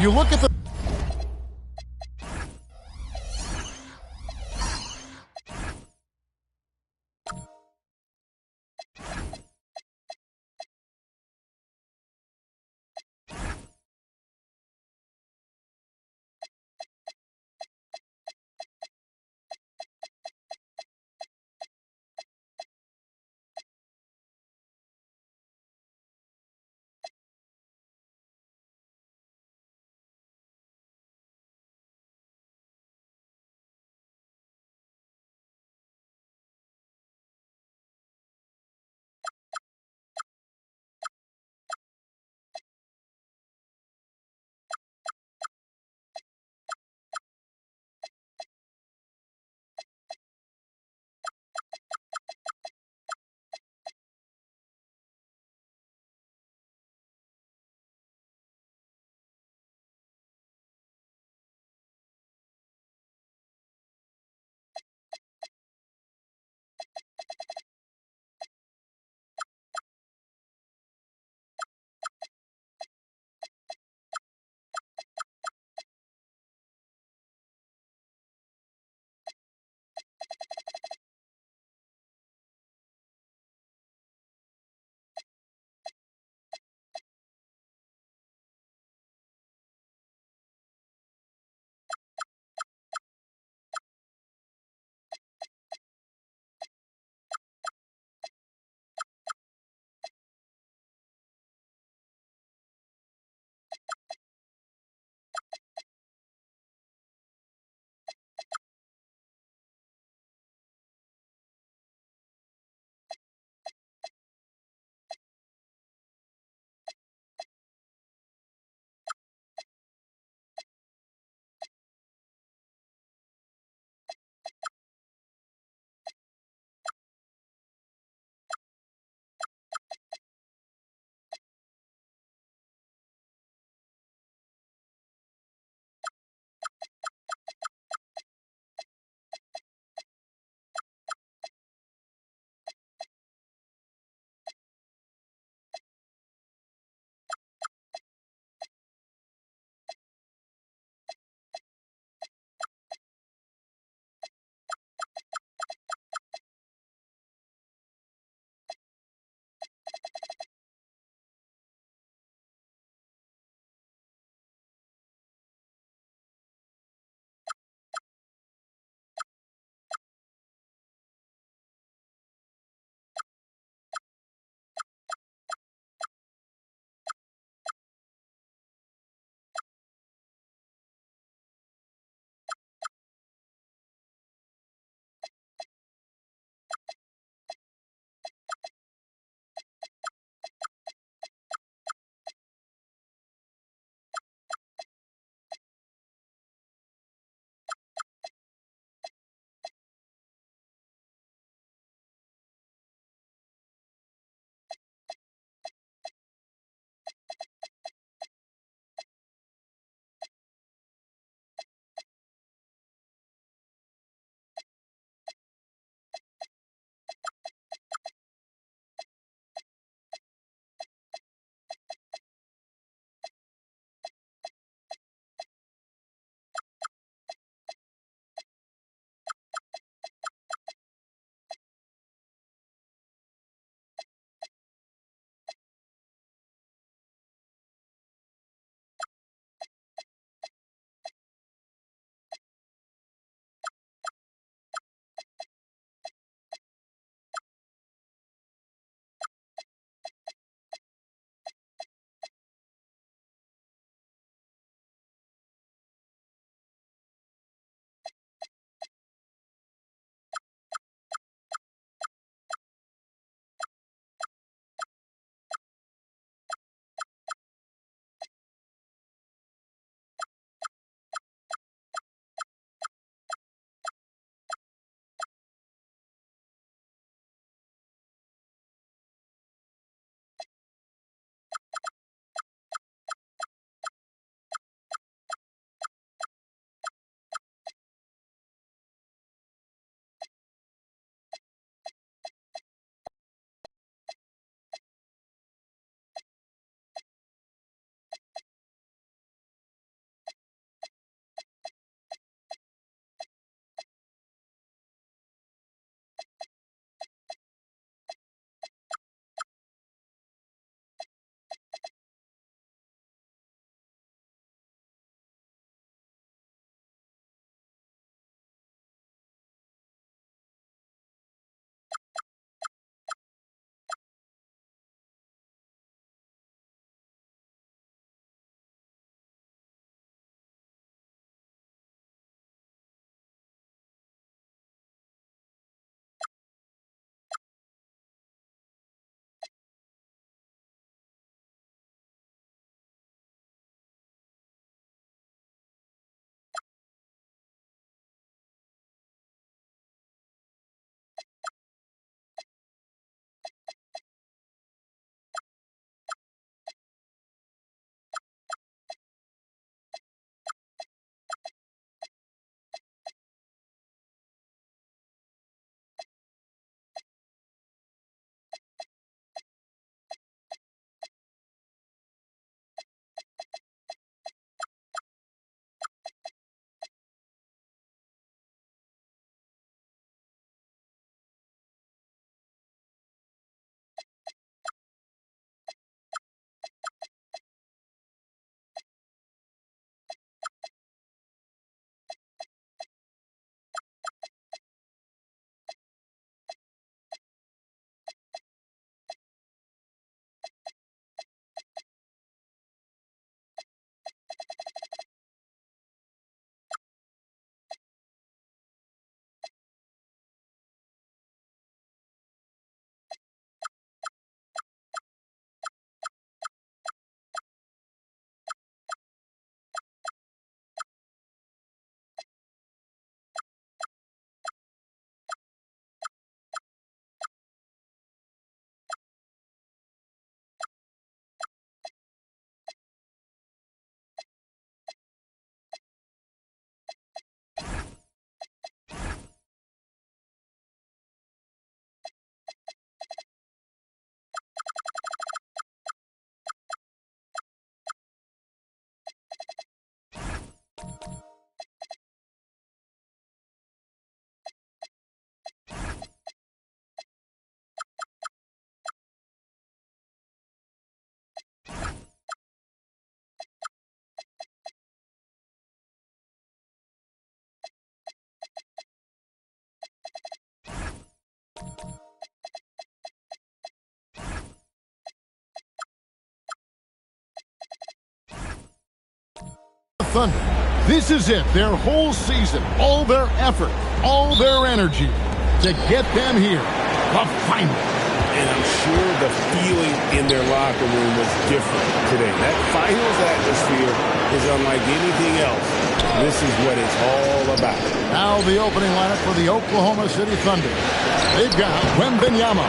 You look at the Thunder. This is it. Their whole season, all their effort, all their energy to get them here. The final. And I'm sure the feeling in their locker room was different today. That finals atmosphere is unlike anything else. This is what it's all about. Now the opening lineup for the Oklahoma City Thunder. They've got Wembanyama,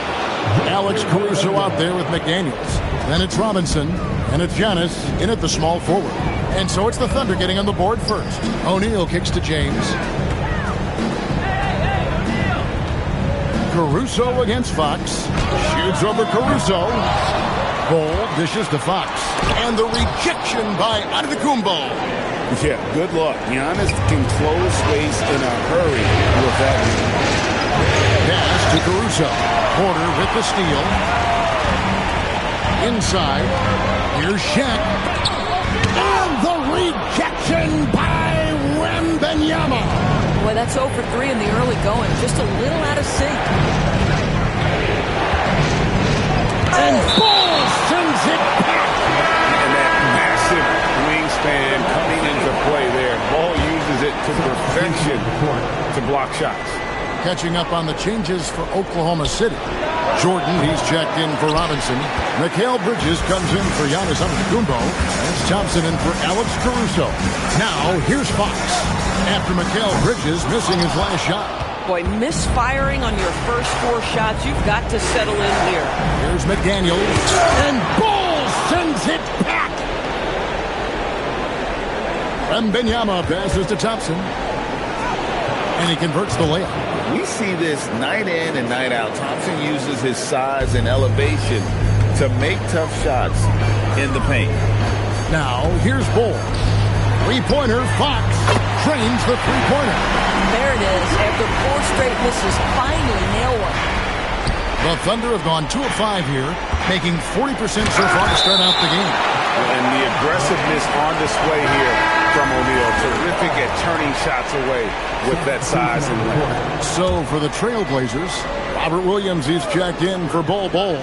Alex Caruso out there with McDaniels. Then it's Robinson, and it's Giannis in at the small forward. And so it's the Thunder getting on the board first. O'Neal kicks to James. Caruso against Fox. Shoots over Caruso. Ball dishes to Fox. And the rejection by Antetokounmpo. Yeah, good luck. Giannis can close space in a hurry with that. Pass to Caruso. Porter with the steal. Inside. Here's Shaq. And the rejection by Wembanyama. Boy, that's 0 for 3 in the early going. Just a little out of sync. And Ball sends it back. And that massive wingspan coming into play there. Ball uses it to perfection to block shots. Catching up on the changes for Oklahoma City. Jordan, he's checked in for Robinson. Mikal Bridges comes in for Giannis Antetokounmpo. That's Thompson in for Alex Caruso. Now, here's Fox. After Mikal Bridges missing his last shot. Boy, misfiring on your first 4 shots, you've got to settle in here. Here's McDaniels. And Ball sends it back. Wembanyama passes to Thompson. And he converts the layup. We see this night in and night out. Thompson uses his size and elevation to make tough shots in the paint. Now, here's Ball. Three-pointer, Fox drains the three-pointer. There it is. After 4 straight misses, finally nail one. The Thunder have gone 2 of 5 here, making 40% so far to start out the game. And the aggressiveness on display here from O'Neal. Terrific at turning shots away with that size and length. So for the Trailblazers, Robert Williams is checked in for Bol Bol.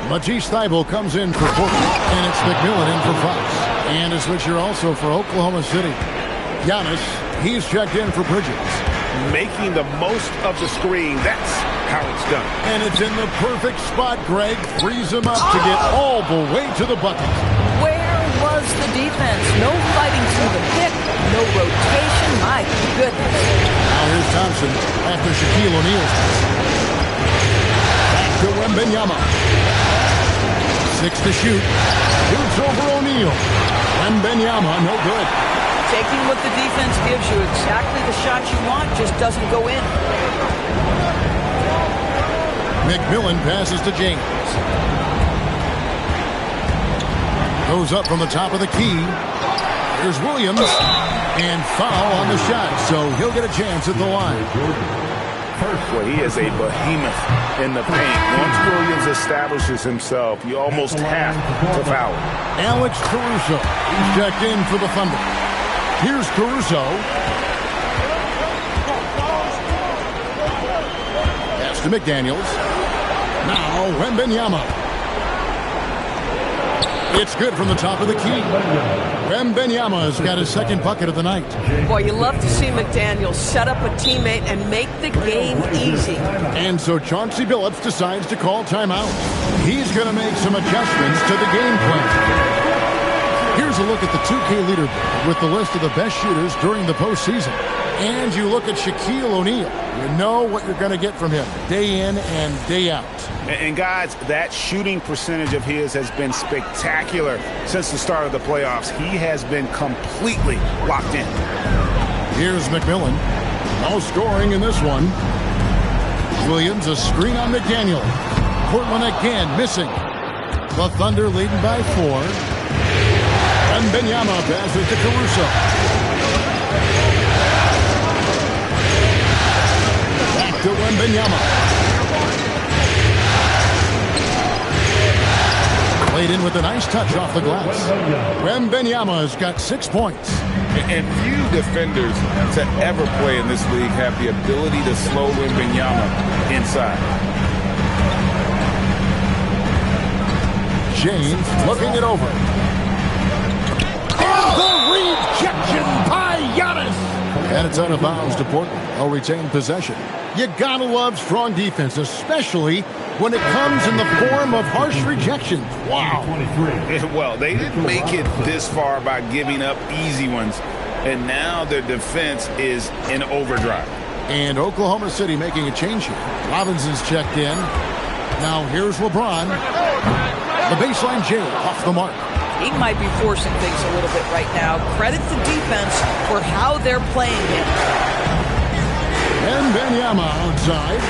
Matisse Thybulle comes in for Porter. And it's McMillan in for Fox. And a switcher also for Oklahoma City. Giannis, he's checked in for Bridges. Making the most of the screen. That's how it's done. And it's in the perfect spot. Greg frees him up to get all the way to the bucket. Where was the defense? No fighting through the pick. No rotation. My goodness. Now here's Thompson after Shaquille O'Neal's. Back to Wembanyama. 6 to shoot. Shoots over O'Neal. Wembanyama, no good. Taking what the defense gives you, exactly the shot you want, just doesn't go in. McMillan passes to James. Goes up from the top of the key. Here's Williams. And foul on the shot, so he'll get a chance at the line. Well, he is a behemoth in the paint. Once Williams establishes himself, you almost have to foul him. Alex Caruso. He's checked in for the Thunder. Here's Caruso. Pass to McDaniels. Now Wembanyama. It's good from the top of the key. Wembanyama's got his second bucket of the night. Boy, you love to see McDaniels set up a teammate and make the game easy. And so Chauncey Billups decides to call timeout. He's going to make some adjustments to the game plan. Here's a look at the 2K leaderboard with the list of the best shooters during the postseason. And you look at Shaquille O'Neal. You know what you're going to get from him day in and day out. And guys, that shooting percentage of his has been spectacular since the start of the playoffs. He has been completely locked in. Here's McMillan. No scoring in this one. Williams, a screen on McDaniel. Portland again missing. The Thunder leading by 4. And Wembanyama passes to Caruso. Back to Wembanyama. Played in with a nice touch off the glass. Wembanyama's got 6 points. And few defenders to ever play in this league have the ability to slow Wembanyama inside. James looking it over. And the rejection by Giannis. And it's out of bounds to Portland. They'll retain possession. You gotta love strong defense, especially when it comes in the form of harsh rejections. Wow. Well, they didn't make it this far by giving up easy ones, and now their defense is in overdrive. And Oklahoma City making a change here. Robinson's checked in. Now here's LeBron. The baseline J off the mark. He might be forcing things a little bit right now. Credit the defense for how they're playing him. And Wembanyama outside.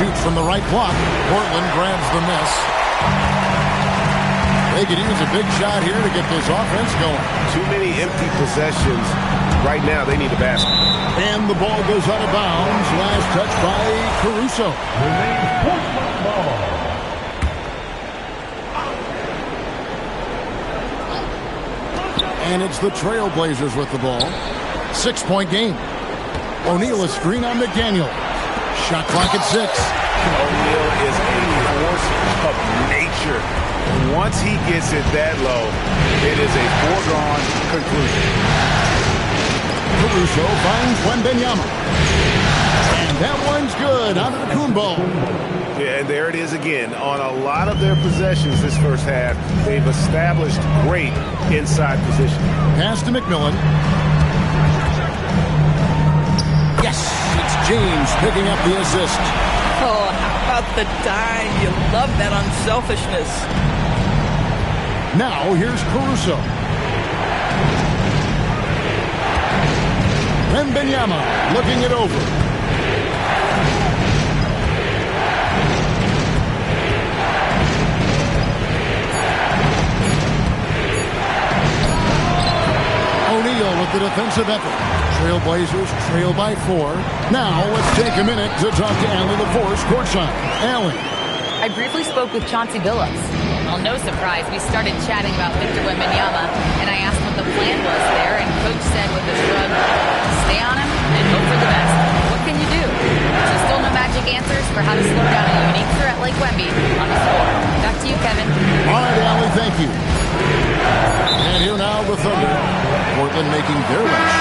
Shoots from the right block. Portland grabs the miss. They could use a big shot here to get this offense going. Too many empty possessions. Right now, they need a basket. And the ball goes out of bounds. Last touch by Caruso. And it's the Trailblazers with the ball. 6-point game. O'Neal a screen on McDaniel. Shot clock at 6. O'Neal is a force of nature. Once he gets it that low, it is a foregone conclusion. Caruso finds Wembanyama. And that one's good out of the Coon ball. Yeah, and there it is again. On a lot of their possessions this first half, they've established great inside position. Pass to McMillan. Yes, it's James picking up the assist. Oh, how about the dime? You love that unselfishness. Now here's Caruso. Wembanyama looking it over. O'Neal with the defensive effort. Trailblazers trail by 4. Now let's take a minute to talk to Allie LaForce courtside. Allie. I briefly spoke with Chauncey Billups. Well, no surprise, we started chatting about Victor Wembanyama, and I asked what the plan was there, and Coach said with a shrug, stay on him and hope for the best. What can you do? So still no magic answers for how to slow down a unique threat like Wemby on the floor. Back to you, Kevin. All right, Allie, thank you. And here now the Thunder. Portland making their rush.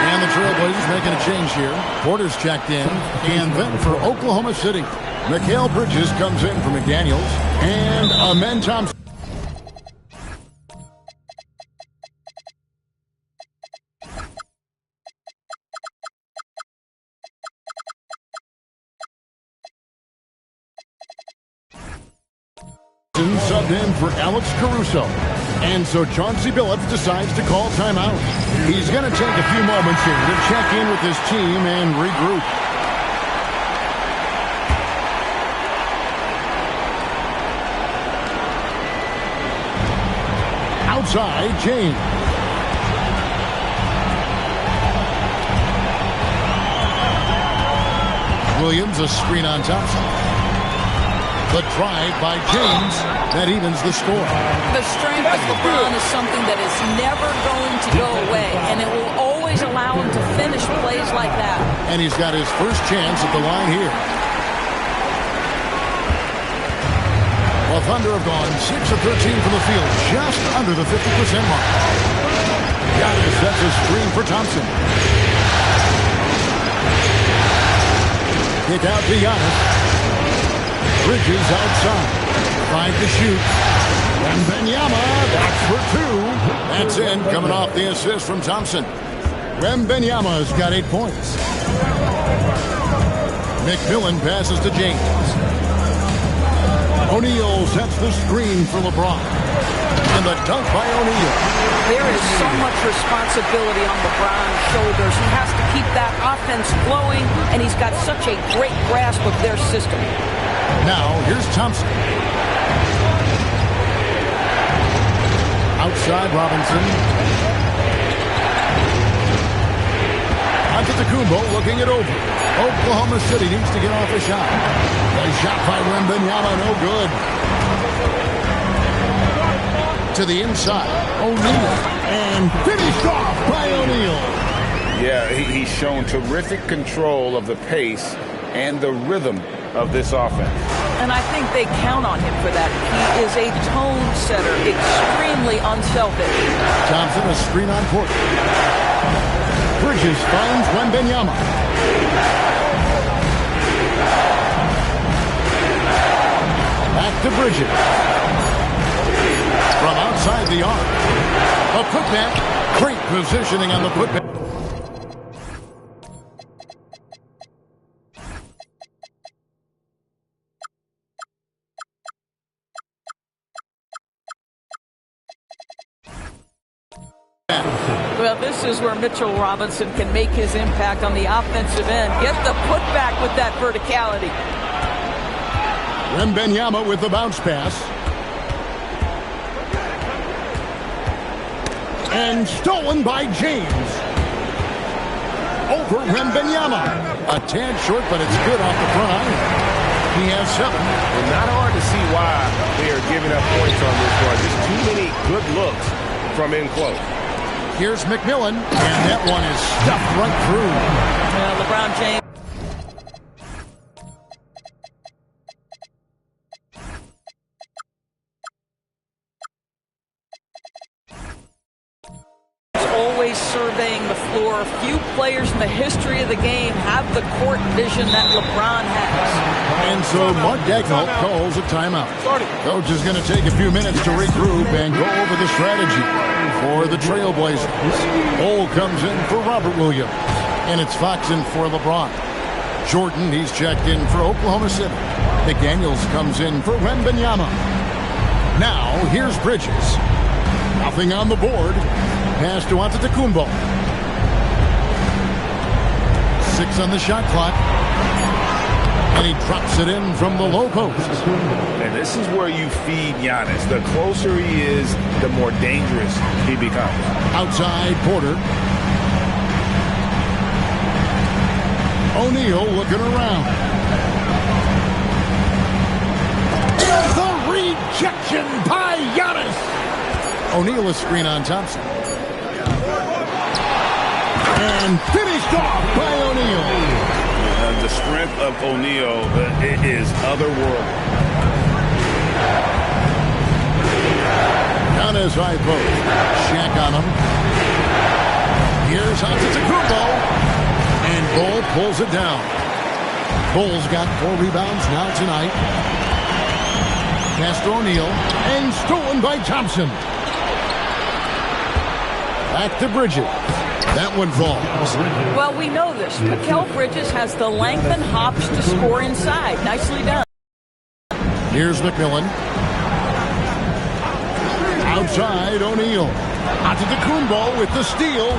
And the Trailblazers making a change here. Porter's checked in. And then for Oklahoma City, Mikal Bridges comes in for McDaniels. And Amen Thompson. Subbed in for Alex Caruso. And so Chauncey Billups decides to call timeout. He's going to take a few moments here to check in with his team and regroup. Outside, James. Williams, a screen on Thompson. The drive by James that evens the score. The strength of LeBron is something that is never going to go away, and it will always allow him to finish plays like that. And he's got his first chance at the line here. The Thunder have gone 6 of 13 from the field, just under the 50% mark. Giannis sets a screen for Thompson. Kick out to Giannis. Bridges outside. 5 to shoot. And Wembanyama, that's for 2. That's in, coming off the assist from Thompson. Wembanyama's got 8 points. McMillan passes to James. O'Neal sets the screen for LeBron. And the dunk by O'Neal. There is so much responsibility on LeBron's shoulders. He has to keep that offense flowing, and he's got such a great grasp of their system. Now, here's Thompson. Outside, Robinson. Antetokounmpo looking it over. Oklahoma City needs to get off a shot. A shot by Wembanyama, no good. To the inside, O'Neal. And finished off by O'Neal. Yeah, he's shown terrific control of the pace and the rhythm of this offense. And I think they count on him for that. He is a tone setter, extremely unselfish. Thompson, a screen on Porter. Bridges finds Wembanyama. Back to Bridges. From outside the arc. A putback. Great positioning on the putback. Well, this is where Mitchell Robinson can make his impact on the offensive end. Get the putback with that verticality. Wembanyama with the bounce pass. And stolen by James. Over Wembanyama. A tad short, but it's good off the front iron. He has 7. And not hard to see why they are giving up points on this one. Just too many good looks from in close. Here's McMillan, and that one is stuffed right through. LeBron James. Always surveying the floor. Few players in the history of the game have the court vision that LeBron has. And so Mark Daigneault calls a timeout. Coach is going to take a few minutes to regroup and go over the strategy for the Trailblazers. Cole comes in for Robert Williams. And it's Fox in for LeBron. Jordan, he's checked in for Oklahoma City. McDaniels comes in for Wembanyama. Now, here's Bridges. Nothing on the board. Pass to Antetokounmpo. 6 on the shot clock. And he drops it in from the low post. And this is where you feed Giannis. The closer he is, the more dangerous he becomes. Outside Porter. O'Neal looking around. The rejection by Giannis. O'Neal is screen on Thompson. And finished off by O'Neal. The strength of O'Neal is otherworldly. Giannis high post. Shaq on him. Here's Antetokounmpo. And Bull pulls it down. Bull's got 4 rebounds now tonight. Pass to O'Neal. And stolen by Thompson. Back to Bridges. That one falls. Well, we know this. Mikal Bridges has the length and hops to score inside. Nicely done. Here's McMillan. Outside, O'Neal. Antetokounmpo with the steal.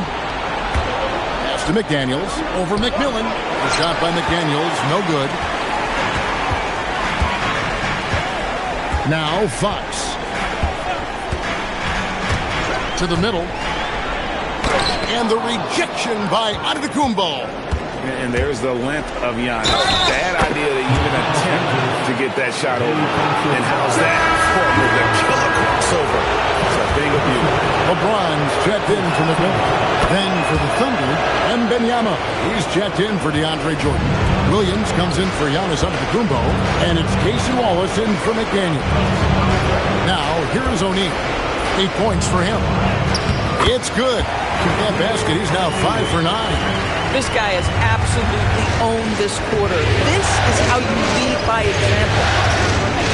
Pass to McDaniels. Over McMillan. The shot by McDaniels. No good. Now Fox. To the middle. And the rejection by Antetokounmpo. And there's the length of Giannis. Bad idea to even attempt to get that shot over. And how's that with the killer crossover? It's a thing of beauty. LeBron's checked in for McMillan. Then for the Thunder, Wembanyama. He's checked in for DeAndre Jordan. Williams comes in for Giannis Antetokounmpo. And it's Casey Wallace in for McDaniel. Now, here is O'Neal. 8 points for him. It's good. With that basket, he's now 5 for 9. This guy has absolutely owned this quarter. This is how you lead by example.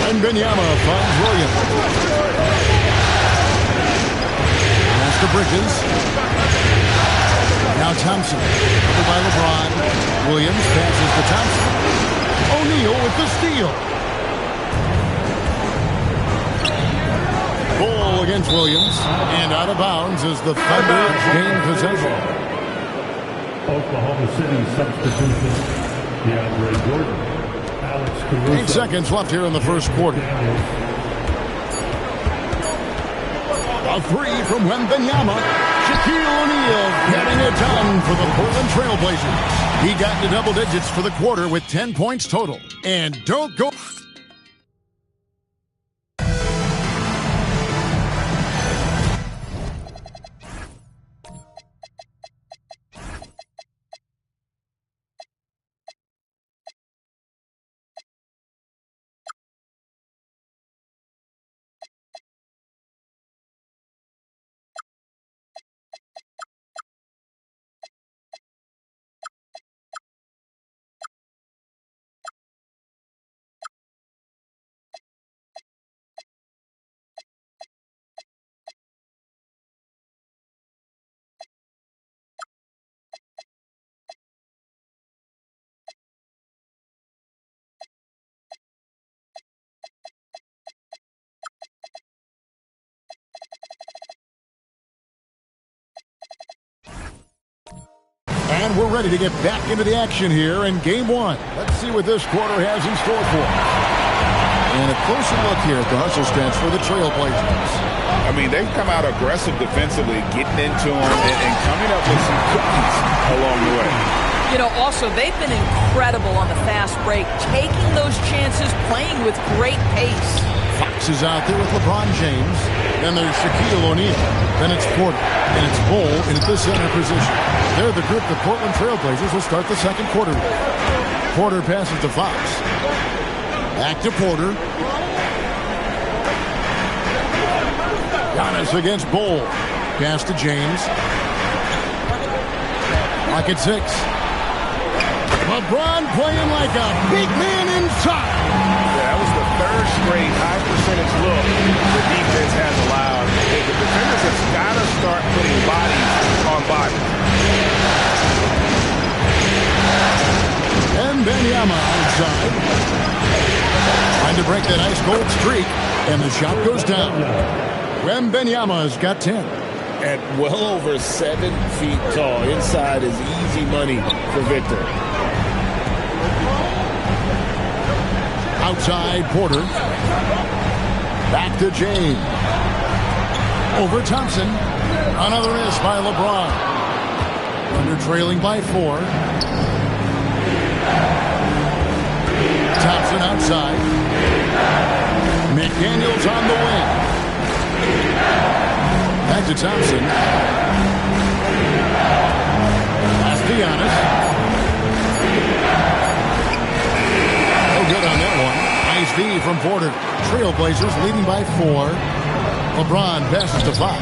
And Wembanyama finds Williams. Pass to Bridges. Now Thompson. Covered by LeBron. Williams passes to Thompson. O'Neal with the steal. Ball against Williams. And out of bounds as the Thunder gain possession. Oklahoma City substitution, DeAndre Jordan. Alex Caruso. 8 seconds left here in the first quarter. A three from Wembanyama. Shaquille O'Neal getting it done for the Portland Trailblazers. He got to double digits for the quarter with 10 points total. And don't go... And we're ready to get back into the action here in Game 1. Let's see what this quarter has in store for us. And a closer look here at the hustle stance for the Trailblazers. I mean, they've come out aggressive defensively, getting into them and coming up with some cookies along the way. You know, also, they've been incredible on the fast break, taking those chances, playing with great pace. Fox is out there with LeBron James. Then there's Shaquille O'Neal. Then it's Porter. And it's Bull in at the center position. They're the group the Portland Trailblazers will start the second quarter with. Porter passes to Fox. Back to Porter. Giannis against Bull. Pass to James. Lock at 6. LeBron playing like a big man inside. That was the third straight high percentage look the defense has allowed. The defenders have got to start putting bodies on bodies. And Wembanyama outside. Trying to break that ice cold streak. And the shot goes down. Wembanyama's got 10. At well over 7 feet tall, inside is easy money for Victor. Outside, Porter. Back to James. Over Thompson. Another miss by LeBron. Under trailing by 4. Thompson outside. McDaniels on the wing. Back to Thompson. Pass to Giannis. No good on that one. Nice D from Porter. Trailblazers leading by 4. LeBron passes to Fox.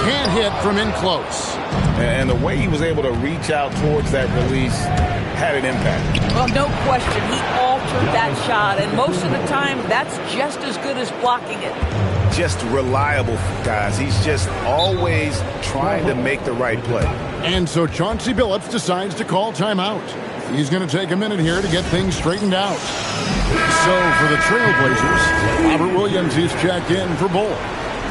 Can't hit from in close. And the way he was able to reach out towards that release had an impact. Well, no question. He altered that shot, and most of the time, that's just as good as blocking it. Just reliable, guys. He's just always trying to make the right play. And so Chauncey Billups decides to call timeout. He's going to take a minute here to get things straightened out. So for the Trailblazers, Robert Williams is checked in for Bull.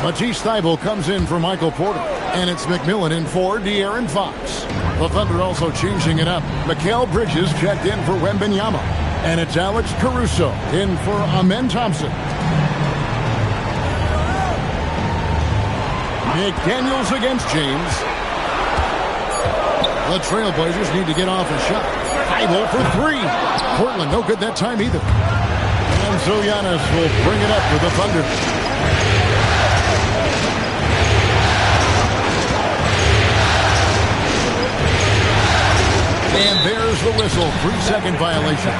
Matisse Thybulle comes in for Michael Porter. And it's McMillan in for De'Aaron Fox. The Thunder also changing it up. Mikal Bridges checked in for Wembanyama. And it's Alex Caruso in for Amen Thompson. McDaniels against James. The Trailblazers need to get off a shot. Thybulle for 3. Portland no good that time either. And so Giannis will bring it up for the Thunder. And there's the whistle. 3-second violation.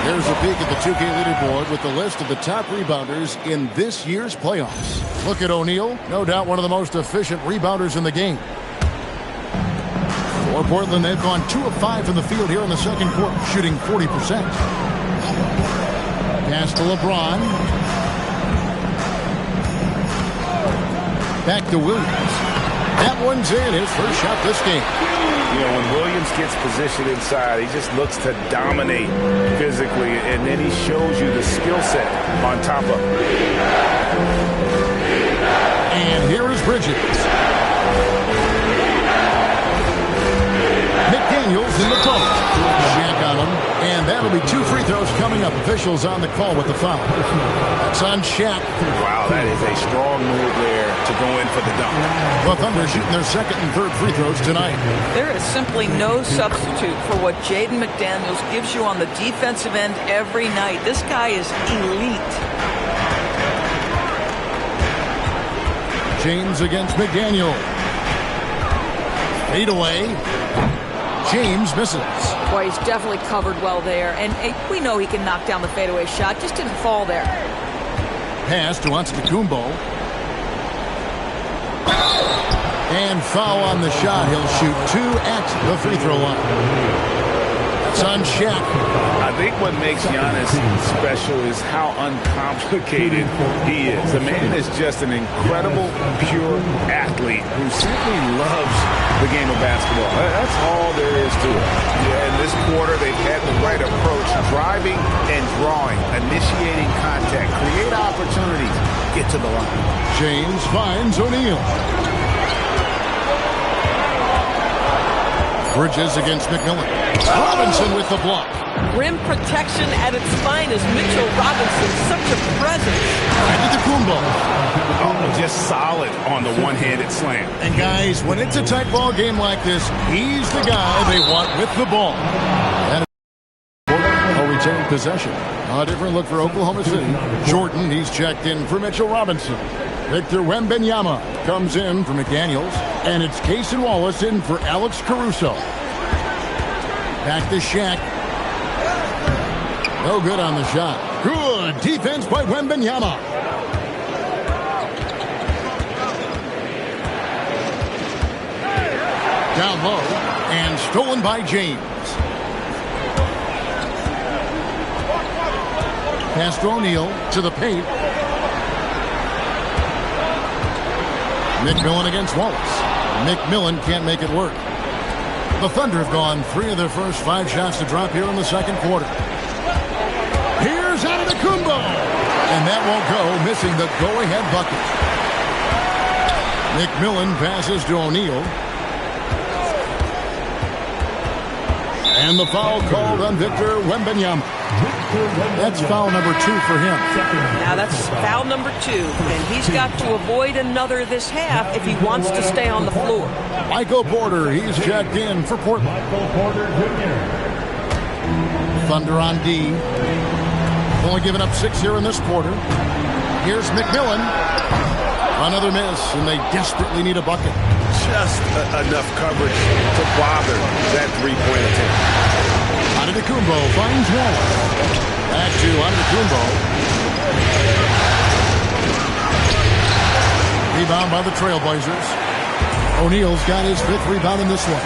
There's a peek at the 2K leaderboard with the list of the top rebounders in this year's playoffs. Look at O'Neal, no doubt one of the most efficient rebounders in the game. For Portland, they've gone 2 of 5 from the field here in the second quarter, shooting 40%. Pass to LeBron. Back to Williams. That one's in, his first shot this game. You know, when Williams gets positioned inside, he just looks to dominate physically, and then he shows you the skill set on top of it. And here is Bridges. McDaniels in the post. Shaq on him, and that'll be 2 free throws coming up Officials on the call with the foul. It's on Shaq. Wow, that is a strong move there to go in for the dunk. The Thunder shooting their second and third free throws tonight. There is simply no substitute for what Jaden McDaniels gives you on the defensive end every night. This guy is elite. James against McDaniel. Fade away. James misses. Boy, he's definitely covered well there. And we know he can knock down the fadeaway shot. Just didn't fall there. Pass to Antetokounmpo. And foul on the shot. He'll shoot 2 at the free throw line. It's on Shaq. I think what makes Giannis special is how uncomplicated he is. The man is just an incredible, pure athlete who simply loves the game of basketball. That's all there is to it. Yeah, in this quarter, they've had the right approach, driving and drawing, initiating contact, create opportunities, get to the line. James finds O'Neal. Bridges against McMillan. Robinson with the block. Rim protection at its finest. Mitchell Robinson, such a presence. Antetokounmpo. Oh, just solid on the one-handed slam. And guys, when it's a tight ball game like this, he's the guy they want with the ball. And a retain possession. A different look for Oklahoma City. Jordan, he's checked in for Mitchell Robinson. Victor Wembanyama comes in for McDaniels. And it's Cason Wallace in for Alex Caruso. Back to Shaq. No good on the shot. Good defense by Wembanyama. Down low and stolen by James. Pass to O'Neal to the paint. McMillan against Wallace. McMillan can't make it work. The Thunder have gone 3 of their first 5 shots to drop here in the second quarter. Here's Antetokounmpo. And that won't go, missing the go-ahead bucket. McMillan passes to O'Neal. And the foul called on Victor Wembanyama. That's foul number 2 for him. Now that's foul number 2, and he's got to avoid another this half if he wants to stay on the floor. Michael Porter, he's checked in for Portland. Michael Porter Jr. Thunder on D. Only given up 6 here in this quarter. Here's McMillan. Another miss, and they desperately need a bucket. Just enough coverage to bother that three-point attempt. Antetokounmpo finds Wallace. Back to Antetokounmpo. Rebound by the Trailblazers. O'Neal's got his 5th rebound in this one.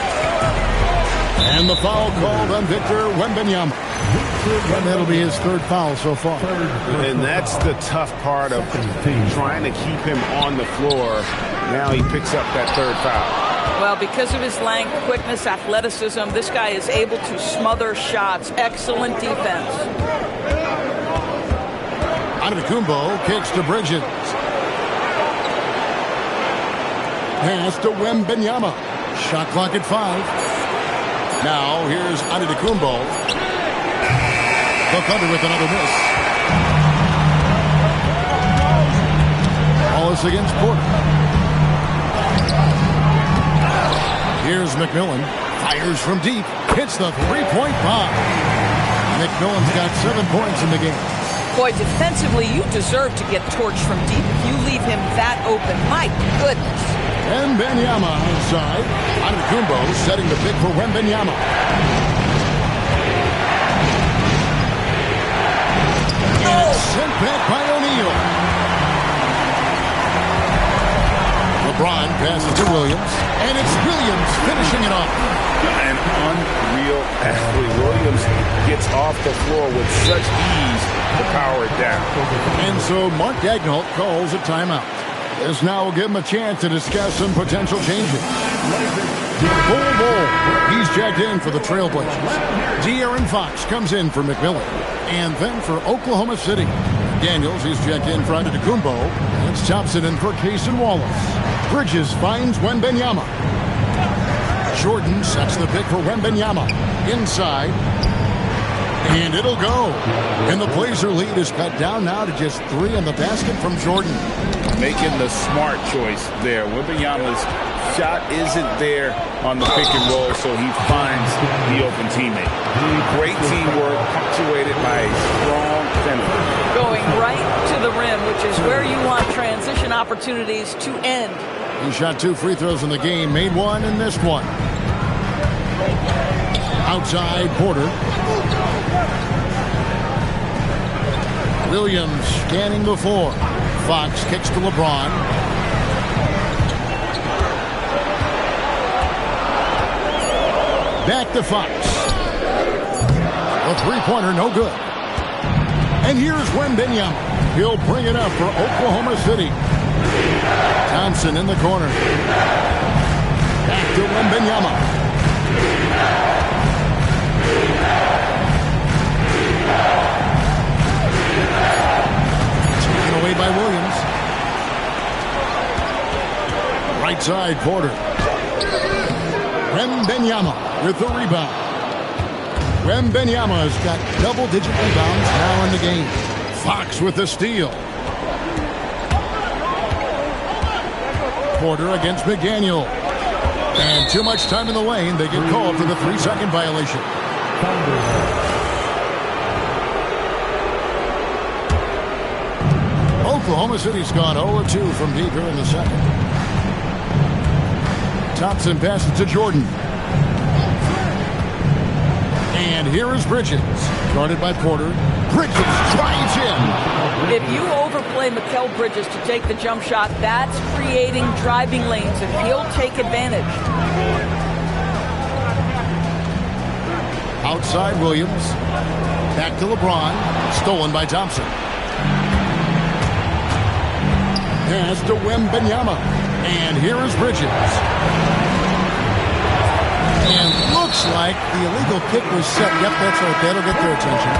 And the foul called on Victor Wembanyama. And that'll be his 3rd foul so far. And that's the tough part of trying to keep him on the floor. Now he picks up that 3rd foul. Well, because of his length, quickness, athleticism, this guy is able to smother shots. Excellent defense. Antetokounmpo kicks to Bridges. Pass to Wembanyama. Shot clock at 5. Now here's Antetokounmpo. The Thunder with another miss. Wallace against Porter. Here's McMillan. Fires from deep. Hits the 3-point bomb. McMillan's got 7 points in the game. Boy, defensively, you deserve to get torched from deep if you leave him that open. My goodness. Wembanyama outside. Antetokounmpo setting the pick for Wembanyama. And sent back by O'Neal. LeBron passes to Williams. And it's Williams finishing it off. An unreal athlete. Williams gets off the floor with such ease to power it down. And so Mark Daigneault calls a timeout. This now will give him a chance to discuss some potential changes. Bull. He's checked in for the Trailblazers. De'Aaron Fox comes in for McMillan. And then for Oklahoma City, Daniels, he's checked in for Antetokounmpo. It's Thompson in for Cason Wallace. Bridges finds Wembanyama. Jordan sets the pick for Wembanyama. Inside. And it'll go. And the Blazer lead is cut down now to just 3 in the basket from Jordan. Making the smart choice there. Wembanyama's shot isn't there on the pick and roll, so he finds the open teammate. Great teamwork, punctuated by a strong finish. Going right to the rim, which is where you want transition opportunities to end. He shot 2 free throws in the game, made 1 and missed 1. Outside, Porter. Williams scanning the floor. Fox kicks to LeBron. Back to Fox. A three-pointer, no good. And here's Wembanyama. He'll bring it up for Oklahoma City. Thompson in the corner. Back to Wembanyama. Taken away by Williams. Right side, Porter. Wembanyama with the rebound. Wembanyama has got double-digit rebounds now in the game. Fox with the steal. Porter against McDaniel. And too much time in the lane. They get called for the 3-second violation. Oklahoma City's gone 0-2 from deep here in the second. Thompson passes to Jordan. And here is Bridges. Guarded by Porter. Bridges drives in. If you overplay Mikal Bridges to take the jump shot, that's creating driving lanes, and he'll take advantage. Outside Williams. Back to LeBron. Stolen by Thompson. Pass to Wembanyama. And here is Bridges. And looks like the illegal kick was set. Yep, that's right. That'll get their attention.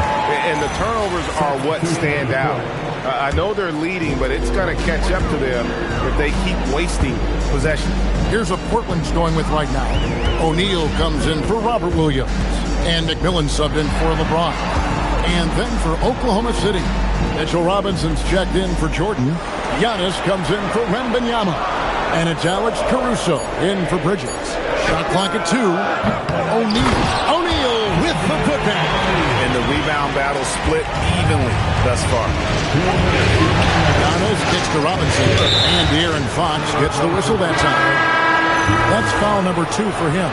And the turnovers are what stand out. I know they're leading, but it's going to catch up to them if they keep wasting possession. Here's what Portland's going with right now. O'Neal comes in for Robert Williams. And McMillan subbed in for LeBron. And then for Oklahoma City, Mitchell Robinson's checked in for Jordan. Giannis comes in for Wembanyama. And it's Alex Caruso in for Bridges. Shot clock at 2. O'Neal with the putback. And the rebound battle split evenly thus far. Giannis kicks to Robinson. And De'Aaron Fox gets the whistle that time. That's foul number 2 for him.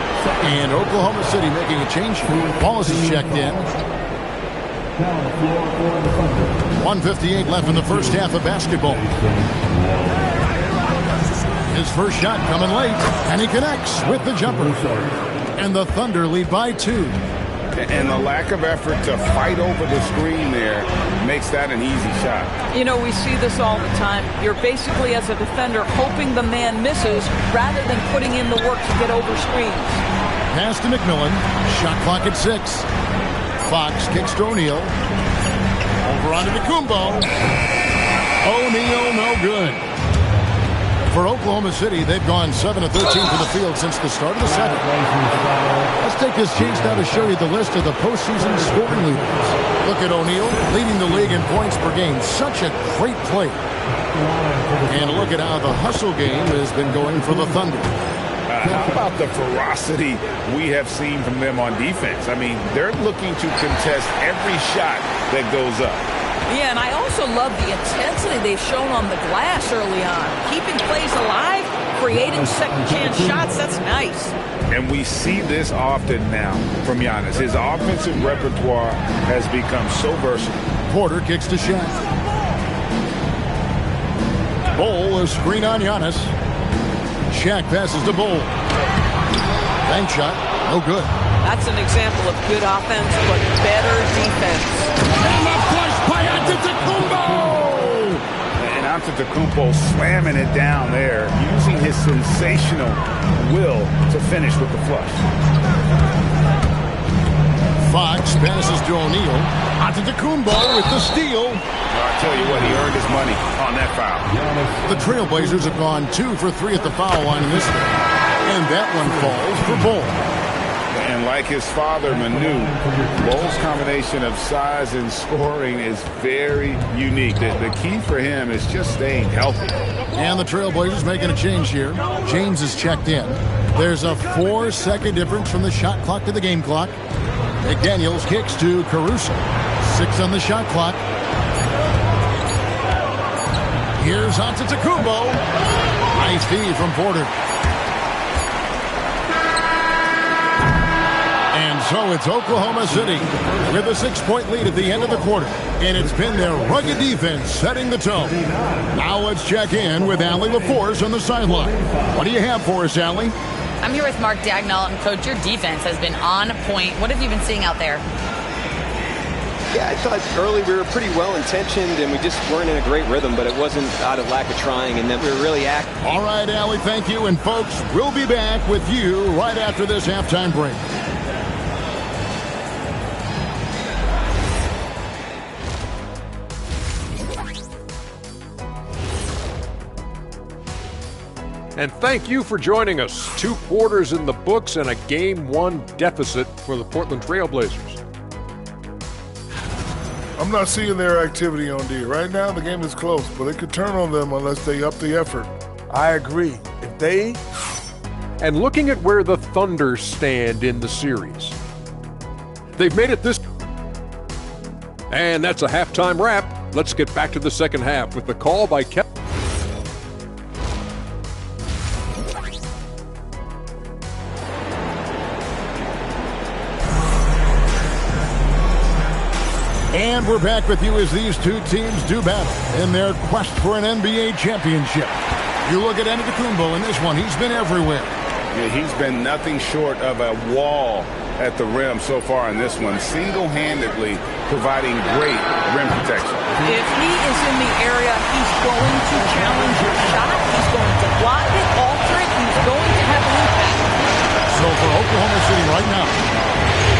And Oklahoma City making a change. Wallace is checked in. 1:58 left in the first half of basketball. His first shot coming late, and he connects with the jumper. And the Thunder lead by 2. And the lack of effort to fight over the screen there makes that an easy shot. You know, we see this all the time. You're basically, as a defender, hoping the man misses rather than putting in the work to get over screens. Pass to McMillan. Shot clock at 6. Fox kicks to O'Neal. Over onto Kumbo. O'Neal no good. For Oklahoma City, they've gone 7 of 13 from the field since the start of the second. Let's take this chance now to show you the list of the postseason scoring leaders. Look at O'Neal, leading the league in points per game. Such a great play. And look at how the hustle game has been going for the Thunder. How about the ferocity we have seen from them on defense? I mean, they're looking to contest every shot that goes up. Yeah, and I also love the intensity they've shown on the glass early on. Keeping plays alive, creating second-chance shots, that's nice. And we see this often now from Giannis. His offensive repertoire has become so versatile. Porter kicks to Shaq. Bol, a screen on Giannis. Shaq passes to Bol. Bank shot, no good. That's an example of good offense, but better defense. And the flush by Antetokounmpo! And Antetokounmpo slamming it down there, using his sensational will to finish with the flush. Fox passes to O'Neal. Antetokounmpo with the steal. I'll tell you what, he earned his money on that foul. The Trailblazers have gone 2 for 3 at the foul line in this game. And that one falls for Bol. And And like his father, Manu, Bole's combination of size and scoring is very unique. The key for him is just staying healthy. And the Trailblazers making a change here. James is checked in. There's a 4-second difference from the shot clock to the game clock. McDaniels kicks to Caruso. 6 on the shot clock. Here's Antetokounmpo. Nice feed from Porter. And so it's Oklahoma City with a 6-point lead at the end of the quarter. And it's been their rugged defense setting the tone. Now let's check in with Allie LaForce on the sideline. What do you have for us, Allie? I'm here with Mark Dagnall, and Coach, your defense has been on point. What have you been seeing out there? Yeah, I thought early we were pretty well-intentioned, and we just weren't in a great rhythm, but it wasn't out of lack of trying, and then we were really active. All right, Allie, thank you. And, folks, we'll be back with you right after this halftime break. And thank you for joining us. 2 quarters in the books and a Game 1 deficit for the Portland Trailblazers. I'm not seeing their activity on D. Right now, the game is close, but it could turn on them unless they up the effort. I agree. If they... And looking at where the Thunder stand in the series. They've made it this... And that's a halftime wrap. Let's get back to the second half with the call by Kevin. And we're back with you as these two teams do battle in their quest for an NBA championship. You look at Antetokounmpo in this one, he's been everywhere. Yeah, he's been nothing short of a wall at the rim so far in this one, single-handedly providing great rim protection. If he is in the area, he's going to challenge your shot. He's going to block it, alter it. He's going to have an impact. So for Oklahoma City right now,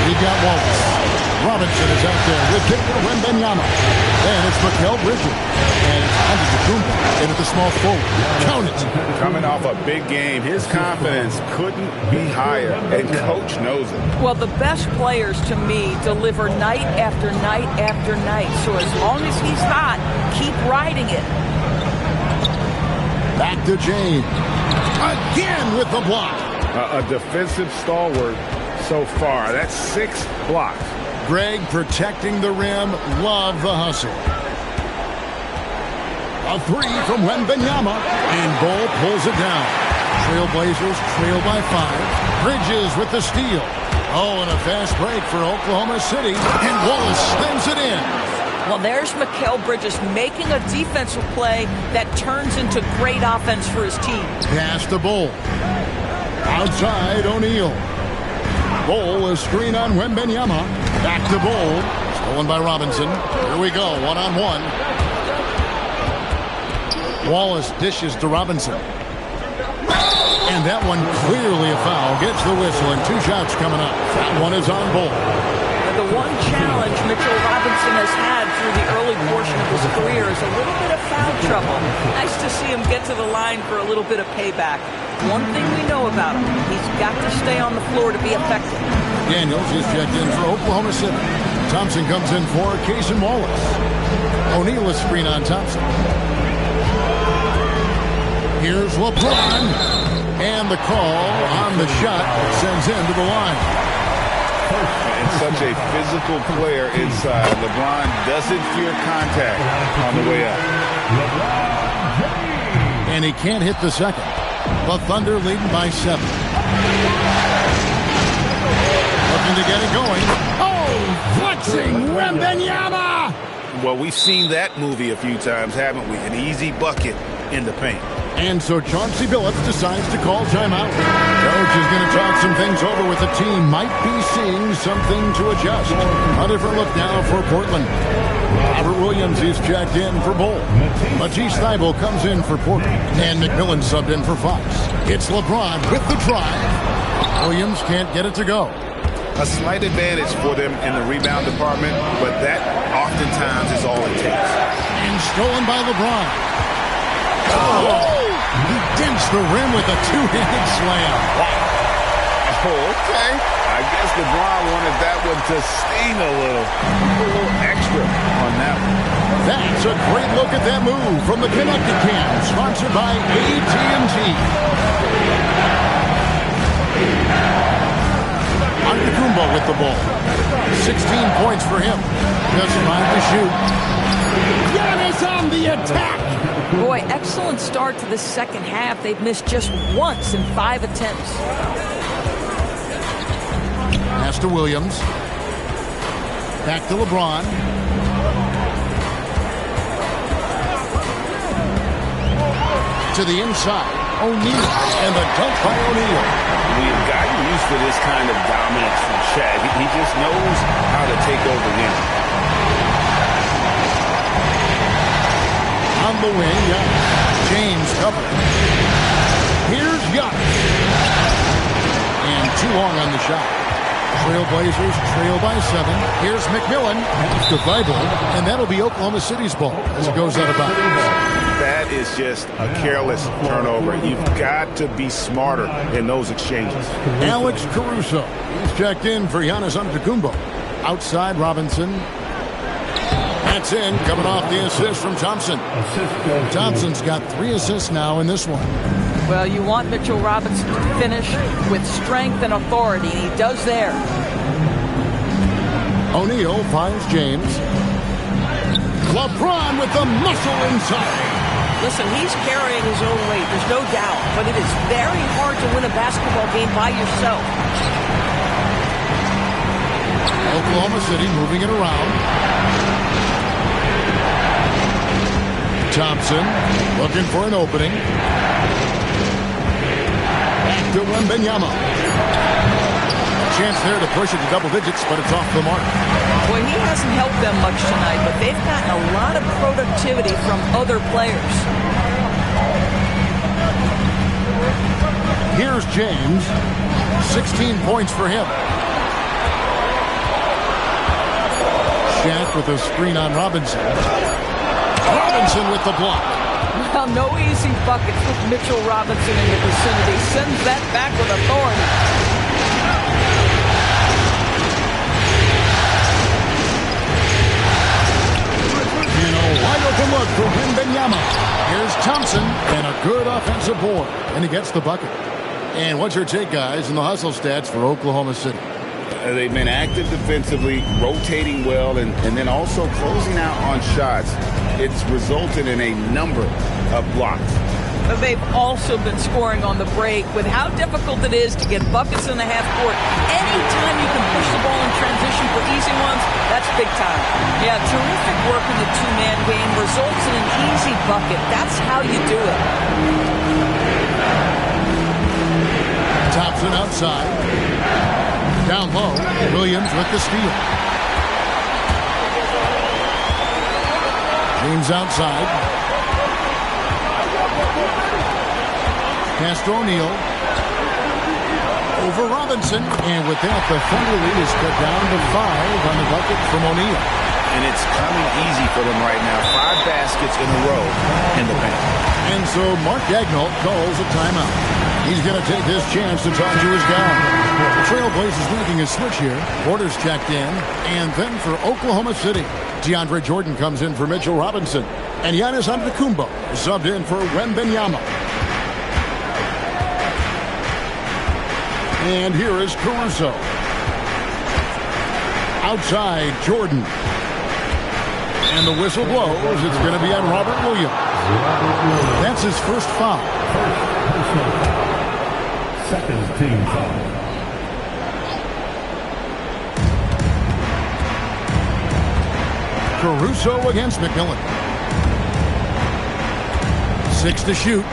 we've got Wallace. Robinson is out there with Victor Wembanyama. And it's Mikal Bridges. And it's Antetokounmpo in at the small forward. Count it. Coming off a big game, his confidence couldn't be higher, and Coach knows it. Well, the best players, to me, deliver night after night after night. So as long as he's hot, keep riding it. Back to James. Again with the block. A defensive stalwart so far. That's 6 blocks. Greg protecting the rim. Love the hustle. A 3 from Wembanyama. And Bole pulls it down. Trailblazers trail by 5. Bridges with the steal. Oh, and a fast break for Oklahoma City. And Wallace slams it in. Well, there's Mikal Bridges making a defensive play that turns into great offense for his team. Pass to Bole. Outside, O'Neal. Bole, a screen on Wembanyama. Back to Bole. Stolen by Robinson. Here we go, one-on-one. Wallace dishes to Robinson. And that one clearly a foul. Gets the whistle, and 2 shots coming up. That one is on Bole. The one challenge Mitchell Robinson has had through the early portion of his career is a little bit of foul trouble. Nice to see him get to the line for a little bit of payback. One thing we know about him, he's got to stay on the floor to be effective. Daniels is checked in for Oklahoma City. Thompson comes in for Cason Wallace. O'Neal is screen on Thompson. Here's LeBron. And the call on the shot sends him to the line. And such a physical player inside. LeBron doesn't fear contact on the way up. And he can't hit the second. The Thunder leading by 7. Looking to get it going. Oh, flexing Wembanyama! Well, we've seen that movie a few times, haven't we? An easy bucket in the paint. And so Chauncey Billups decides to call timeout. Coach is going to talk some things over with the team. Might be seeing something to adjust. A different look now for Portland. Robert Williams is checked in for Bole. Matisse Thybulle comes in for Portland. And McMillan subbed in for Fox. It's LeBron with the drive. Williams can't get it to go. A slight advantage for them in the rebound department, but that oftentimes is all it takes. And stolen by LeBron. Oh! He dents the rim with a 2-handed slam. Wow. okay. I guess LeBron wanted that one to sting a little. A little extra on that one. That's a great look at that move from the Connected Cam, sponsored by AT&T. Antetokounmpo with the ball. 16 points for him. Just 5 to shoot. Giannis on the attack. Boy, excellent start to the second half. They've missed just once in 5 attempts. Pass to Williams. Back to LeBron. To the inside. O'Neal. And the dunk by O'Neal. We've gotten used to this kind of dominance from Shaq. He just knows how to take over games. On the wing, Giannis. James covered. Here's Giannis. And too long on the shot. Trailblazers trail by 7. Here's McMillan. Pass to Thibault. And that'll be Oklahoma City's ball as it goes out of bounds. That is just a careless turnover. You've got to be smarter in those exchanges. Alex Caruso. He's checked in for Giannis Antetokounmpo. Outside, Robinson. That's in, coming off the assist from Thompson. Thompson's got 3 assists now in this one. Well, you want Mitchell Robinson to finish with strength and authority, and he does there. O'Neal finds James. LeBron with the muscle inside. Listen, he's carrying his own weight, there's no doubt, but it is very hard to win a basketball game by yourself. Oklahoma City moving it around. Thompson looking for an opening. Back to Wembanyama. Chance there to push it to double digits, but it's off the mark. Boy, he hasn't helped them much tonight, but they've gotten a lot of productivity from other players. Here's James. 16 points for him. Shaq with a screen on Robinson. Robinson with the block. Well, no easy buckets with Mitchell Robinson in the vicinity. Sends that back with authority. Wide open look for Wembanyama. Here's Thompson and a good offensive board. And he gets the bucket. And what's your take, guys, in the hustle stats for Oklahoma City? They've been active defensively, rotating well, and then also closing out on shots. It's resulted in a number of blocks. But they've also been scoring on the break with how difficult it is to get buckets in the half court. Anytime you can push the ball in transition for easy ones, that's big time. Yeah, terrific work in the two-man game results in an easy bucket. That's how you do it. Thompson outside. Down low, Williams with the steal. James outside. Pass to O'Neal. Over Robinson. And with that, the Thunder lead is cut down to 5 on the bucket from O'Neal. And it's coming easy for them right now. 5 baskets in a row in the paint. And so Mark Daigneault calls a timeout. He's going to take this chance to talk to his guy. The Trailblazers making a switch here. Porter's checked in. And then for Oklahoma City, DeAndre Jordan comes in for Mitchell Robinson. And Giannis Antetokounmpo is subbed in for Wembanyama. And here is Caruso. Outside, Jordan. And the whistle blows. It's going to be on Robert Williams. That's his first foul. Second team foul. Caruso against McMillan. 6 to shoot.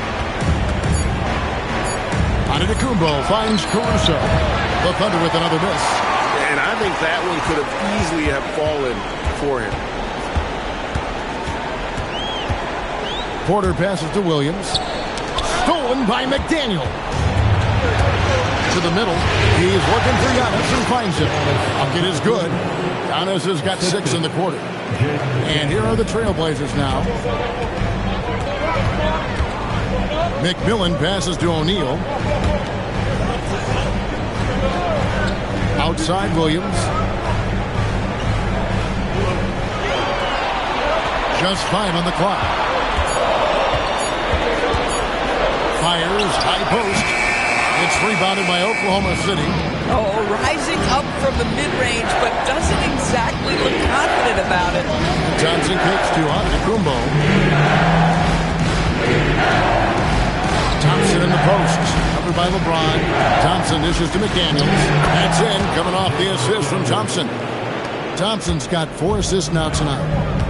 Antetokounmpo finds Caruso. The Thunder with another miss. And I think that one could have easily have fallen for him. Porter passes to Williams. Stolen by McDaniel. To the middle. He's looking for Giannis and finds him. Bucket is good. Giannis has got 6 in the quarter. And here are the Trailblazers now. McMillan passes to O'Neal. Outside Williams. Just 5 on the clock. Fires, high post. It's rebounded by Oklahoma City. Oh, rising up from the mid-range, but doesn't exactly look confident about it. Johnson kicks to Antetokounmpo. Thompson in the post. Covered by LeBron. Thompson dishes to McDaniels. That's in. Coming off the assist from Thompson. Thompson's got 4 assists now tonight.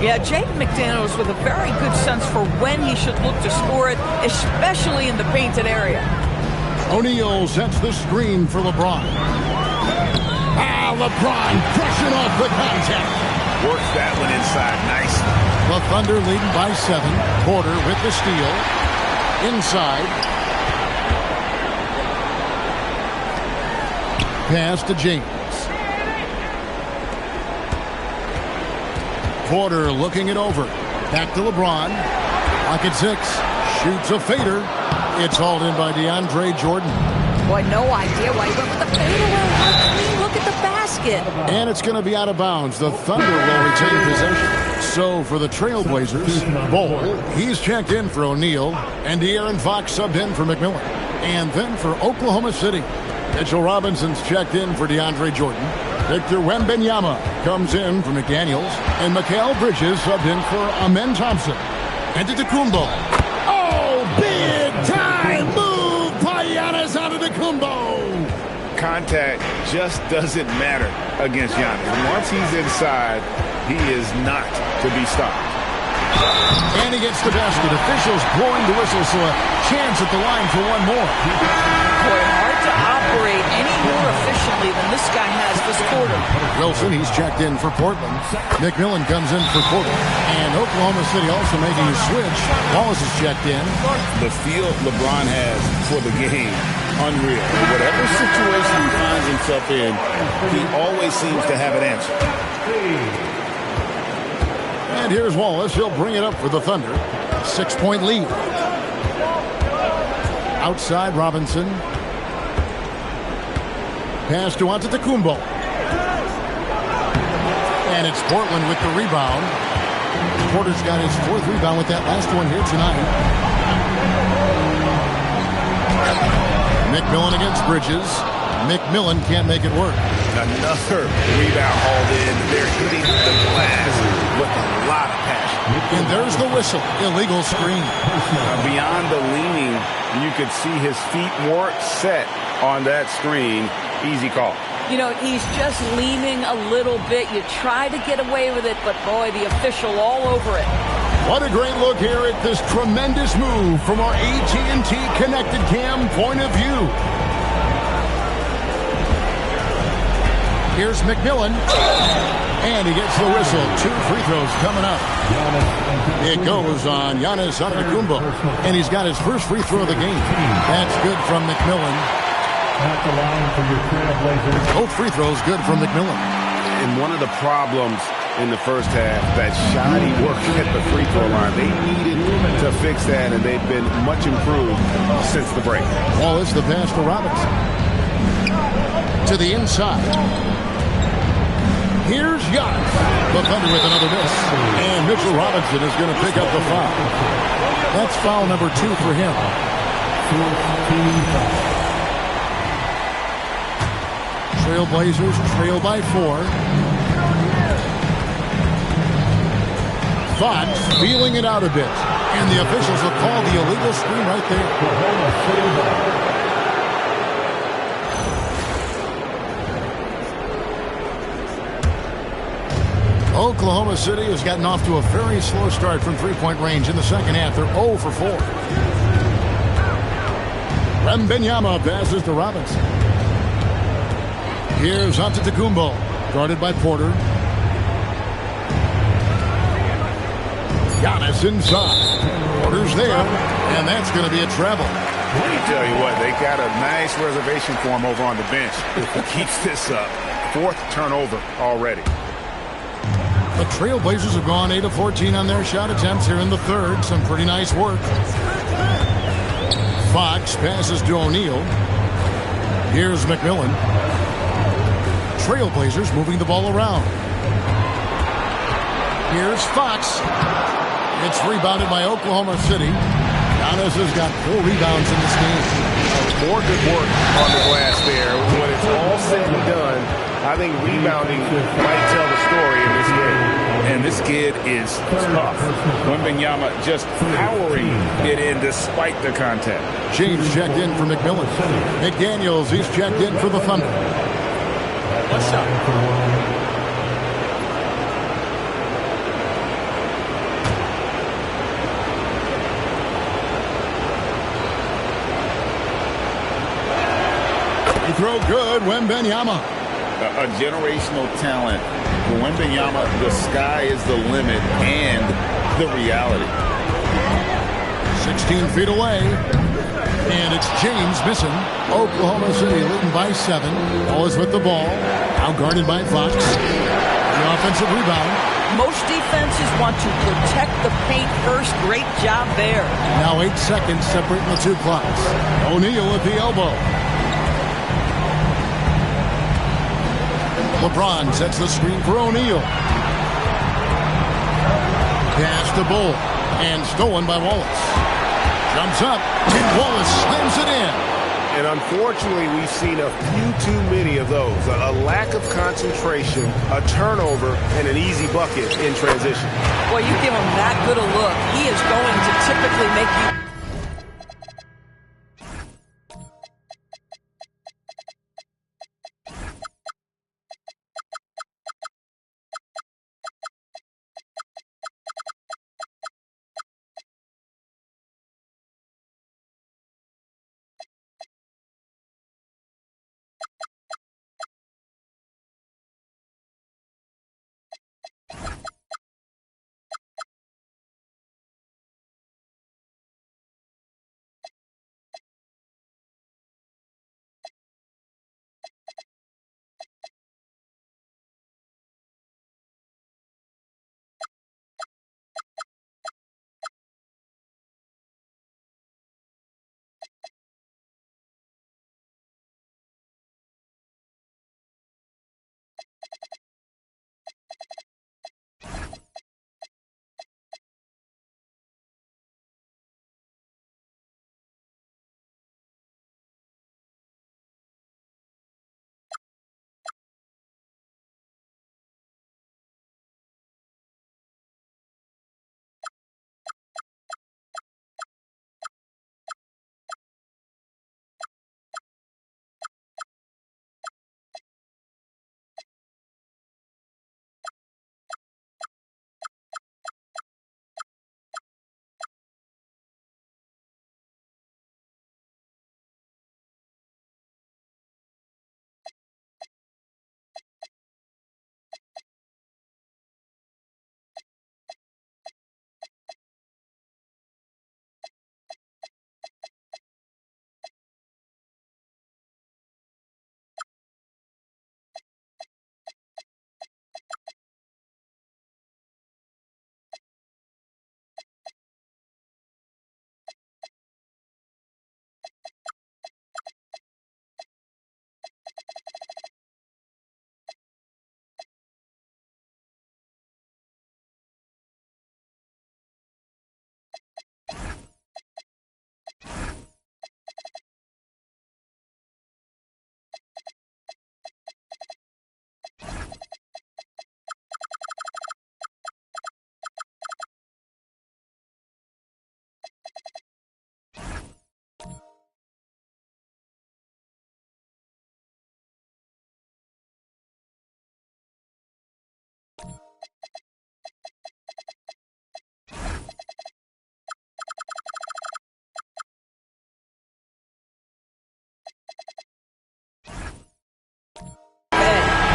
Yeah, Jaden McDaniels with a very good sense for when he should look to score it, especially in the painted area. O'Neal sets the screen for LeBron. LeBron crushing off the contact. Works that one inside. Nice. The Thunder leading by 7. Porter with the steal. Inside. Pass to James. Porter looking it over. Back to LeBron. Pocket 6. Shoots a fader. It's hauled in by DeAndre Jordan. Boy, no idea why he went with the fadeaway. How clean, look at the basket. And it's going to be out of bounds. The Thunder will retain possession. So for the Trailblazers, Bol, he's checked in for O'Neal, and De'Aaron Fox subbed in for McMillan. And then for Oklahoma City, Mitchell Robinson's checked in for DeAndre Jordan. Victor Wembanyama comes in for McDaniels, and Mikal Bridges subbed in for Amen Thompson. Antetokounmpo. Oh, big time move by Giannis Antetokounmpo. Contact just doesn't matter against Giannis. Once he's inside, he is not to be stopped. And he gets the basket. Officials blowing the whistle, so a chance at the line for one more. Boy, hard to operate any more efficiently than this guy has this quarter. Wilson, he's checked in for Portland. McMillan comes in for Porter. And Oklahoma City also making a switch. Wallace is checked in. The feel LeBron has for the game, unreal. Whatever situation he finds himself in, he always seems to have an answer. And here's Wallace. He'll bring it up for the Thunder. 6-point lead. Outside Robinson. Pass to Antetokounmpo. And it's Portland with the rebound. Porter's got his 4th rebound with that last one here tonight. McMillan against Bridges. McMillan can't make it work. Another rebound hauled in. They're hitting the glass with a lot of passion. And there's the whistle. Illegal screen. Beyond the leaning, you could see his feet more set on that screen. Easy call. You know, he's just leaning a little bit. You try to get away with it, but boy, the official all over it. What a great look here at this tremendous move from our AT&T Connected Cam point of view. Here's McMillan. And he gets the whistle. 2 free throws coming up. It goes on Giannis Antetokounmpo. And he's got his first free throw of the game. That's good from McMillan. At the line for your Trailblazers. Both free throws good from McMillan. And one of the problems in the first half, that shoddy work at the free throw line. They needed to fix that, and they've been much improved since the break. Wallace, the pass to Robinson. To the inside. Here's Giannis. The Thunder with another miss. And Mitchell Robinson is going to pick up the foul. That's foul number 2 for him. 14 Trailblazers trail by 4. Fox feeling it out a bit. And the officials will call the illegal screen right there. Oklahoma City has gotten off to a very slow start from three-point range in the second half. They're 0 for 4. Wembanyama passes to Robinson. Here's Antetokounmpo, guarded by Porter. Giannis inside. Porter's there, and that's going to be a travel. Let me tell you what, they got a nice reservation for him over on the bench. If he keeps this up, 4th turnover already. The Trailblazers have gone 8 of 14 on their shot attempts here in the third. Some pretty nice work. Fox passes to O'Neal. Here's McMillan. Trailblazers moving the ball around. Here's Fox. It's rebounded by Oklahoma City. Giannis has got 4 rebounds in this game. More good work on the glass there. When it's all said and done, I think rebounding might tell the story in this game. And this kid is tough. Wembanyama just powering it in despite the contact. James checked in for McMillan. McDaniels, he's checked in for the Thunder. What's up? They throw good, Wembanyama. A generational talent. For Wembanyama, the sky is the limit and the reality. 16 feet away. And it's James missing. Oklahoma City leading by 7. Always with the ball. Now guarded by Fox. The offensive rebound. Most defenses want to protect the paint first. Great job there. Now 8 seconds separating the two clocks. O'Neal at the elbow. LeBron sets the screen for O'Neal. Pass to Bull. And stolen by Wallace. Jumps up. And Wallace slams it in. And unfortunately, we've seen a few too many of those. A lack of concentration, a turnover, and an easy bucket in transition. Well, you give him that good a look, he is going to typically make you...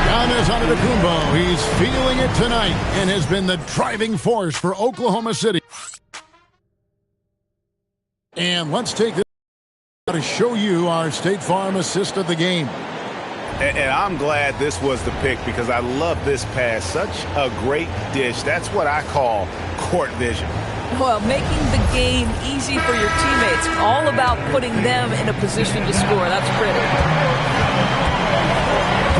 Giannis Antetokounmpo, he's feeling it tonight and has been the driving force for Oklahoma City. And let's take this to show you our State Farm assist of the game. And I'm glad this was the pick because I love this pass. Such a great dish. That's what I call court vision. Well, making the game easy for your teammates. All about putting them in a position to score. That's pretty.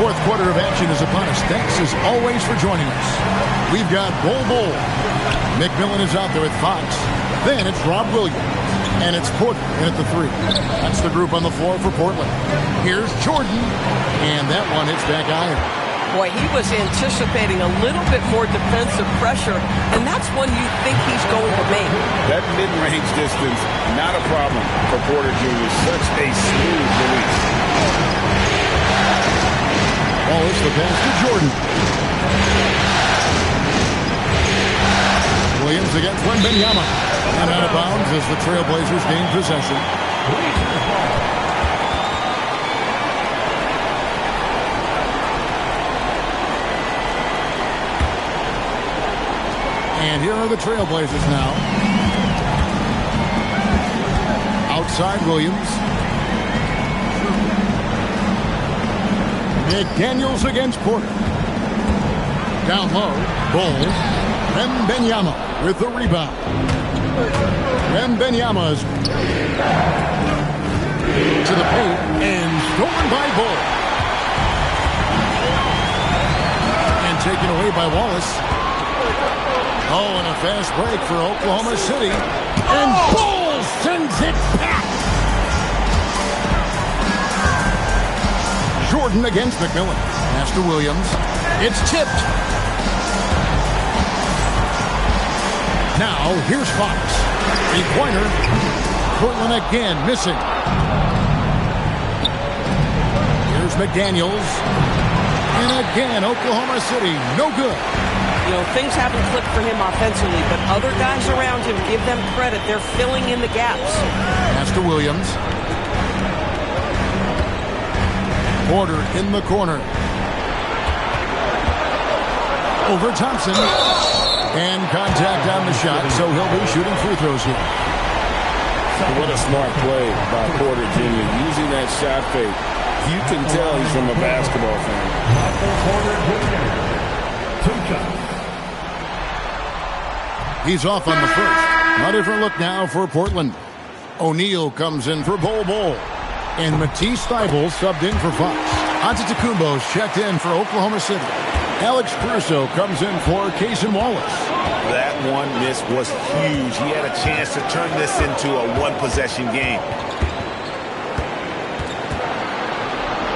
Fourth quarter of action is upon us. Thanks as always for joining us. We've got Bol. McMillan is out there with Fox. Then it's Rob Williams. And it's Porter in at the 3. That's the group on the floor for Portland. Here's Jordan. And that one hits back iron. Boy, he was anticipating a little bit more defensive pressure, and that's one you think he's going to make. That mid-range distance, not a problem for Porter Jr. Such a smooth release. Wallace the pass to Jordan. Williams against Wembanyama. And out of bounds as the Trailblazers gain possession. And here are the Trailblazers now. Outside Williams. McDaniels against Porter. Down low, Bol. Wembanyama with the rebound. Wembanyama's to the paint and stolen by Bol. And taken away by Wallace. Oh, and a fast break for Oklahoma City. And Bol sends it back. Jordan against McMillan. Pass to Williams. It's tipped. Now, here's Fox. Three-pointer. Portland again missing. Here's McDaniels. And again, Oklahoma City, no good. You know, things haven't clicked for him offensively, but other guys around him, give them credit. They're filling in the gaps. Pass to Williams. Porter in the corner. Over Thompson. And contact on the shot, so he'll be shooting free throws here. What a smart play by Porter Jr. Using that shot fake. You can tell he's from a basketball fan. He's off on the first. A different look now for Portland. O'Neal comes in for Bol. And Matisse Thybulle subbed in for Fox. Antetokounmpo's checked in for Oklahoma City. Alex Caruso comes in for Cason Wallace. That one miss was huge. He had a chance to turn this into a one-possession game.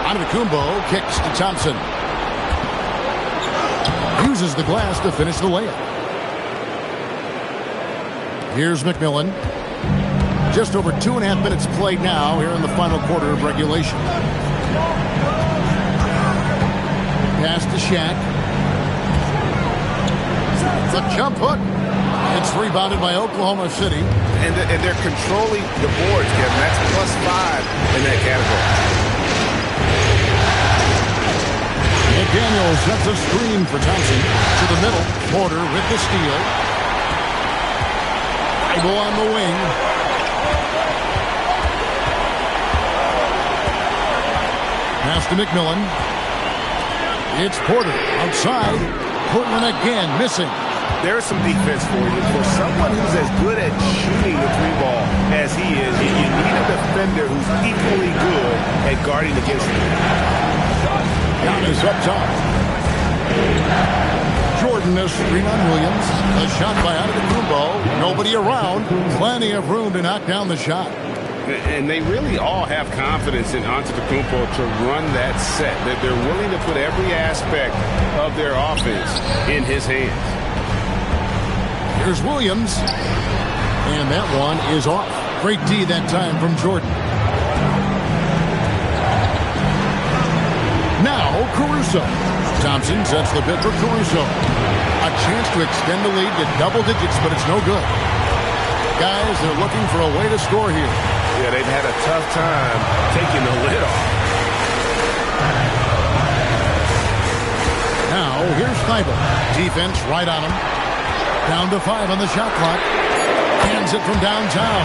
Antetokounmpo kicks to Thompson. Uses the glass to finish the layup. Here's McMillan. Just over 2.5 minutes played now here in the final quarter of regulation. Pass to Shaq. The jump hook. It's rebounded by Oklahoma City. And they're controlling the boards, Kevin. That's +5 in that category. McDaniels sets a screen for Thompson. To the middle. Porter with the steal. Thybulle on the wing. Pass to McMillan. It's Porter outside. Portland again missing. There's some defense for you. For someone who's as good at shooting the three ball as he is, you need a defender who's equally good at guarding against him. Giannis up top. Jordan a screen on Williams. A shot by Antetokounmpo. Nobody around. Plenty of room to knock down the shot. And they really all have confidence in Antetokounmpo to run that set. That they're willing to put every aspect of their offense in his hands. Here's Williams. And that one is off. Great D that time from Jordan. Now Caruso. Thompson sets the bid for Caruso. A chance to extend the lead to double digits, but it's no good. Guys, they're looking for a way to score here. Yeah, they've had a tough time taking the lid off. Now, here's Thybulle. Defense right on him. Down to 5 on the shot clock. Hands it from downtown.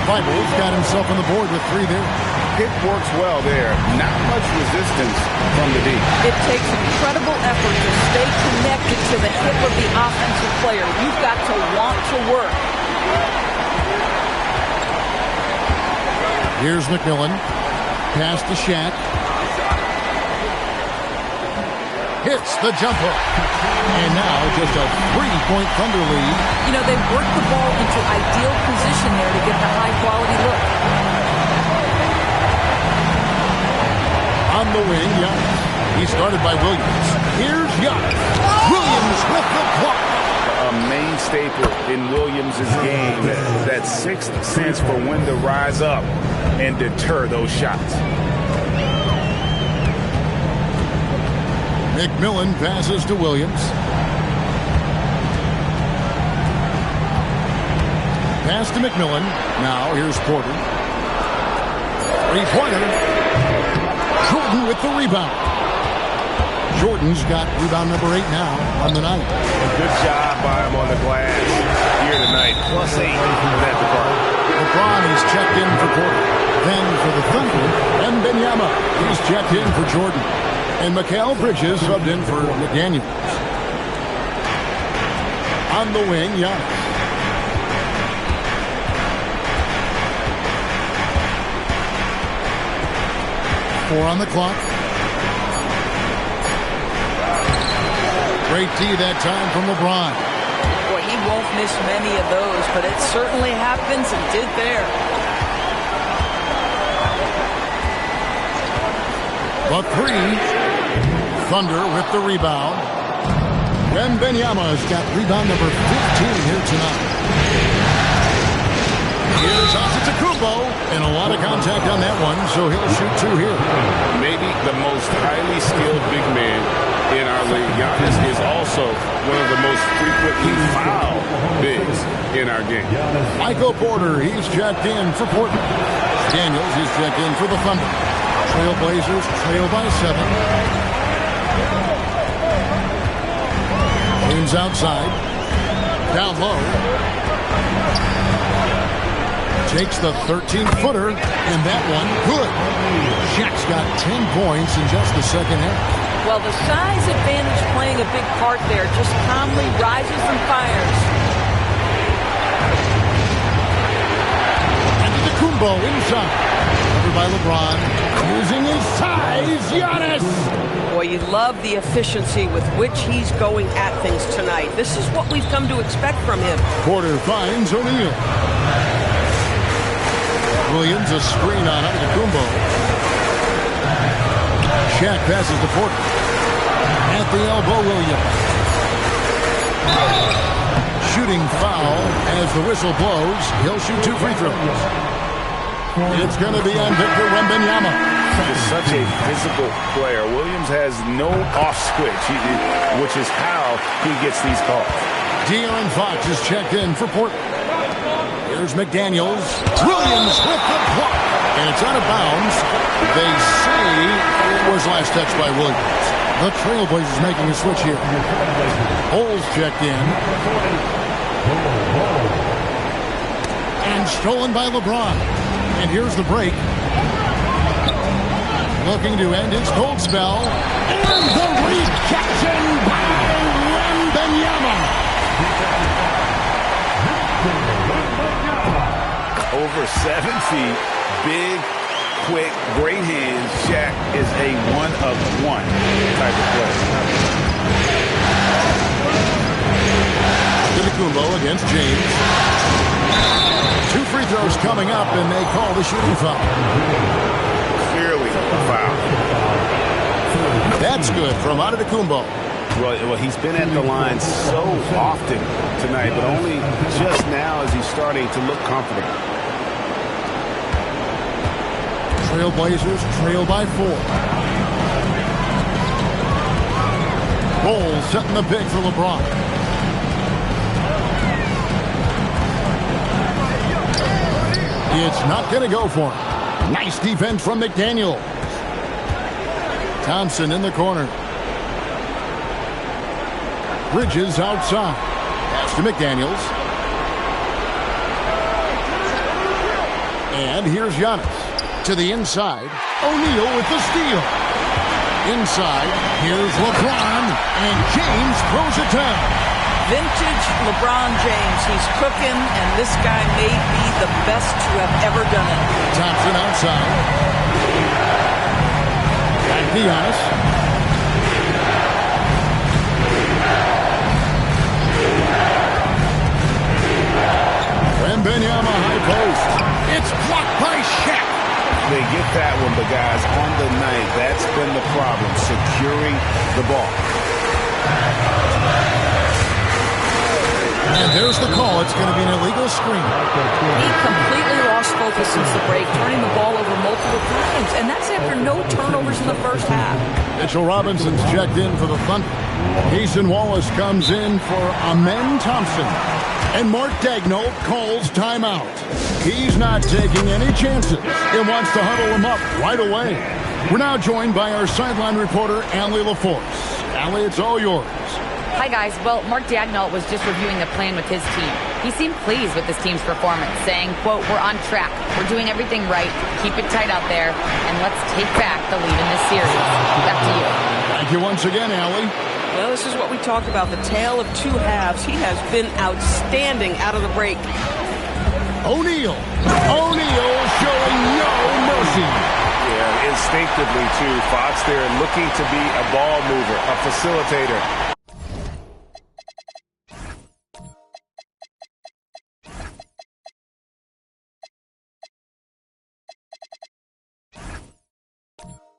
Thybulle's got himself on the board with 3 there. It works well there. Not much resistance from the D. It takes incredible effort to stay connected to the hip of the offensive player. You've got to want to work. Here's McMillan. Pass to Shaq. hits the jumper. And now just a 3-point Thunder lead. You know, they've worked the ball into ideal position there to get the high-quality look. On the wing, Giannis. He started by Williams. Here's Giannis. Williams with the block. A main staple in Williams' game, that sixth sense for when to rise up and deter those shots. McMillan passes to Williams. Pass to McMillan. Now here's Porter. Three-pointer. Jordan with the rebound. Jordan's got rebound number 8 now on the night. Good job by him on the glass here tonight. +8 for that department. LeBron is checked in for Porter. Then for the Thunder, Wembanyama. He's checked in for Jordan. And Mikal Bridges subbed in for McDaniels. On the wing, Giannis. Four on the clock. Great D that time from LeBron. Boy, he won't miss many of those, but it certainly happens and did there. The three. Thunder with the rebound. Wembanyama's got rebound number 15 here tonight. Here's Antetokounmpo, and a lot of contact on that one, so he'll shoot 2 here. Maybe the most highly skilled big man in our league. Giannis is also one of the most frequently fouled bigs in our game. Michael Porter, he's checked in for Portland. Daniels is checked in for the Thunder. Trailblazers trail by 7. James outside. Down low. Takes the 13-footer, and that one good. Shaq's got 10 points in just the second half. Well, the size advantage playing a big part there. Just calmly rises and fires. Antetokounmpo inside. Covered by LeBron. Using his size, Giannis. Boy, you love the efficiency with which he's going at things tonight. This is what we've come to expect from him. Porter finds O'Neal. Williams a screen on Antetokounmpo. Shaq passes to Porter. At the elbow, Williams. Shooting foul as the whistle blows. He'll shoot 2 free throws. It's going to be on Victor Wembanyama. He's such a physical player. Williams has no off switch, which is how he gets these calls. De'Aaron Fox is checked in for Portland. Here's McDaniels. Williams with the block. And it's out of bounds. They say it was last touched by Williams. The Trailblazers making a switch here. Holes checked in. And stolen by LeBron. And here's the break. Looking to end his cold spell. And the rejection by Wembanyama. Over 7 feet, big, quick, great hands. Shaq is a one-of-one type of player. Antetokounmpo against James. 2 free throws coming up, and they call the shooting foul. Clearly a foul. That's good from Antetokounmpo. Well, he's been at the line so often tonight, but only just now is he starting to look confident. Trailblazers trail by 4. Bowles setting the pick for LeBron. It's not going to go for him. Nice defense from McDaniel. Thompson in the corner. Bridges outside. Pass to McDaniels. And here's Giannis. To the inside. O'Neal with the steal. Inside. Here's LeBron. And James throws it down. Vintage LeBron James. He's cooking, and this guy may be the best to have ever done it. Thompson outside. Back to Giannis. It's blocked by Shaq. They get that one, but guys, on the night, that's been the problem, securing the ball. And there's the call. It's going to be an illegal screen. He completely lost focus since the break, turning the ball over multiple times, and that's after no turnovers in the first half. Mitchell Robinson's checked in for the Thunder. Eason Wallace comes in for Amen Thompson. And Mark Daigneault calls timeout. He's not taking any chances and wants to huddle him up right away. We're now joined by our sideline reporter, Allie LaForce. Allie, it's all yours. Hi, guys. Well, Mark Daigneault was just reviewing the plan with his team. He seemed pleased with his team's performance, saying, quote, "We're on track. We're doing everything right. Keep it tight out there, and let's take back the lead in this series." Back to you. Thank you once again, Allie. Well, this is what we talked about, the tale of two halves. He has been outstanding out of the break. O'Neal showing no mercy. Yeah, instinctively, too. Fox there looking to be a ball mover, a facilitator.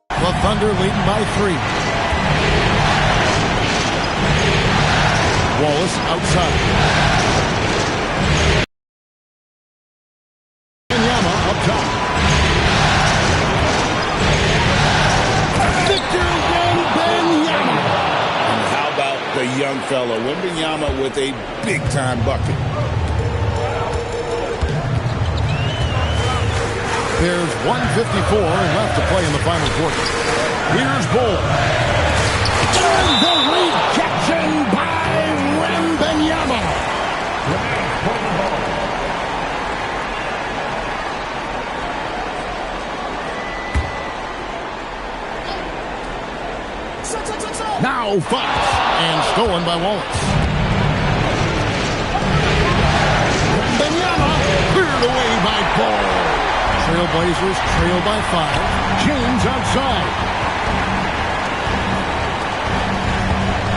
The Thunder leading by 3. Wallace outside. Wembanyama up top. Victor Wembanyama. And how about the young fella, Wembanyama, with a big-time bucket. There's 1:54 left to play in the final quarter. Here's Bull. And the rejection by Wembanyama. Now Fox, and stolen by Wallace. Wembanyama cleared away by Bull. Trailblazers trail by 5. James outside.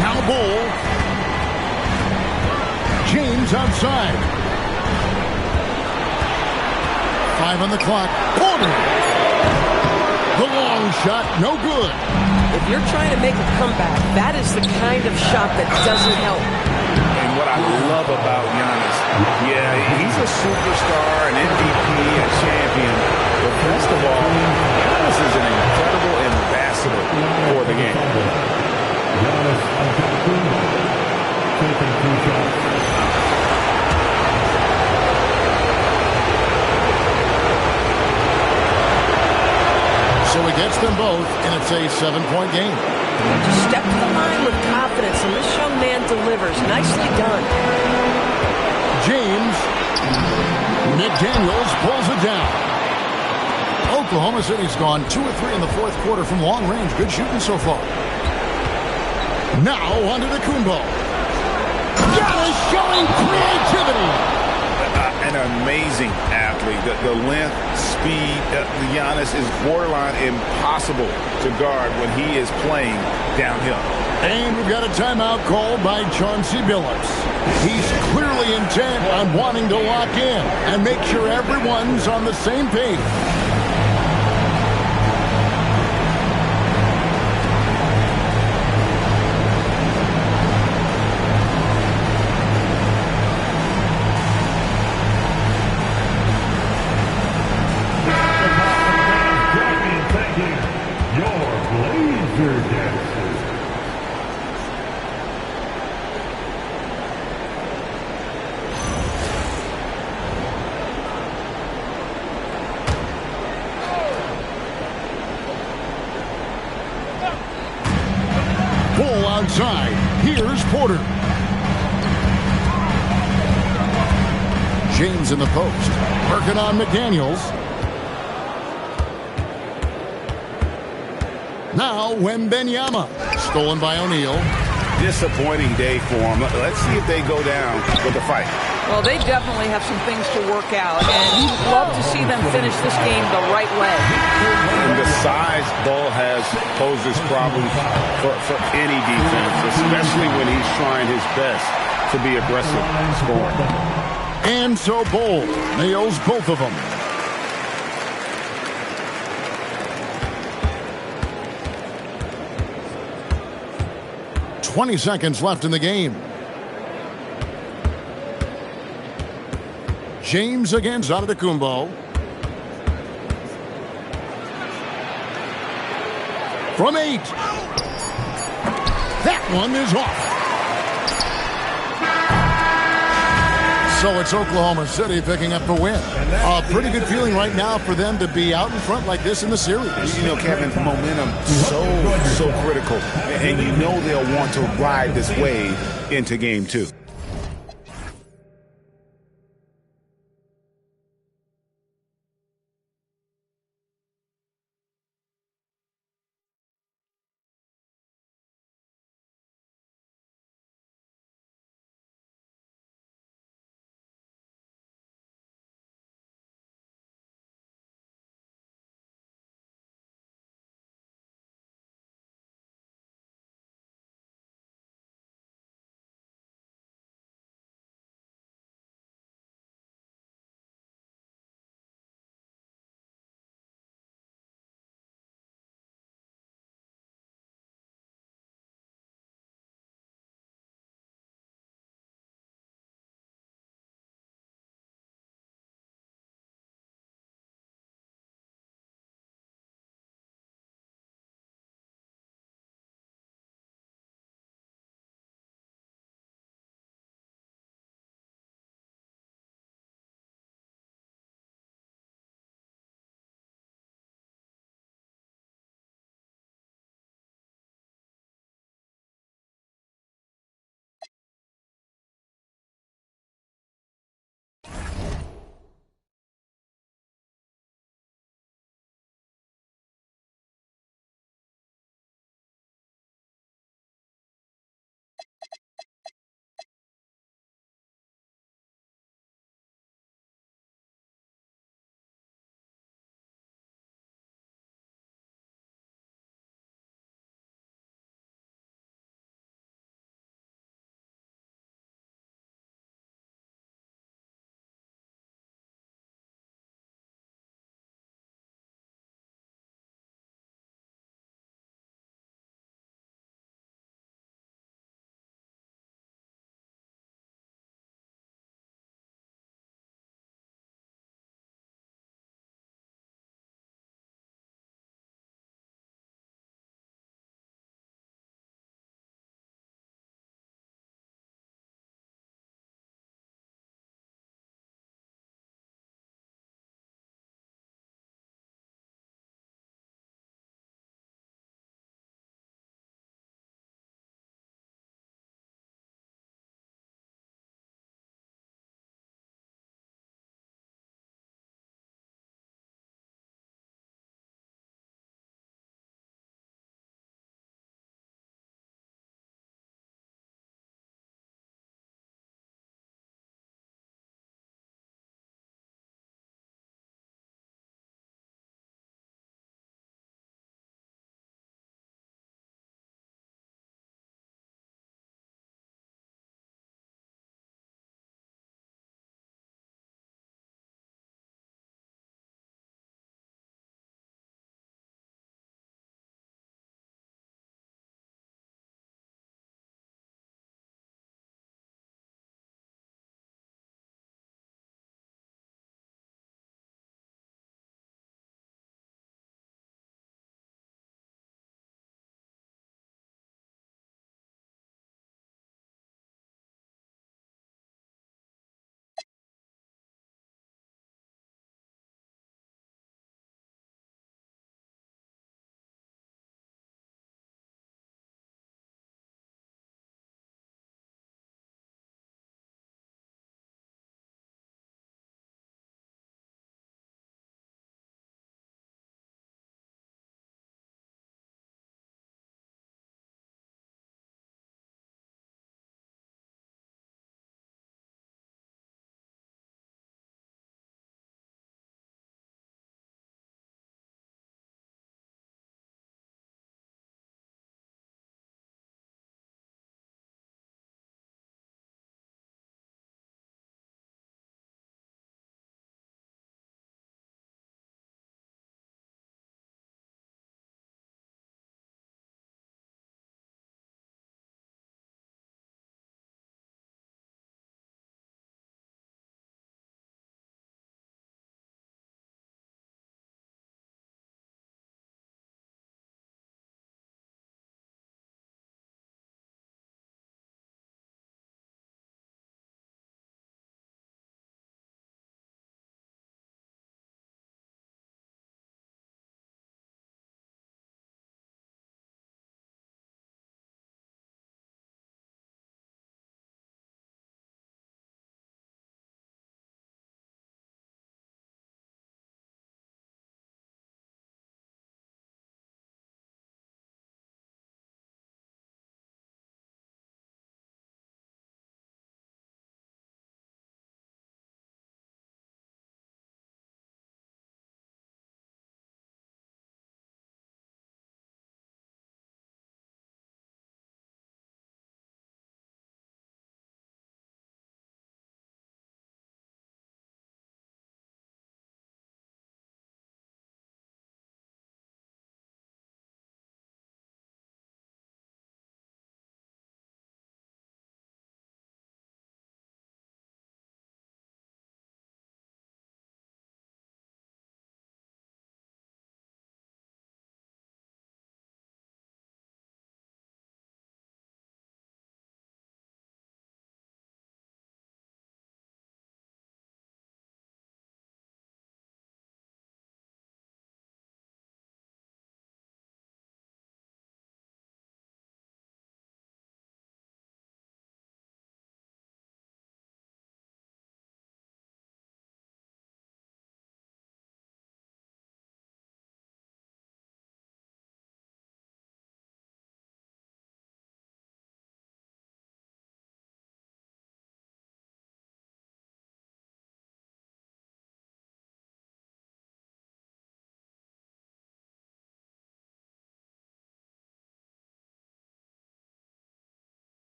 Now Bull. James outside. 5 on the clock. Porter. The long shot, no good. If you're trying to make a comeback, that is the kind of shot that doesn't help. And what I love about Giannis, yeah, he's a superstar, an MVP, a champion. But best of all, Giannis is an incredible ambassador for the game. Giannis Antetokounmpo taking 2 shots. So he gets them both, and it's a 7-point game. Just step to the line with confidence, and this young man delivers. Nicely done. James. McDaniels pulls it down. Oklahoma City's gone 2 of 3 in the fourth quarter from long range. Good shooting so far. Now onto the Kumbo. Giannis showing creativity. An amazing athlete. The length, speed, Giannis is borderline impossible to guard when he is playing downhill. And we've got a timeout called by Chauncey Billups. He's clearly intent on wanting to lock in and make sure everyone's on the same page. Bull outside. Here's Porter. James in the post. Working on McDaniels. Now Wembanyama. Stolen by O'Neal. Disappointing day for him. Let's see if they go down with a fight. Well, they definitely have some things to work out, and you'd love to see them finish this game the right way. And the size Bull has poses problems for any defense, especially when he's trying his best to be aggressive scoring. And so Bull nails both of them. 20 seconds left in the game. James against Antetokounmpo. From 8. That one is off. So it's Oklahoma City picking up the win. A pretty good feeling right now for them to be out in front like this in the series. You know, Kevin, momentum so critical. And you know they'll want to ride this wave into game 2.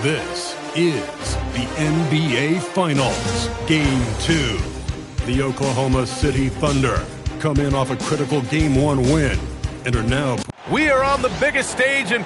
This is the NBA Finals, Game 2. The Oklahoma City Thunder come in off a critical Game 1 win and are now... We are on the biggest stage in...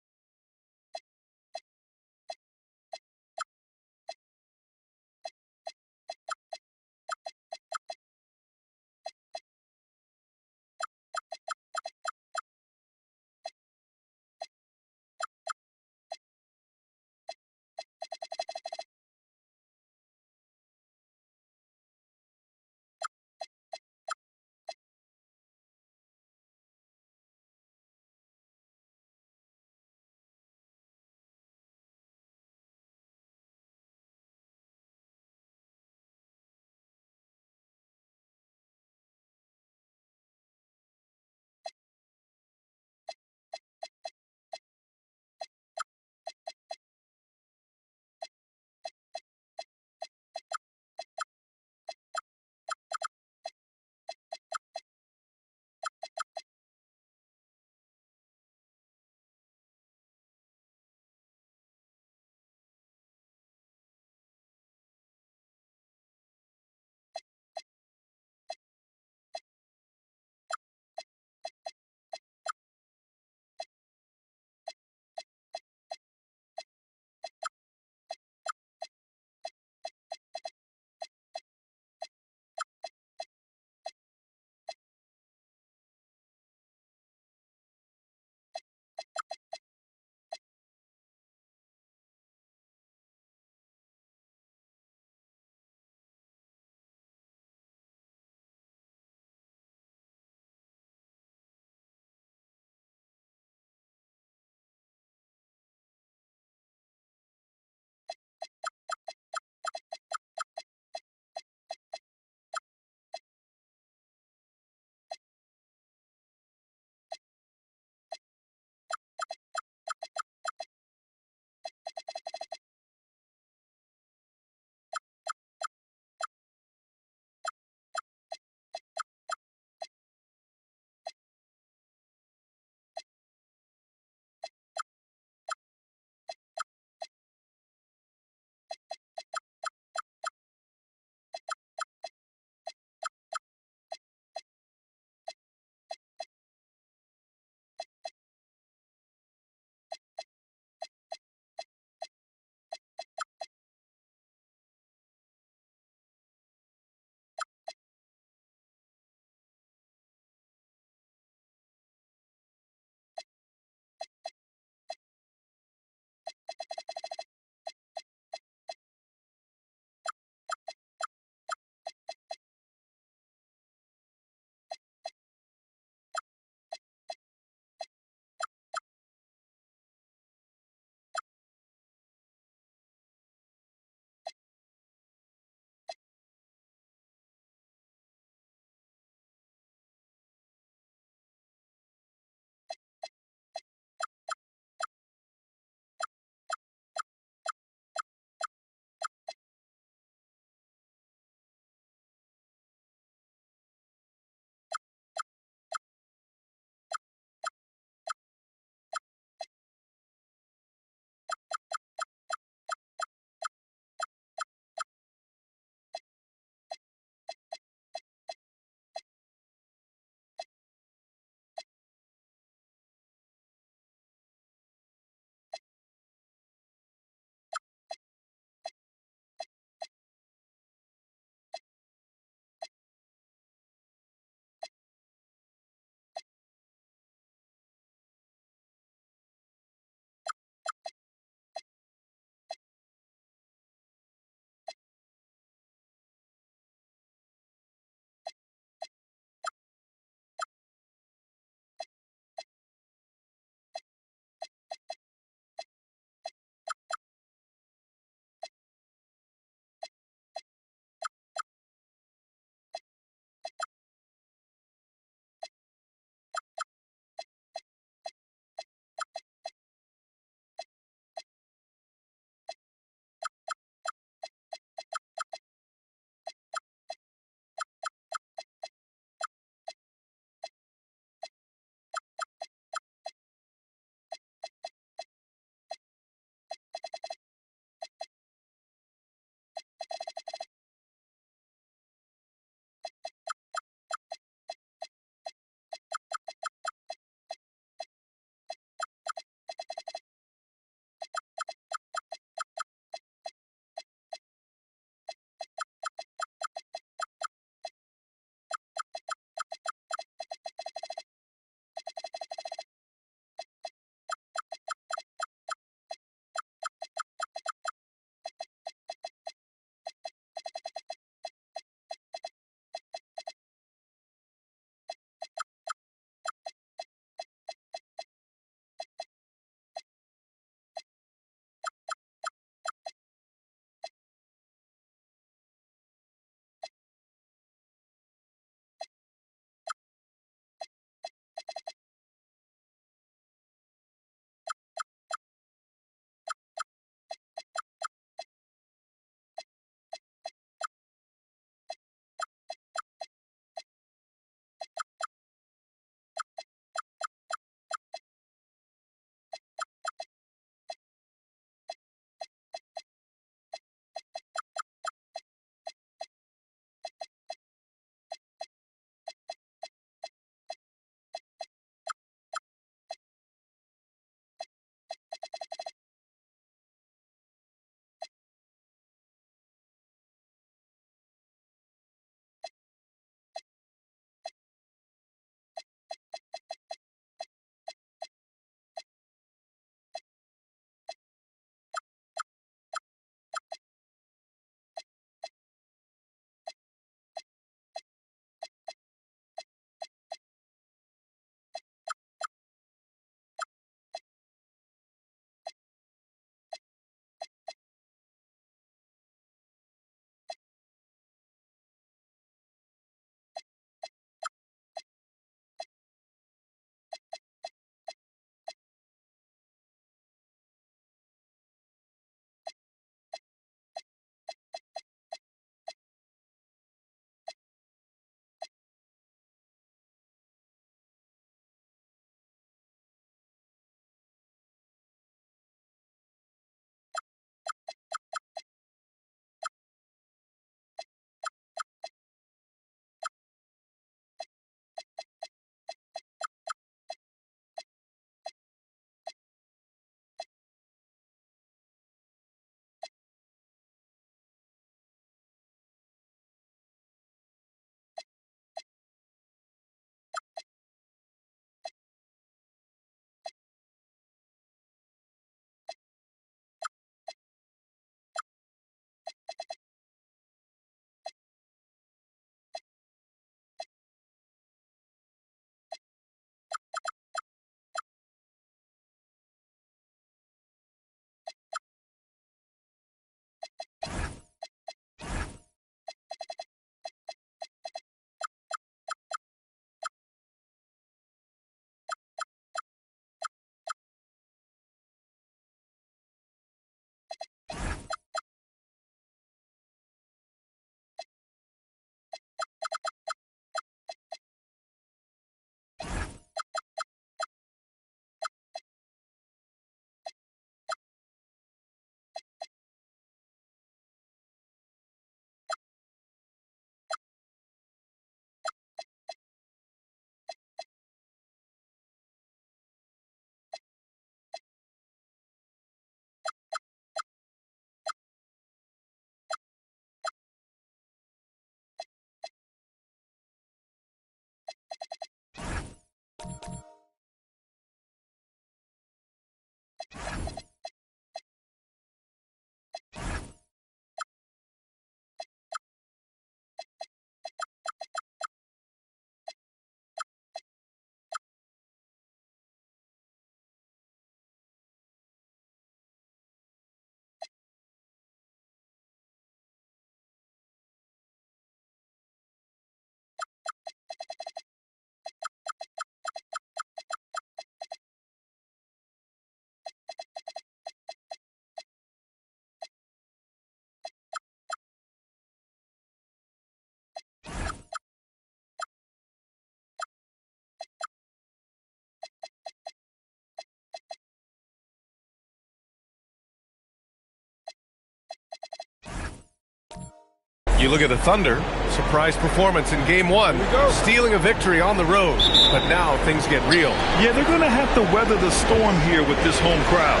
You look at the Thunder, surprise performance in Game 1, stealing a victory on the road. But now things get real. Yeah, they're going to have to weather the storm here with this home crowd.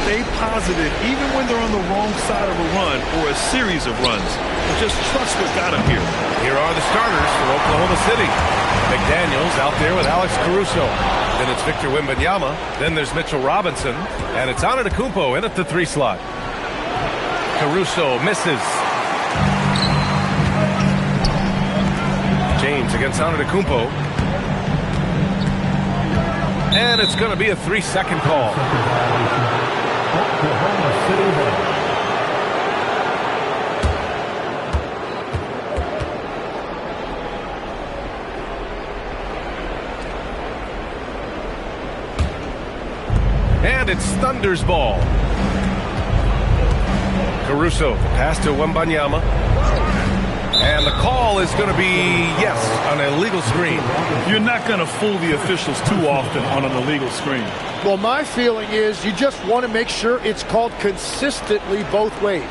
Stay positive even when they're on the wrong side of a run or a series of runs. But just trust what got them here. Here are the starters for Oklahoma City. McDaniels out there with Alex Caruso. Then it's Victor Wembanyama. Then there's Mitchell Robinson. And it's Antetokounmpo in at the 3 slot. Caruso misses. James against Antetokounmpo. And it's going to be a 3-second call. Oklahoma City Thunder. And it's Thunder's ball. Caruso, pass to Wembanyama. And the call is going to be, yes, an illegal screen. You're not going to fool the officials too often on an illegal screen. Well, my feeling is you just want to make sure it's called consistently both ways.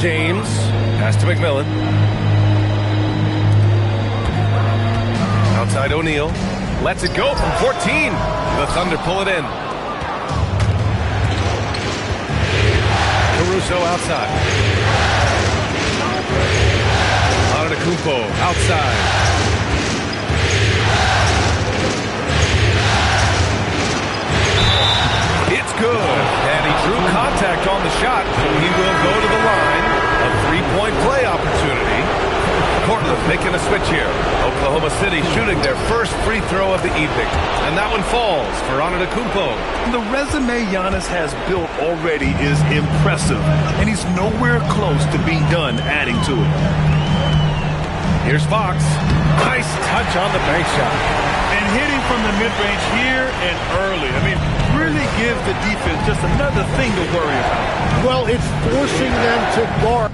James, pass to McMillan. Outside O'Neal, lets it go from 14. The Thunder pull it in. Caruso outside. Antetokounmpo outside. It's good, and he drew contact on the shot, so he will go to the line. A 3-point play opportunity. Portland making a switch here. Oklahoma City shooting their first free throw of the evening. And that one falls for Antetokounmpo. The resume Giannis has built already is impressive, and he's nowhere close to being done adding to it. Here's Fox. Nice touch on the bank shot. And hitting from the mid-range here and early. I mean, really gives the defense just another thing to worry about. Well, it's forcing them to guard.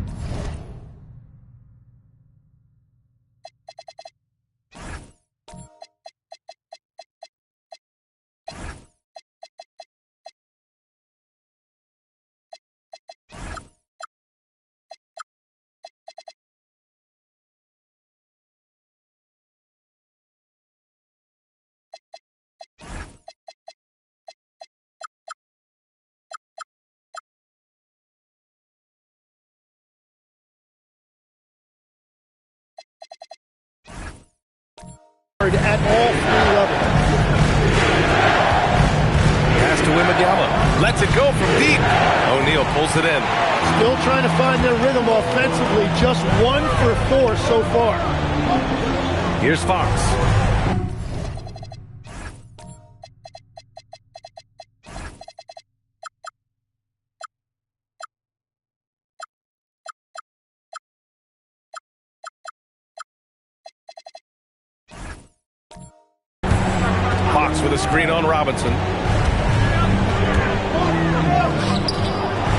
At all 3 levels. Pass to Wembanyama. Lets it go from deep. O'Neal pulls it in. Still trying to find their rhythm offensively. Just 1 for 4 so far. Here's Fox. With a screen on Robinson.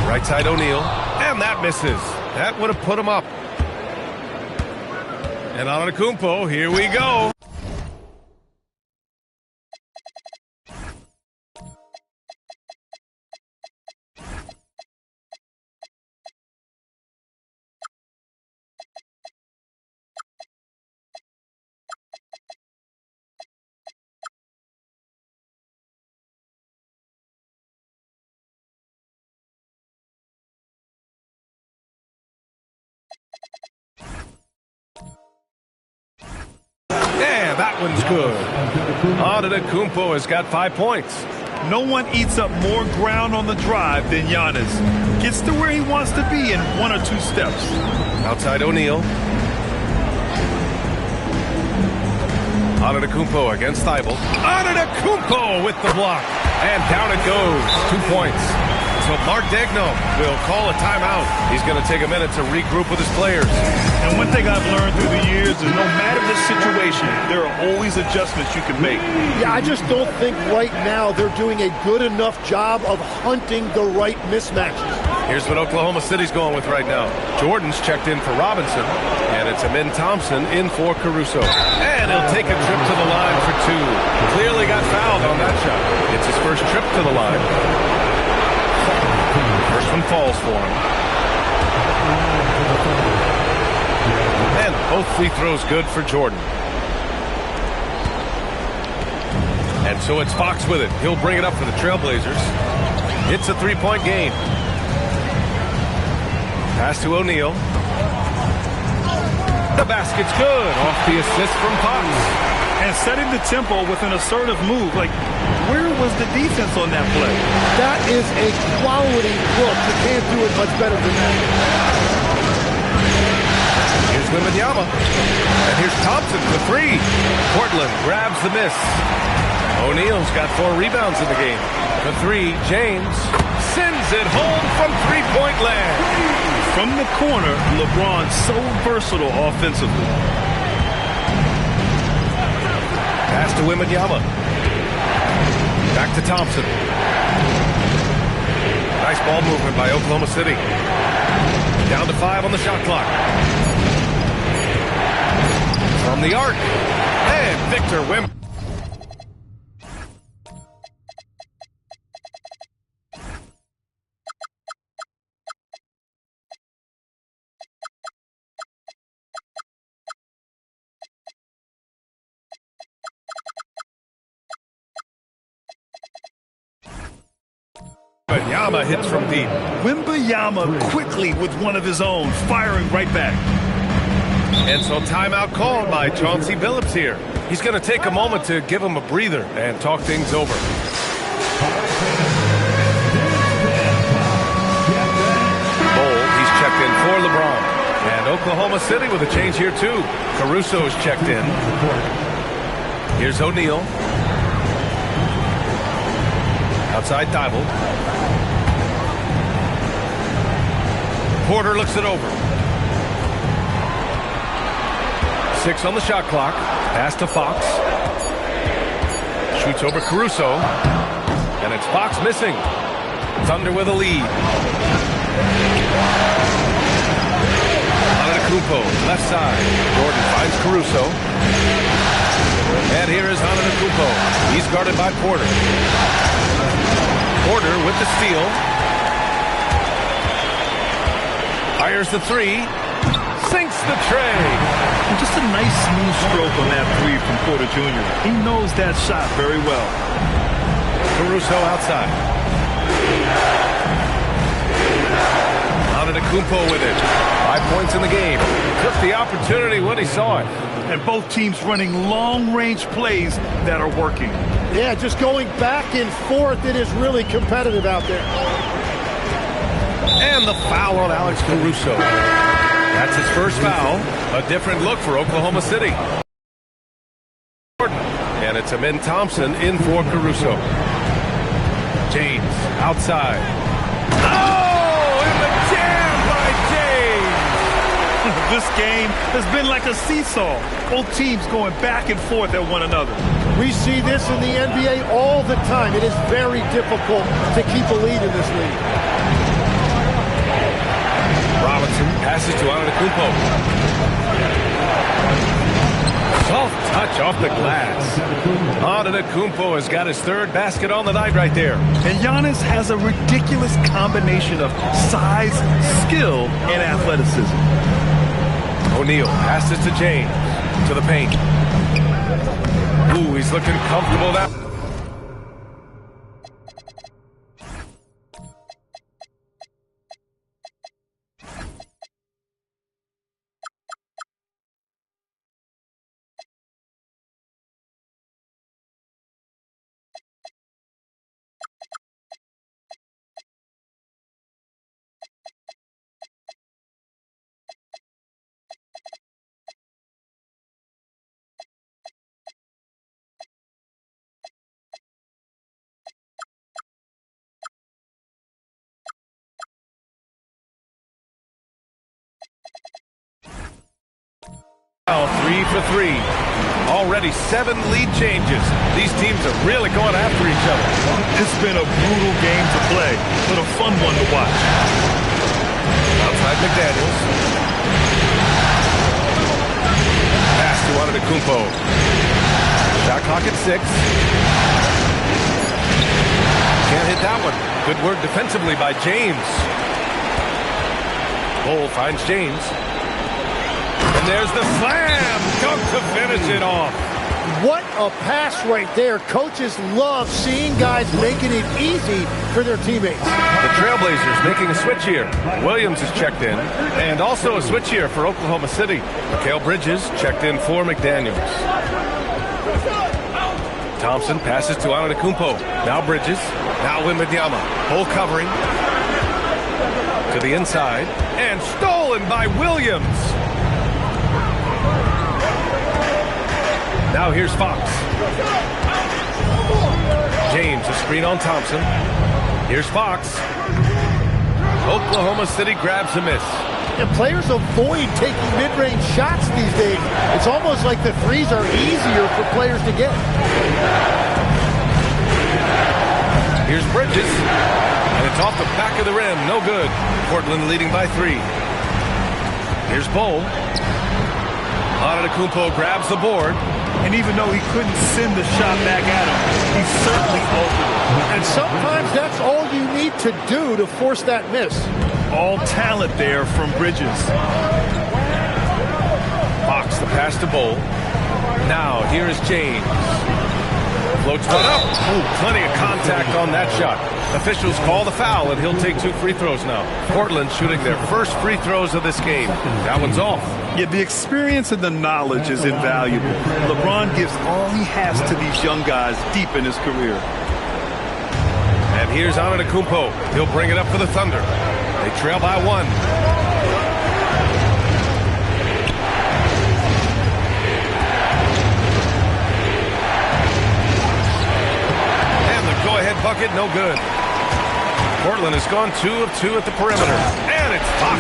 Right side O'Neal. And that misses. That would have put him up. And Antetokounmpo, here we go. And that one's good. Antetokounmpo has got 5 points. No one eats up more ground on the drive than Giannis. Gets to where he wants to be in 1 or 2 steps. Outside O'Neal. Antetokounmpo against Thibault. Antetokounmpo with the block. And down it goes. 2 points. So Mark Daigneault will call a timeout. He's going to take a minute to regroup with his players. And one thing I've learned through the years is no matter the situation, there are always adjustments you can make. Yeah, I just don't think right now they're doing a good enough job of hunting the right mismatches. Here's what Oklahoma City's going with right now. Jordan's checked in for Robinson, and it's Amin Thompson in for Caruso. And he'll take a trip to the line for 2. Clearly got fouled on that shot. It's his first trip to the line. First one falls for him. And both free throws good for Jordan. And so it's Fox with it. He'll bring it up for the Trailblazers. It's a 3-point game. Pass to O'Neal. The basket's good. Off the assist from Fox. And setting the tempo with an assertive move. Like, where was the defense on that play? That is a quality look. You can't do it much better than that. Here's Wembanyama. And here's Thompson for 3. Portland grabs the miss. O'Neal's got 4 rebounds in the game. For 3, James sends it home from 3-point land. From the corner, LeBron so versatile offensively. Pass to Wembanyama. Back to Thompson. Nice ball movement by Oklahoma City. Down to 5 on the shot clock. From the arc. And Victor Wembanyama. Wembanyama hits from deep. Wembanyama quickly with one of his own, firing right back. And so timeout called by Chauncey Billups here. He's going to take a moment to give him a breather and talk things over. Bold, he's checked in for LeBron. And Oklahoma City with a change here too. Caruso's checked in. Here's O'Neal. Outside Thibault. Porter looks it over. 6 on the shot clock. Pass to Fox. Shoots over Caruso. And it's Fox missing. Thunder with a lead. Antetokounmpo, left side. Jordan finds Caruso. And here is Antetokounmpo. He's guarded by Porter. Porter with the steal. Fires the 3. Sinks the tray. And just a nice smooth stroke on that 3 from Porter Jr. He knows that shot very well. Caruso outside. Antetokounmpo with it. 5 points in the game. Took the opportunity when he saw it. And both teams running long-range plays that are working. Yeah, just going back and forth. It is really competitive out there. And the foul on Alex Caruso. That's his first foul. A different look for Oklahoma City. And it's Amin Thompson in for Caruso. James outside. Oh, and the jam by James. This game has been like a seesaw. Both teams going back and forth at one another. We see this in the NBA all the time. It is very difficult to keep a lead in this league. Robinson passes to Antetokounmpo. Soft touch off the glass. Antetokounmpo has got his 3rd basket on the night right there. And Giannis has a ridiculous combination of size, skill, and athleticism. O'Neal passes to James. To the paint. Ooh, he's looking comfortable now. Now 3 for 3. Already 7 lead changes. These teams are really going after each other. It's been a brutal game to play, but a fun one to watch. Outside McDaniels. Pass to Antetokounmpo. Shot clock at 6. Can't hit that one. Good work defensively by James. Bol finds James. And there's the slam. Dunk to finish it off. What a pass right there. Coaches love seeing guys making it easy for their teammates. The Trailblazers making a switch here. Williams is checked in. And also a switch here for Oklahoma City. Mikal Bridges checked in for McDaniels. Thompson passes to Antetokounmpo. Now Bridges. Now Wembanyama. Bol covering. To the inside. And stolen by Williams. Now here's Fox. James, a screen on Thompson. Here's Fox. Oklahoma City grabs a miss. And players avoid taking mid-range shots these days. It's almost like the threes are easier for players to get. Here's Bridges. And it's off the back of the rim. No good. Portland leading by 3. Here's Bol. Antetokounmpo grabs the board. And even though he couldn't send the shot back at him, he certainly altered it. And sometimes that's all you need to do to force that miss. All talent there from Bridges. Fox the pass to Bol. Now here is James. Floats one up. Ooh, plenty of contact on that shot. Officials call the foul, and he'll take 2 free throws now. Portland shooting their first free throws of this game. That one's off. Yeah, the experience and the knowledge is invaluable. LeBron gives all he has to these young guys deep in his career. And here's Antetokounmpo. He'll bring it up for the Thunder. They trail by 1. And the go-ahead bucket, no good. Portland has gone 2 of 2 at the perimeter. And it's Fox.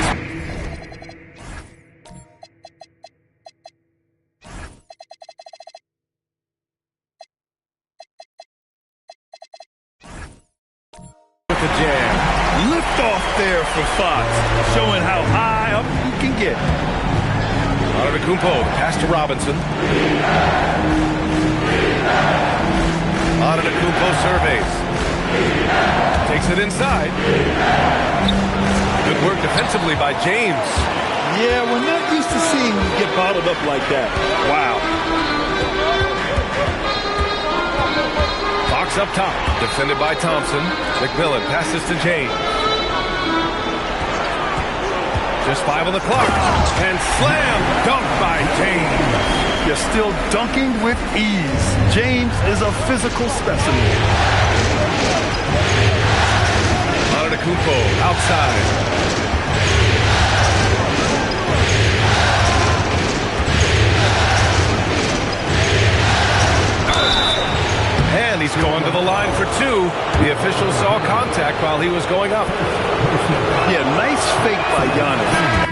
With the jam. Lift off there for Fox, showing how high up you can get. Antetokounmpo, pass to Robinson. Antetokounmpo surveys. Takes it inside. Good work defensively by James. Yeah, we're not used to seeing you get bottled up like that. Wow. Fox up top, defended by Thompson. McMillan passes to James. Just 5 on the clock. And slam dunk by James. You're still dunking with ease. James is a physical specimen. Antetokounmpo outside. And he's going to the line for 2. The official saw contact while he was going up. Yeah, nice fake by Giannis.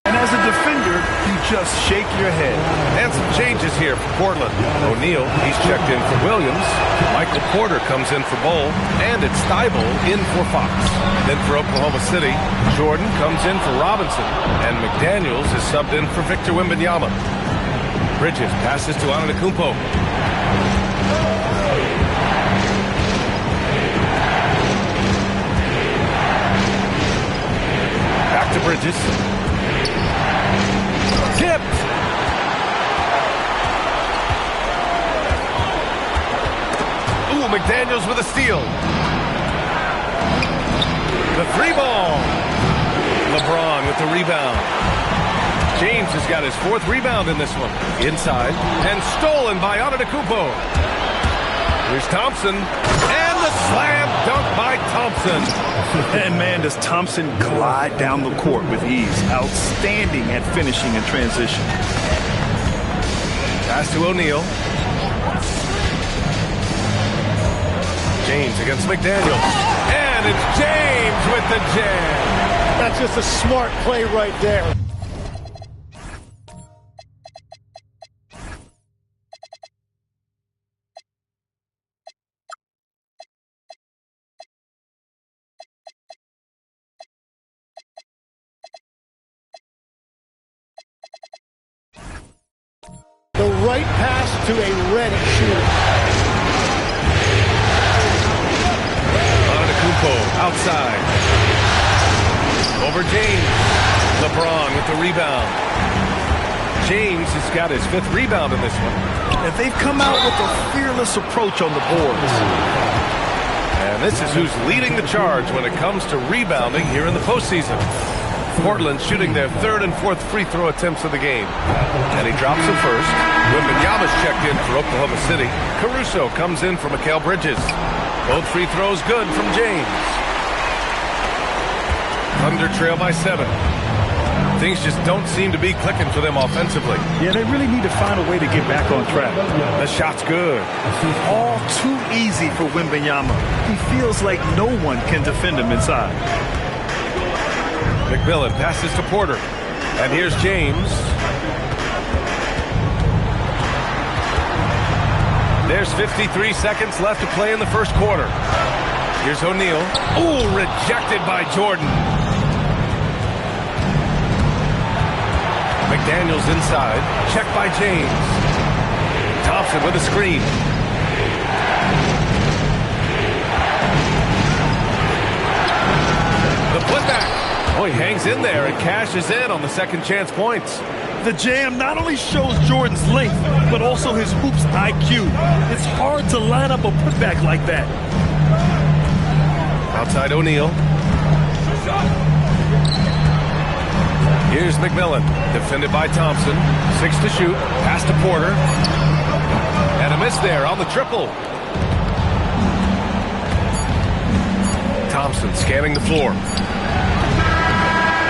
As a defender, you just shake your head. And some changes here for Portland. O'Neal, he's checked in for Williams. Michael Porter comes in for Bol. And it's Thibault in for Fox. Then for Oklahoma City, Jordan comes in for Robinson. And McDaniels is subbed in for Victor Wembanyama. Bridges passes to Antetokounmpo. Back to Bridges. Tipped. Ooh, McDaniels with a steal. The 3 ball. LeBron with the rebound. James has got his 4th rebound in this one. Inside, and stolen by Antetokounmpo. Here's Thompson, and the slam dunk by Thompson. And man, does Thompson glide down the court with ease. Outstanding at finishing in transition. Pass to O'Neal. James against McDaniels. And it's James with the jam. That's just a smart play right there. The right pass to a ready shooter. Antetokounmpo outside. Over James. LeBron with the rebound. James has got his 5th rebound in this one. And they've come out with a fearless approach on the boards. And this is who's leading the charge when it comes to rebounding here in the postseason. Portland shooting their 3rd and 4th free throw attempts of the game. And he drops the first. Wembanyama's checked in for Oklahoma City. Caruso comes in for Mikal Bridges. Both free throws good from James. Thunder trail by 7. Things just don't seem to be clicking for them offensively. Yeah, they really need to find a way to get back on track. The shot's good. All too easy for Wembanyama. He feels like no one can defend him inside. McMillan passes to Porter. And here's James. There's 53 seconds left to play in the first quarter. Here's O'Neal. Ooh, rejected by Jordan. McDaniels inside. Checked by James. Thompson with a screen. The putback. Oh, he hangs in there and cashes in on the second chance points. The jam not only shows Jordan's length, but also his hoops IQ. It's hard to line up a putback like that. Outside O'Neal. Here's McMillan, defended by Thompson. 6 to shoot, pass to Porter. And a miss there on the triple. Thompson scanning the floor.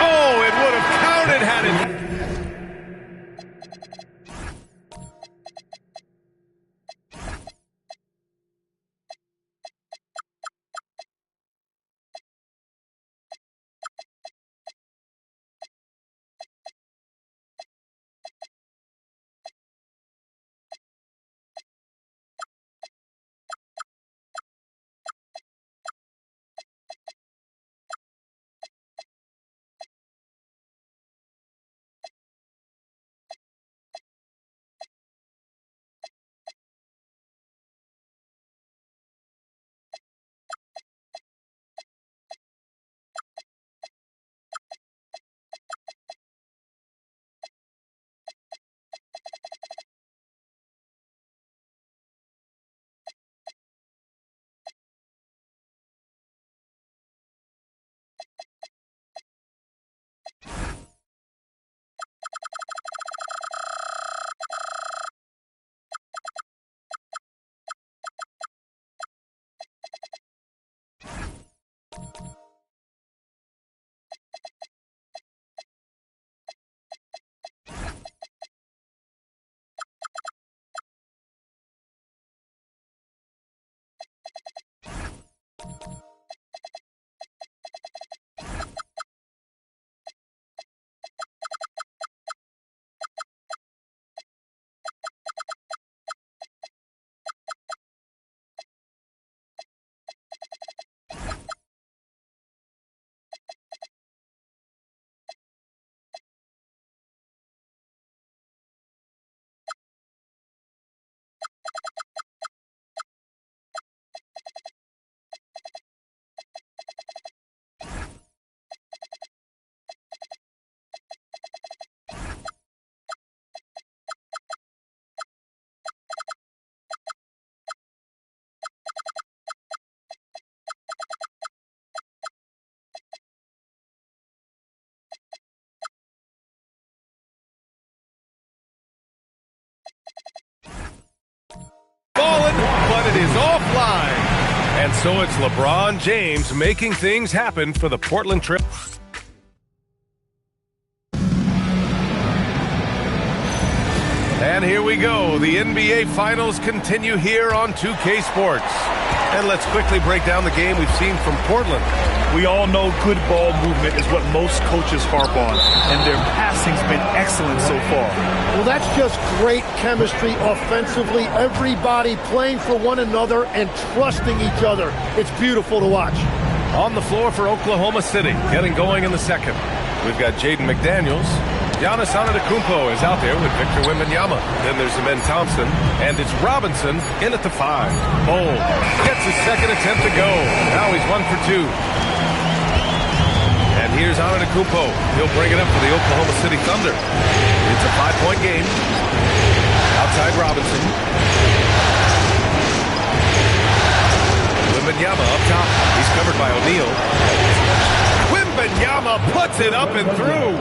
Oh, it would have counted had it... And so it's LeBron James making things happen for the Portland Trail. And here we go. The NBA Finals continue here on 2K Sports. And let's quickly break down the game we've seen from Portland. We all know good ball movement is what most coaches harp on, and their passing's been excellent so far. Well, that's just great chemistry offensively. Everybody playing for one another and trusting each other. It's beautiful to watch. On the floor for Oklahoma City, getting going in the second. We've got Jaden McDaniels. Giannis Antetokounmpo is out there with Victor Wembanyama. Then there's Amen Thompson, and it's Robinson in at the 5. Bol gets his second attempt to go. Now he's 1 for 2. And here's Antetokounmpo. He'll bring it up for the Oklahoma City Thunder. It's a 5-point game. Outside Robinson. Wembanyama up top. He's covered by O'Neal. Wembanyama puts it up and through.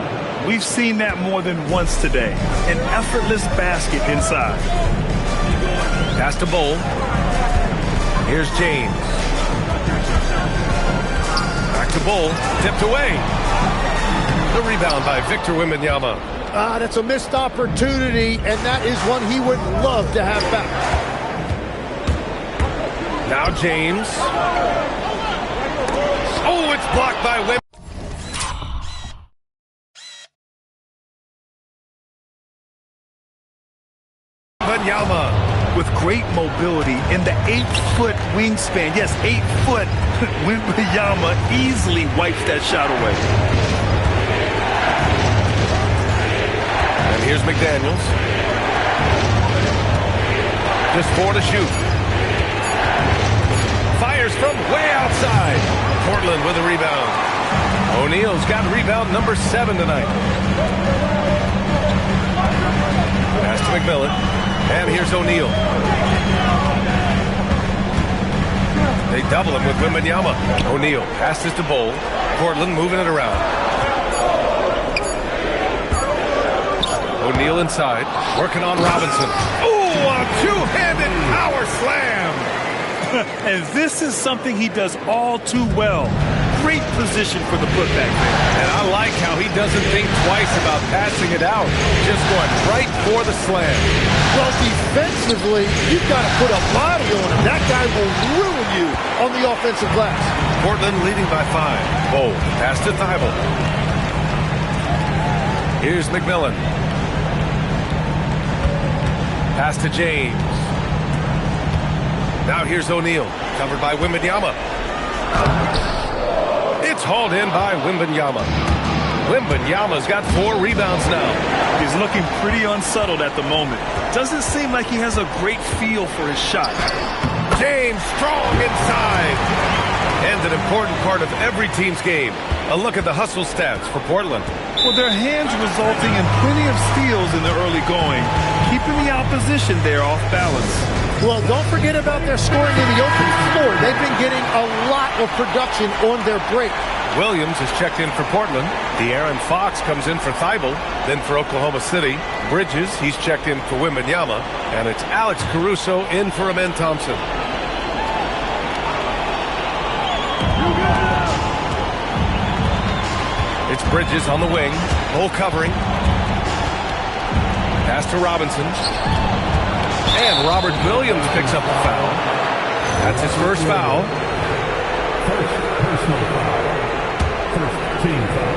We've seen that more than once today. An effortless basket inside. Pass to Bol. Here's James. Back to Bol. Tipped away. The rebound by Victor Wembanyama. That's a missed opportunity, and that is one he would love to have back. Now James. Oh, it's blocked by Wembanyama. With great mobility in the 8-foot wingspan. Yes, 8 foot. Wembanyama easily wipes that shot away. And here's McDaniels. Just 4 to shoot. Fires from way outside. Portland with a rebound. O'Neal's got rebound number 7 tonight. Pass to McMillan. And here's O'Neal. They double him with Wembanyama. O'Neal passes to Bol. Portland moving it around. O'Neal inside, working on Robinson. Ooh, a two-handed power slam! And this is something he does all too well. Great position for the putback there. And I like how he doesn't think twice about passing it out. Just going right for the slam. Well, defensively, you've got to put a body on him. That guy will ruin you on the offensive glass. Portland leading by 5. Bol, pass to Thibault. Here's McMillan. Pass to James. Now here's O'Neal, covered by Wembanyama. It's hauled in by Wembanyama. Wembanyama's got 4 rebounds now. He's looking pretty unsettled at the moment. Doesn't seem like he has a great feel for his shot. James strong inside. And an important part of every team's game. A look at the hustle stats for Portland. Well, their hands resulting in plenty of steals in the early going, keeping the opposition there off balance. Well, don't forget about their scoring in the open floor. They've been getting a lot of production on their break. Williams is checked in for Portland. De'Aaron Fox comes in for Thibault. Then for Oklahoma City, Bridges, he's checked in for Wembanyama. And it's Alex Caruso in for Amen Thompson. It's Bridges on the wing. Bol covering. Pass to Robinson. And Robert Williams picks up the foul. That's his first foul. Personal foul. First team foul.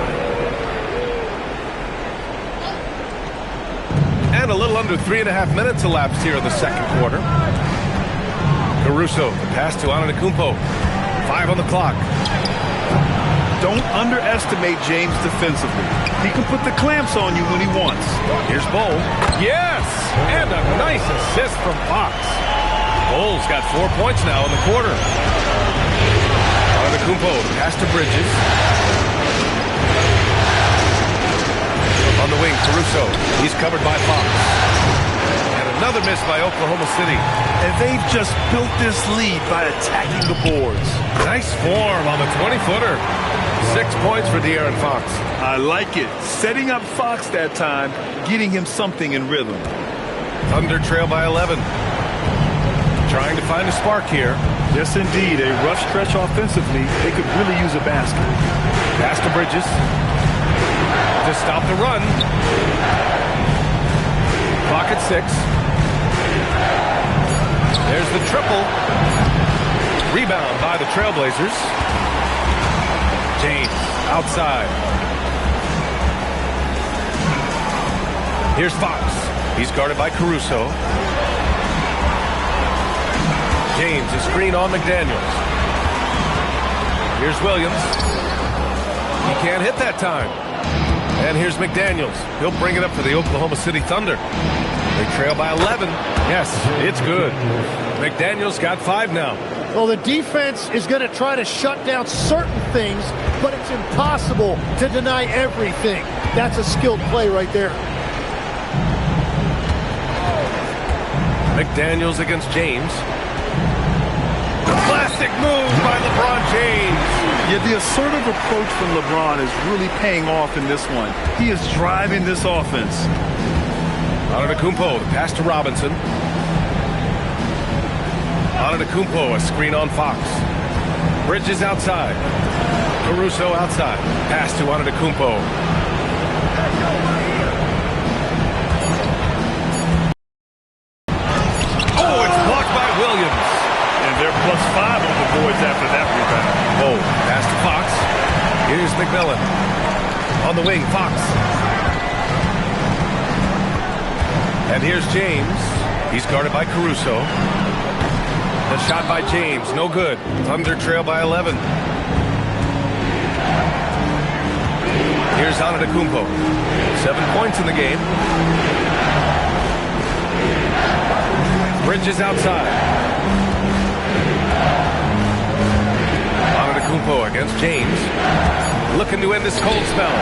And a little under 3.5 minutes elapsed here in the second quarter. Caruso, the pass to Antetokounmpo. 5 on the clock. Don't underestimate James defensively. He can put the clamps on you when he wants. Here's Bol. Yes! And a nice assist from Fox. Bol's got 4 points now in the quarter. Antetokounmpo, pass to Bridges. On the wing, Caruso. He's covered by Fox. And another miss by Oklahoma City. And they've just built this lead by attacking the boards. Nice form on the 20-footer. 6 points for De'Aaron Fox. I like it. Setting up Fox that time, getting him something in rhythm. Thunder trail by 11. Trying to find find a spark here. Yes, indeed. A rough stretch offensively. They could really use a basket. Pass to Bridges to stop the run. Clock at 6. There's the triple. Rebound by the Trailblazers. James outside. Here's Fox. He's guarded by Caruso. James, a screen on McDaniels. Here's Williams. He can't hit that time. And here's McDaniels. He'll bring it up for the Oklahoma City Thunder. They trail by 11. Yes, it's good. McDaniels got 5 now. Well, the defense is going to try to shut down certain things, but it's impossible to deny everything. That's a skilled play right there. McDaniels against James. Classic move by LeBron James. Yeah, the assertive approach from LeBron is really paying off in this one. He is driving this offense. Antetokounmpo, the pass to Robinson. Antetokounmpo, a screen on Fox. Bridges outside. Caruso outside. Pass to Antetokounmpo. Oh, it's blocked by Williams. And they're +5 on the boards after that rebound. Oh, pass to Fox. Here's McMillan. On the wing, Fox. And here's James. He's guarded by Caruso. The shot by James, no good. Thunder trail by 11. Here's Antetokounmpo. 7 points in the game. Bridges outside. Antetokounmpo against James. Looking to end this cold spell.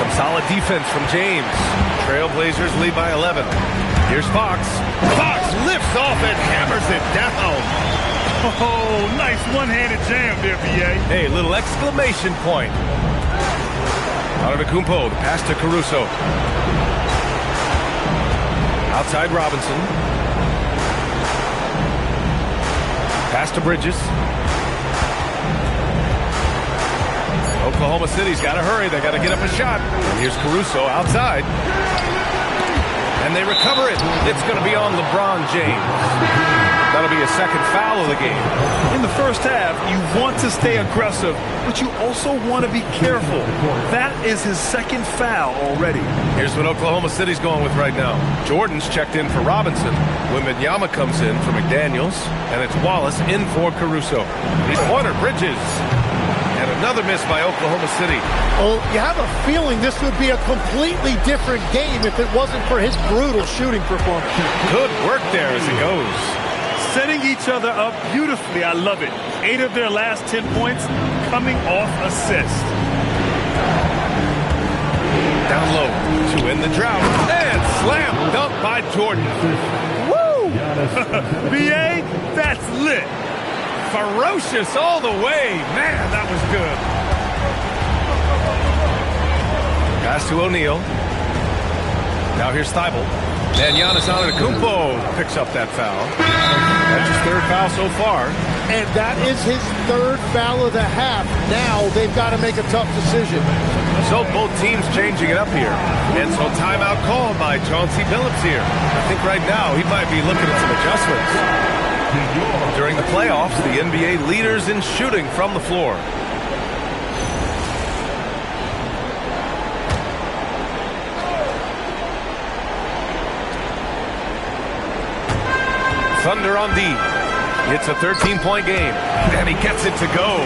Some solid defense from James. Trailblazers lead by 11. Here's Fox. Fox lifts off and hammers it down. Oh, nice one-handed jam there, B.A. Hey, little exclamation point. Antetokounmpo, the pass to Caruso. Outside Robinson. Pass to Bridges. Oklahoma City's got to hurry. They got to get up a shot. And here's Caruso outside. And they recover it. It's going to be on LeBron James. That'll be a second foul of the game. In the first half, you want to stay aggressive, but you also want to be careful. That is his second foul already. Here's what Oklahoma City's going with right now. Jordan's checked in for Robinson. Wembanyama comes in for McDaniels. And it's Wallace in for Caruso. Three-pointer, Bridges. And another miss by Oklahoma City. Oh, you have a feeling this would be a completely different game if it wasn't for his brutal shooting performance. Good work there as it goes. Setting each other up beautifully. I love it. 8 of their last 10 points coming off assist. Down low to end the drought. And slam dunk by Jordan. Woo! B.A., that's lit. Ferocious all the way. Man, that was good. Pass to O'Neal. Now here's Thibault. And Giannis Antetokounmpo picks up that foul. That's his third foul so far. And that is his third foul of the half. Now they've got to make a tough decision. So both teams changing it up here. And so timeout called by Chauncey Billups here. I think right now he might be looking at some adjustments. During the playoffs, the NBA leaders in shooting from the floor. Thunder on D. It's a 13-point game, and he gets it to go.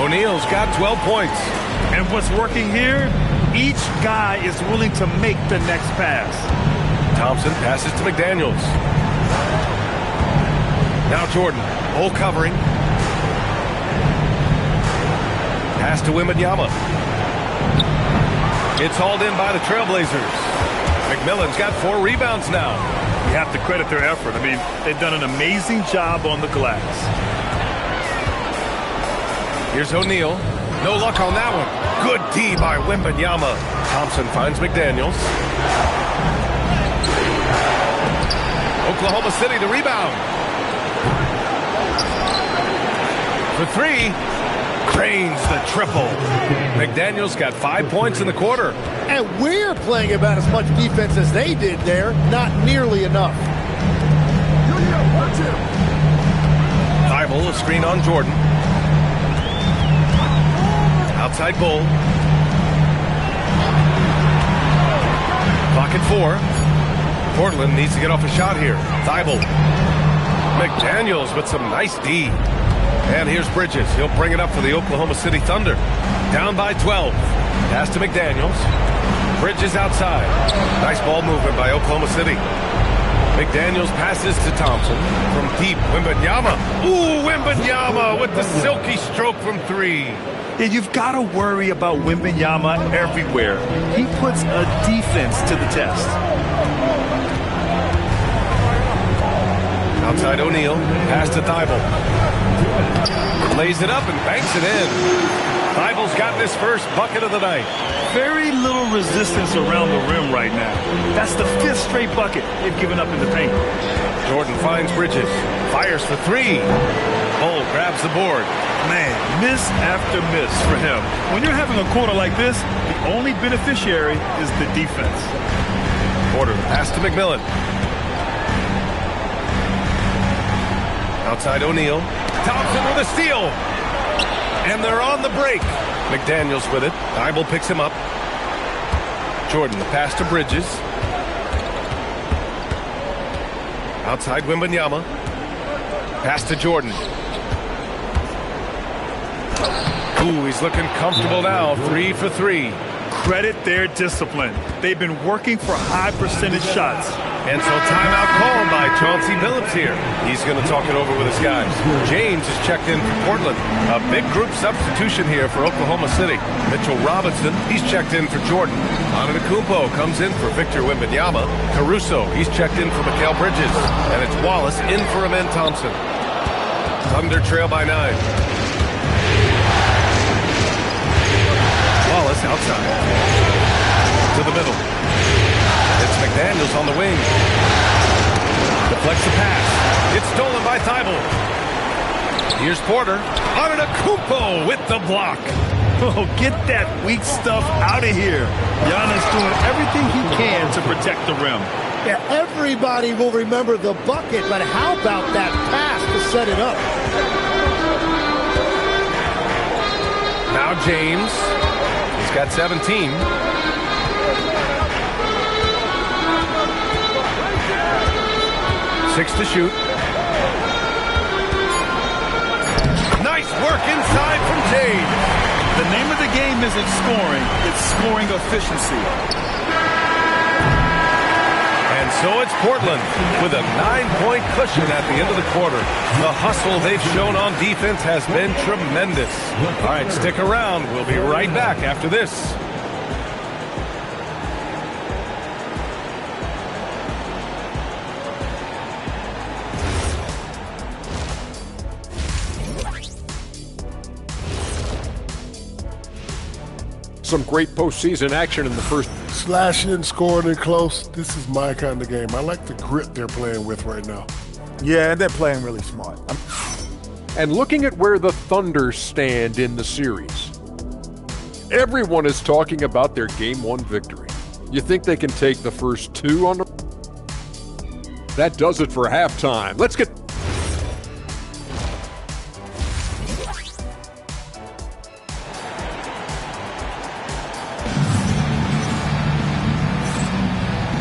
O'Neal's got 12 points. And what's working here, each guy is willing to make the next pass. Thompson passes to McDaniels. Now Jordan, hole covering. Pass to Wembanyama. It's hauled in by the Trailblazers. McMillan's got 4 rebounds now. You have to credit their effort. I mean, they've done an amazing job on the glass. Here's O'Neal. No luck on that one. Good D by Wembanyama. Thompson finds McDaniels. Oklahoma City the rebound. for three. Cranes the triple. McDaniels got 5 points in the quarter. And we're playing about as much defense as they did there. Not nearly enough. Thibault, a screen on Jordan. Outside Bull. Clock at 4. Portland needs to get off a shot here. Thibault. McDaniels with some nice D. And here's Bridges. He'll bring it up for the Oklahoma City Thunder. Down by 12. Pass to McDaniels. Bridges outside. Nice ball movement by Oklahoma City. McDaniels passes to Thompson from deep. Wembanyama. Ooh, Wembanyama with the silky stroke from three. Yeah, you've got to worry about Wembanyama everywhere. He puts a defense to the test. Outside O'Neal. Pass to Thibault. Lays it up and banks it in. Thibault's gotten his first bucket of the night. Very little resistance around the rim right now. That's the 5th straight bucket they've given up in the paint. Jordan finds Bridges. Fires for three. Bull grabs the board. Man, miss after miss for him. When you're having a quarter like this, the only beneficiary is the defense. Porter pass to McMillan. Outside O'Neal. Thompson with a steal. And they're on the break. McDaniels with it. Thibault picks him up. Jordan, the pass to Bridges. Outside Wembanyama. Pass to Jordan. Ooh, he's looking comfortable now. 3 for 3. Credit their discipline. They've been working for high percentage shots. And so timeout called by Chauncey Billups here. He's going to talk it over with his guys. James is checked in for Portland. A big group substitution here for Oklahoma City. Mitchell Robinson, he's checked in for Jordan. Antetokounmpo comes in for Victor Wembanyama. Caruso, he's checked in for Mikal Bridges. And it's Wallace in for Amen Thompson. Thunder trail by 9. Wallace outside. To the middle. It's McDaniels on the wing. Deflects the pass. It's stolen by Thibault. Here's Porter. Antetokounmpo with the block. Oh, get that weak stuff out of here. Giannis doing everything he can to protect the rim. Yeah, everybody will remember the bucket, but how about that pass to set it up? Now James. He's got 17. Six to shoot. Nice work inside from James. The name of the game isn't scoring, it's scoring efficiency. And so it's Portland with a 9-point cushion at the end of the quarter. The hustle they've shown on defense has been tremendous. All right, stick around. We'll be right back after this. Some great postseason action in the first. Slashing and scoring and close. This is my kind of game. I like the grit they're playing with right now. Yeah, they're playing really smart. And looking at where the Thunder stand in the series, everyone is talking about their Game 1 victory. You think they can take the first two on the... That does it for halftime. Let's get...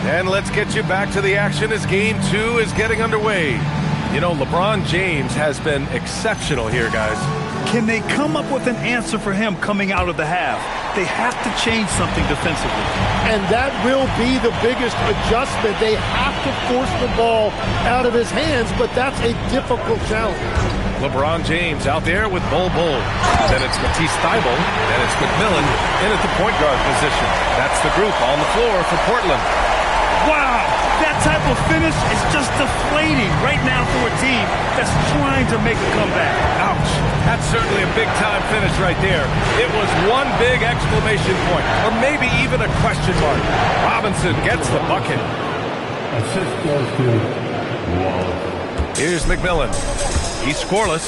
And let's get you back to the action as Game 2 is getting underway. You know, LeBron James has been exceptional here, guys. Can they come up with an answer for him coming out of the half? They have to change something defensively. And that will be the biggest adjustment. They have to force the ball out of his hands, but that's a difficult challenge. LeBron James out there with Bull. Then it's Matisse Thybulle, and it's McMillan in at the point guard position. That's the group on the floor for Portland. Wow, that type of finish is just deflating right now for a team that's trying to make a comeback. Ouch. That's certainly a big-time finish right there. It was one big exclamation point, or maybe even a question mark. Robinson gets the bucket. Assist goes to Wallace. Here's McMillan. He's scoreless.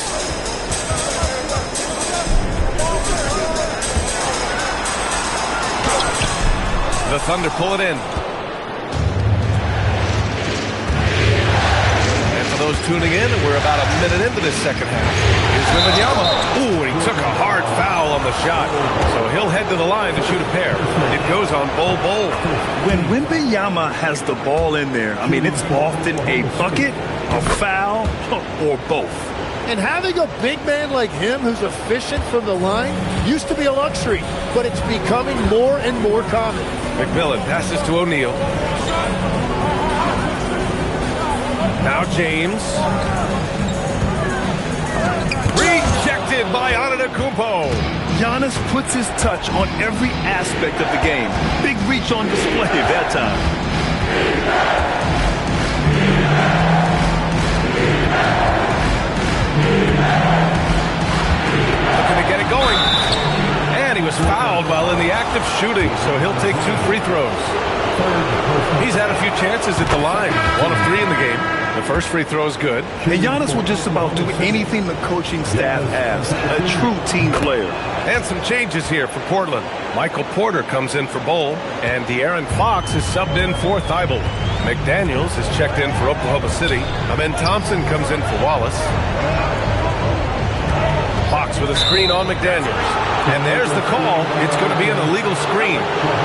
The Thunder pull it in. And for those tuning in, we're about a minute into this second half. Here's Wembanyama. Ooh, and he took a hard foul on the shot. So he'll head to the line to shoot a pair. It goes on Bol Bol. When Wembanyama has the ball in there, I mean, it's often a bucket, a foul, or both. And having a big man like him who's efficient from the line used to be a luxury, but it's becoming more and more common. McMillan passes to O'Neal. Now James. Rejected by Antetokounmpo. Giannis puts his touch on every aspect of the game. Big reach on display that time. Looking to get it going. And he was fouled while in the act of shooting, so he'll take 2 free throws. He's had a few chances at the line. 1 of 3 in the game. The first free throw is good. And Giannis will just about do anything the coaching staff asks. A true team player. And some changes here for Portland. Michael Porter comes in for Bol, and De'Aaron Fox is subbed in for Thibault. McDaniels is checked in for Oklahoma City. Amen Thompson comes in for Wallace. Fox with a screen on McDaniels. And there's the call. It's going to be an illegal screen.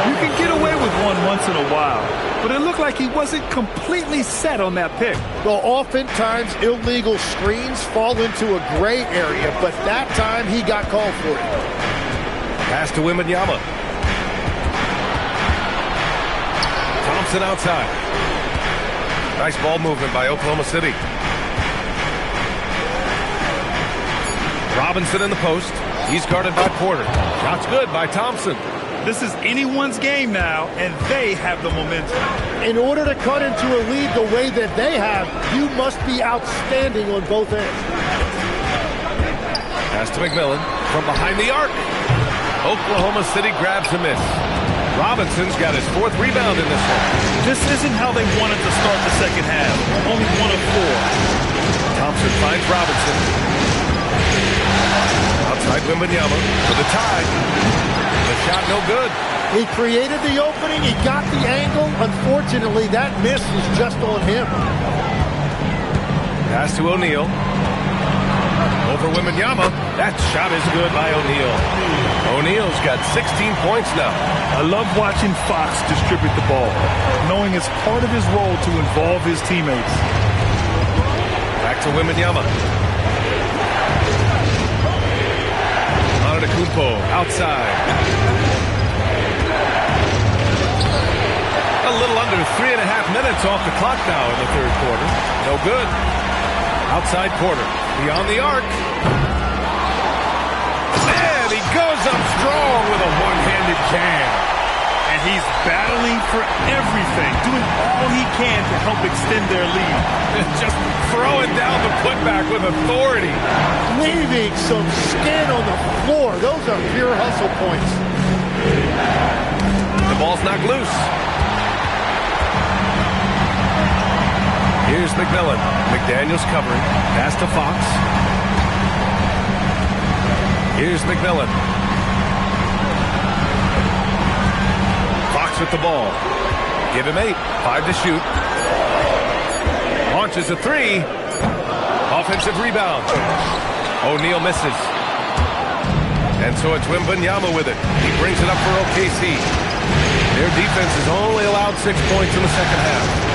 You can get away with one once in a while, but it looked like he wasn't completely set on that pick. Well, oftentimes illegal screens fall into a gray area, but that time he got called for it. Pass to Wembanyama. Thompson outside. Nice ball movement by Oklahoma City. Robinson in the post. He's guarded by Porter. Shot's good by Thompson. This is anyone's game now, and they have the momentum. In order to cut into a lead the way that they have, you must be outstanding on both ends. Pass to McMillan from behind the arc. Oklahoma City grabs a miss. Robinson's got his 4th rebound in this one. This isn't how they wanted to start the second half. Only 1 of 4. Thompson finds Robinson. Outside Wembanyama for the tie. The shot no good. He created the opening. He got the angle. Unfortunately, that miss was just on him. Pass to O'Neal. Over Wembanyama. That shot is good by O'Neal. O'Neal's got 16 points now. I love watching Fox distribute the ball, knowing it's part of his role to involve his teammates. Back to Wembanyama. Antetokounmpo outside. A little under 3.5 minutes off the clock now in the 3rd quarter. No good. Outside Porter. Beyond the arc. And he goes up strong with a one-handed jam. And he's battling for everything, doing all he can to help extend their lead. Just throwing down the putback with authority. Leaving some skin on the floor. Those are pure hustle points. The ball's knocked loose. Here's McMillan. McDaniels covering. Pass to Fox. Here's McMillan. Fox with the ball. Give him 8. 5 to shoot. Launches a 3. Offensive rebound. O'Neal misses. And so it's Wembanyama with it. He brings it up for OKC. Their defense has only allowed 6 points in the second half.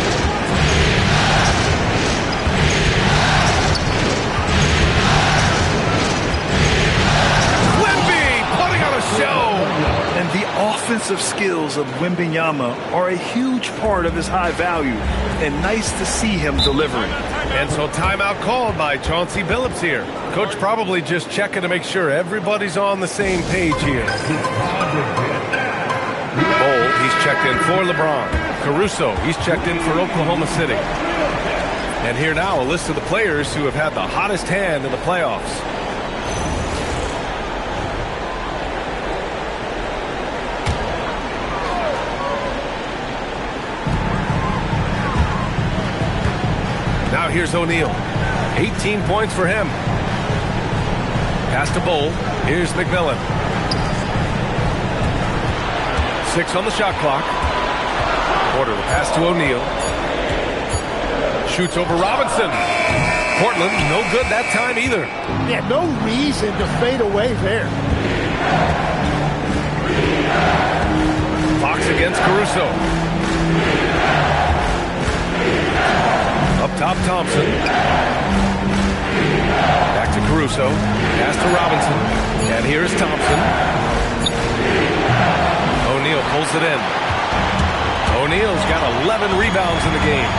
Show. And the offensive skills of Wembanyama are a huge part of his high value, and nice to see him delivering. And so timeout called by Chauncey Billups here. Coach probably just checking to make sure everybody's on the same page here. Bol, he's checked in for LeBron. Caruso, he's checked in for Oklahoma City. And here now a list of the players who have had the hottest hand in the playoffs. Now here's O'Neal. 18 points for him. Pass to Bol. Here's McMillan. 6 on the shot clock. Porter, the pass to O'Neal. Shoots over Robinson. Portland, no good that time either. Yeah, no reason to fade away there. Fox against Caruso. Up top, Thompson. Back to Caruso. Pass to Robinson. And here's Thompson. O'Neal pulls it in. O'Neal's got 11 rebounds in the game.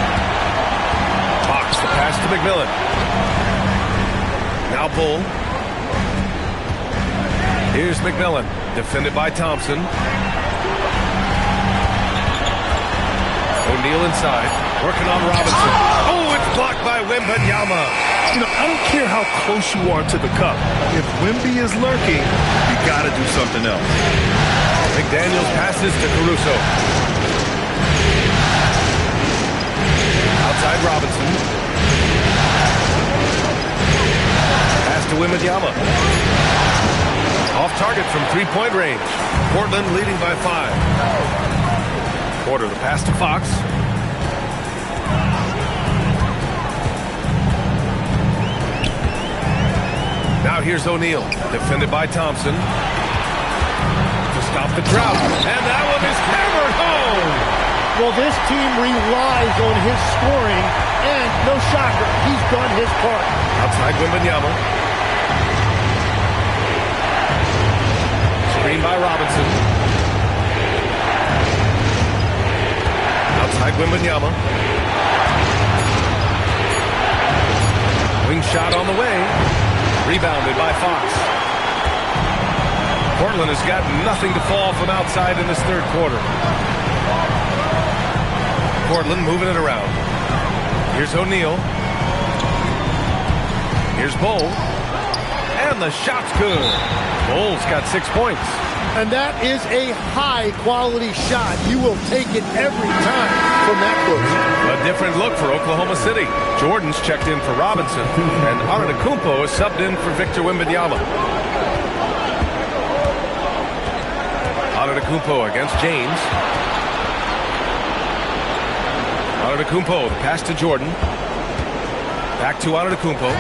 Fox, the pass to McMillan. Now Bull. Here's McMillan, defended by Thompson. O'Neal inside, working on Robinson. Oh, it's blocked by Wembanyama. You know, I don't care how close you are to the cup. If Wemby is lurking, you got to do something else. McDaniels passes to Caruso. Outside Robinson. Pass to Wembanyama. Off target from three-point range. Portland leading by 5. Porter, the pass to Fox. Now here's O'Neal, defended by Thompson. To stop the drought. And that one is hammered home. Well, this team relies on his scoring, and no shocker, he's done his part. Outside Wembanyama. Screen by Robinson. Outside Wembanyama. Wing shot on the way. Rebounded by Fox. Portland has got nothing to fall from outside in this third quarter. Portland moving it around. Here's O'Neal. Here's Bull. And the shot's good. Bull's got 6 points. And that is a high-quality shot. You will take it every time from that close. A different look for Oklahoma City. Jordan's checked in for Robinson. And Antetokounmpo is subbed in for Victor Wembanyama. Antetokounmpo against James. Antetokounmpo, the pass to Jordan. Back to Antetokounmpo.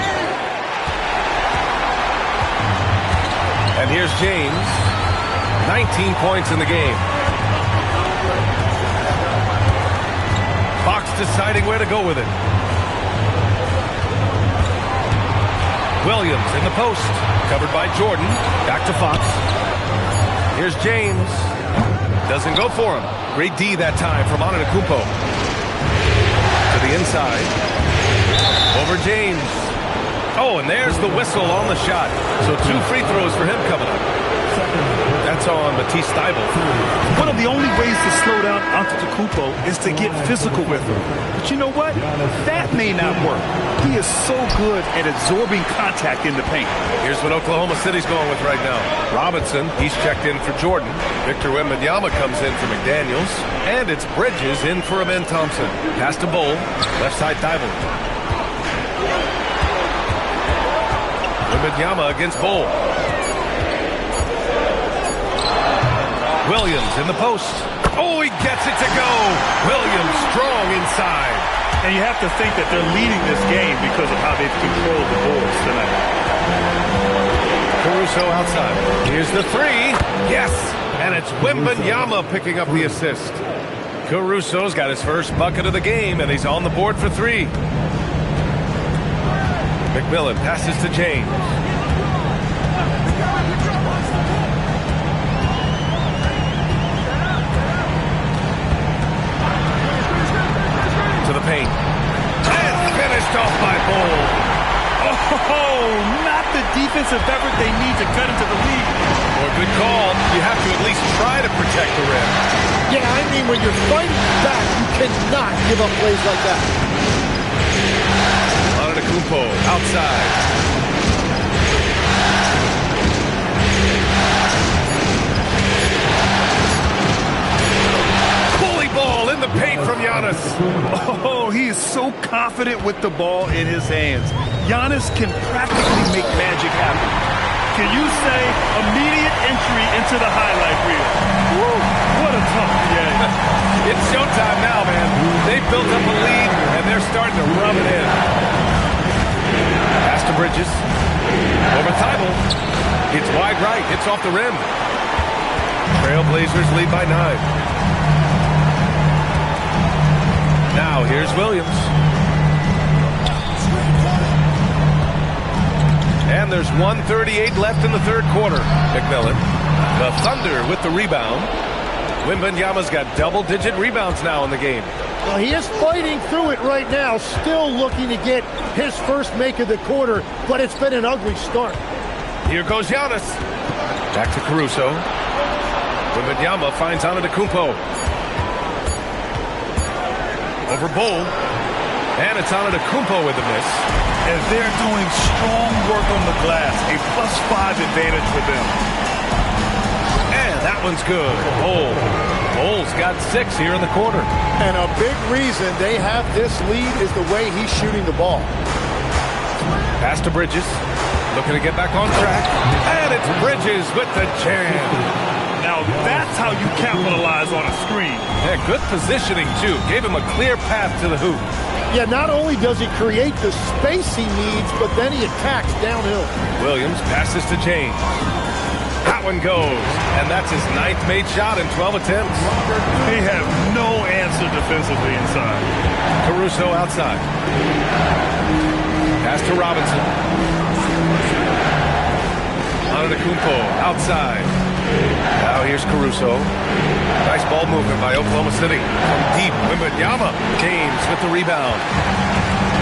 And here's James. 19 points in the game. Fox deciding where to go with it. Williams in the post. Covered by Jordan. Back to Fox. Here's James. Doesn't go for him. Great D that time from Antetokounmpo. To the inside. Over James. Oh, and there's the whistle on the shot. So 2 free throws for him coming up. That's on Matisse Thybulle. One of the only ways to slow down Antetokounmpo is to get physical with him. But you know what? That may not work. He is so good at absorbing contact in the paint. Here's what Oklahoma City's going with right now. Robinson, he's checked in for Jordan. Victor Wembanyama comes in for McDaniels. And it's Bridges in for Amen Thompson. Pass to Bull. Left side Thybulle. Wembanyama against Bull. Williams in the post. Oh, he gets it to go. Williams strong inside. And you have to think that they're leading this game because of how they've controlled the boards tonight. Caruso outside. Here's the 3. Yes. And it's Wembanyama picking up the assist. Caruso's got his first bucket of the game, and he's on the board for 3. McMillan passes to James. To the paint. And finished off by Bull. Oh, not the defensive effort they need to cut into the lead. Well, good call. You have to at least try to protect the rim. Yeah, I mean, when you're fighting back, you cannot give up plays like that. Antetokounmpo outside. Bully ball in the paint from Giannis. Oh, he is so confident with the ball in his hands. Giannis can practically make magic happen. Can you say immediate entry into the highlight reel? Woo, what a Yeah. It's showtime now, man. They've built up a lead, and they're starting to rub it in. Pass to Bridges. Over Thibault. It's wide right. Hits off the rim. Trailblazers lead by 9. Now here's Williams. And there's 1:38 left in the third quarter. McMillan. The Thunder with the rebound. Wembanyama's got double-digit rebounds now in the game. Well, he is fighting through it right now, still looking to get his first make of the quarter, but it's been an ugly start. Here goes Giannis. Back to Caruso. Wembanyama finds Antetokounmpo. Over Bol. And it's Antetokounmpo with the miss. As they're doing strong work on the glass, a +5 advantage for them. And that one's good. Bol's got 6 here in the quarter. And a big reason they have this lead is the way he's shooting the ball. Pass to Bridges. Looking to get back on track. And it's Bridges with the jam. Now that's how you capitalize on a screen. Yeah, good positioning, too. Gave him a clear path to the hoop. Yeah, not only does he create the space he needs, but then he attacks downhill. Williams passes to James. That one goes. And that's his 9th made shot in 12 attempts. They have no answer defensively inside. Caruso outside. Pass to Robinson. Antetokounmpo outside. Now here's Caruso. Nice ball movement by Oklahoma City. From deep, Wembanyama. James with the rebound.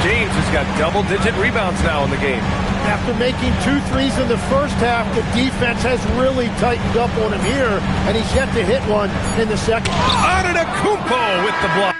James has got double-digit rebounds now in the game. After making 2 threes in the first half, the defense has really tightened up on him here, and he's yet to hit one in the second. Antetokounmpo with the block.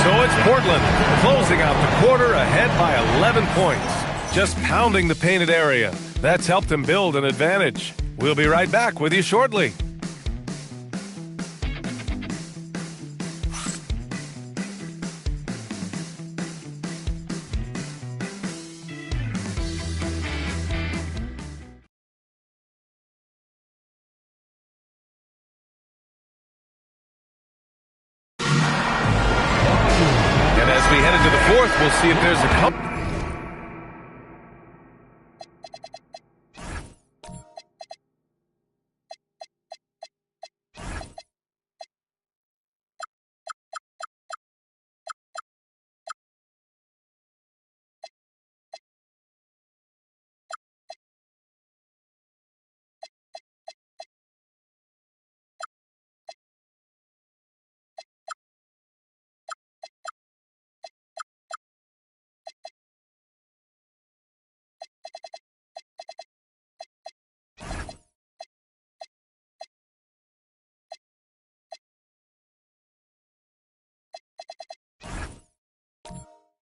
So it's Portland closing out the quarter ahead by 11 points. Just pounding the painted area. That's helped them build an advantage. We'll be right back with you shortly. And as we head into the fourth, we'll see if there's a couple.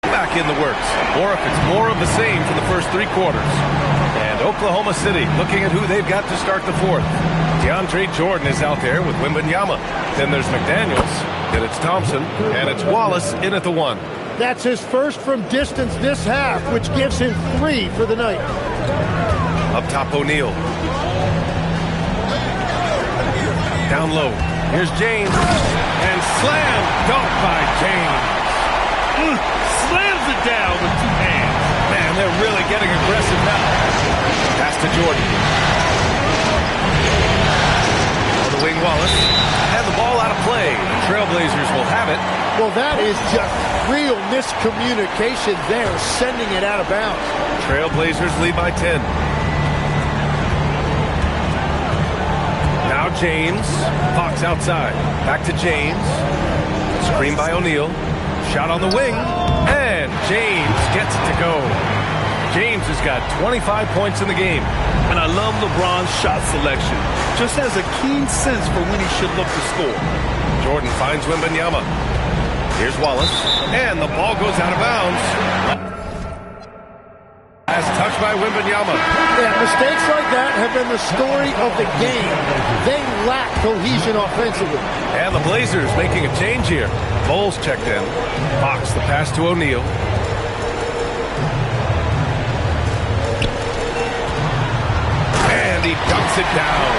Back in the works, or if it's more of the same for the first three quarters. And Oklahoma City looking at who they've got to start the fourth. DeAndre Jordan is out there with Wembanyama. Then there's McDaniels, then it's Thompson, and it's Wallace in at the one. That's his first from distance this half, which gives him 3 for the night. Up top, O'Neal. Down low, here's James, and slam dunk by James. Slams it down with 2 hands. Man, they're really getting aggressive now. Pass to Jordan. On the wing, Wallace. And the ball out of play. The Trailblazers will have it. Well, that is just real miscommunication there, sending it out of bounds. Trailblazers lead by 10. Now James. Fox outside. Back to James. Screen by O'Neal. Shot on the wing, and James gets it to go. James has got 25 points in the game. And I love LeBron's shot selection. Just has a keen sense for when he should look to score. Jordan finds Wembanyama. Here's Wallace, and the ball goes out of bounds. Last touch by Wembanyama. Yeah, mistakes like that have been the story of the game. They lack cohesion offensively. And the Blazers making a change here. Bowles checked in. Fox the pass to O'Neal. And he dunks it down.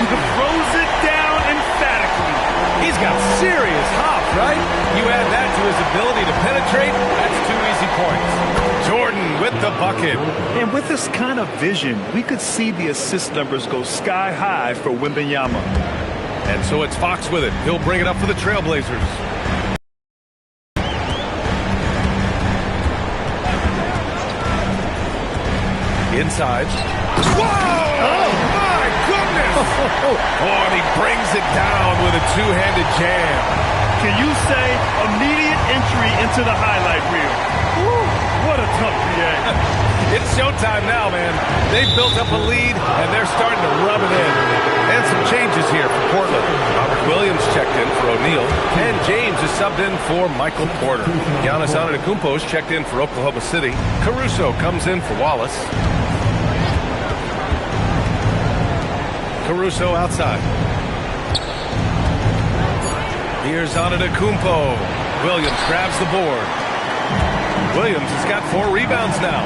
He throws it down emphatically. He's got serious hop, right? You add that to his ability to penetrate, that's 2 easy points. Jordan with the bucket. And with this kind of vision, we could see the assist numbers go sky high for Wembanyama. And so it's Fox with it. He'll bring it up for the Trailblazers. Inside. Whoa! Oh, my goodness! Oh, and he brings it down with a two-handed jam. Can you say immediate entry into the highlight reel? Woo, what a tough react. It's showtime now, man. They've built up a lead, and they're starting to rub it in. And some changes here for Portland. Robert Williams checked in for O'Neal, and James is subbed in for Michael Porter. Giannis Antetokounmpo is checked in for Oklahoma City. Caruso comes in for Wallace. Caruso outside. Here's Antetokounmpo. Williams grabs the board. Williams has got 4 rebounds now.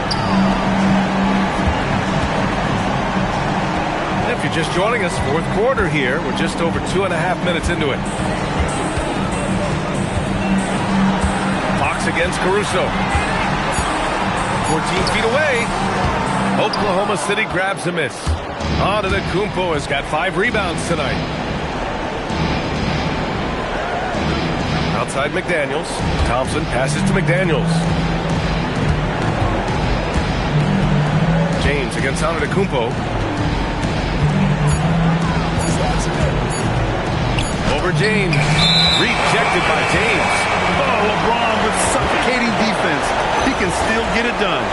If you're just joining us, fourth quarter here. We're just over 2.5 minutes into it. Fox against Caruso. 14 feet away. Oklahoma City grabs a miss. Antetokounmpo has got 5 rebounds tonight. Outside McDaniels. Thompson passes to McDaniels. James against Antetokounmpo. Over James. Rejected by James. Oh, LeBron with suffocating defense. He can still get it done.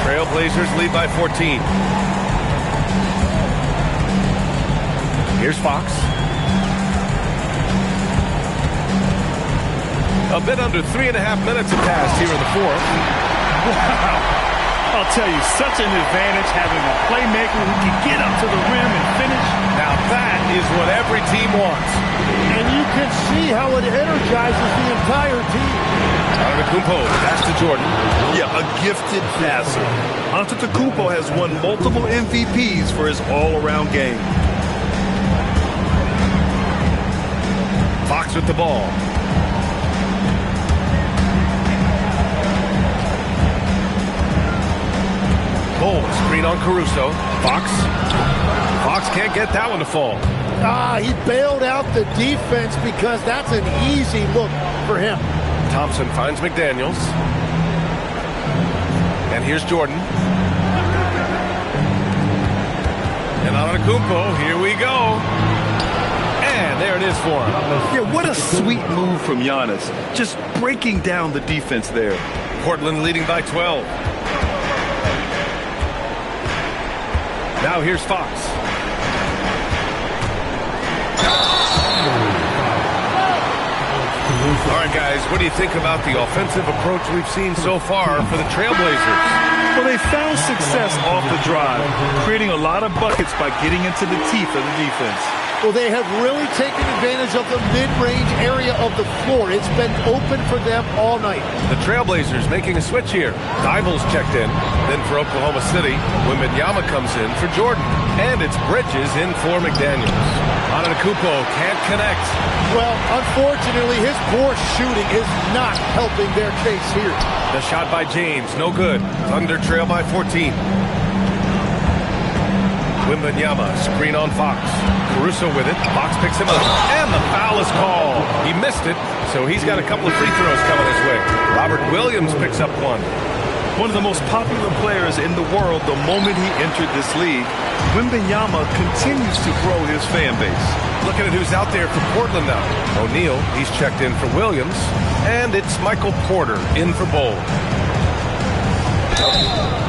Trailblazers lead by 14. Here's Fox. A bit under 3.5 minutes have passed here in the fourth. Wow. I'll tell you, such an advantage having a playmaker who can get up to the rim and finish. Now that is what every team wants. And you can see how it energizes the entire team. Antetokounmpo, pass to Jordan. Yeah, a gifted passer. Antetokounmpo has won multiple MVPs for his all-around game. Fox with the ball. Cole, screen on Caruso. Fox can't get that one to fall. He bailed out the defense because that's an easy look for him. Thompson finds McDaniels. And here's Jordan. And Antetokounmpo, here we go. And there it is for him. Yeah, what a sweet move from Giannis. Just breaking down the defense there. Portland leading by 12. Now here's Fox. All right, guys, what do you think about the offensive approach we've seen so far for the Trailblazers? Well, they found success off the drive, creating a lot of buckets by getting into the teeth of the defense. Well, they have really taken advantage of the mid-range area of the floor. It's been open for them all night. The Trailblazers making a switch here. Divals checked in. Then for Oklahoma City, Wembanyama comes in for Jordan. And it's Bridges in for McDaniels. Antetokounmpo can't connect. Well, unfortunately, his poor shooting is not helping their case here. The shot by James, no good. Thunder trail by 14. Wembanyama, screen on Fox. Caruso with it. Fox picks him up. And the foul is called. He missed it, so he's got a couple of free throws coming his way. Robert Williams picks up one. One of the most popular players in the world the moment he entered this league, Wembanyama continues to grow his fan base. Looking at who's out there for Portland now. O'Neal, he's checked in for Williams. And it's Michael Porter in for Bol.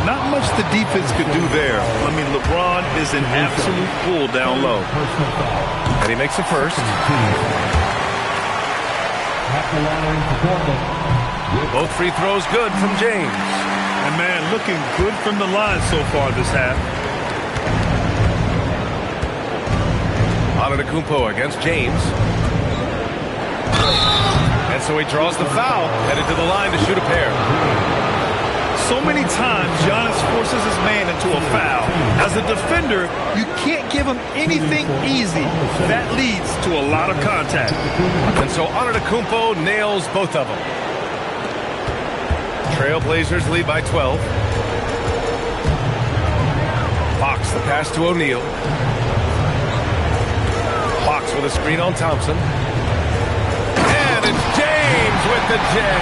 Not much the defense could do there. I mean, LeBron is an absolute bull down low. And he makes the first. Both free throws good from James. And man, looking good from the line so far this half. Antetokounmpo against James. And so he draws the foul, headed to the line to shoot a pair. So many times, Giannis forces his man into a foul. As a defender, you can't give him anything easy. That leads to a lot of contact. And so Antetokounmpo nails both of them. Trailblazers lead by 12. Fox, the pass to O'Neal. Fox with a screen on Thompson. And it's James with the jam.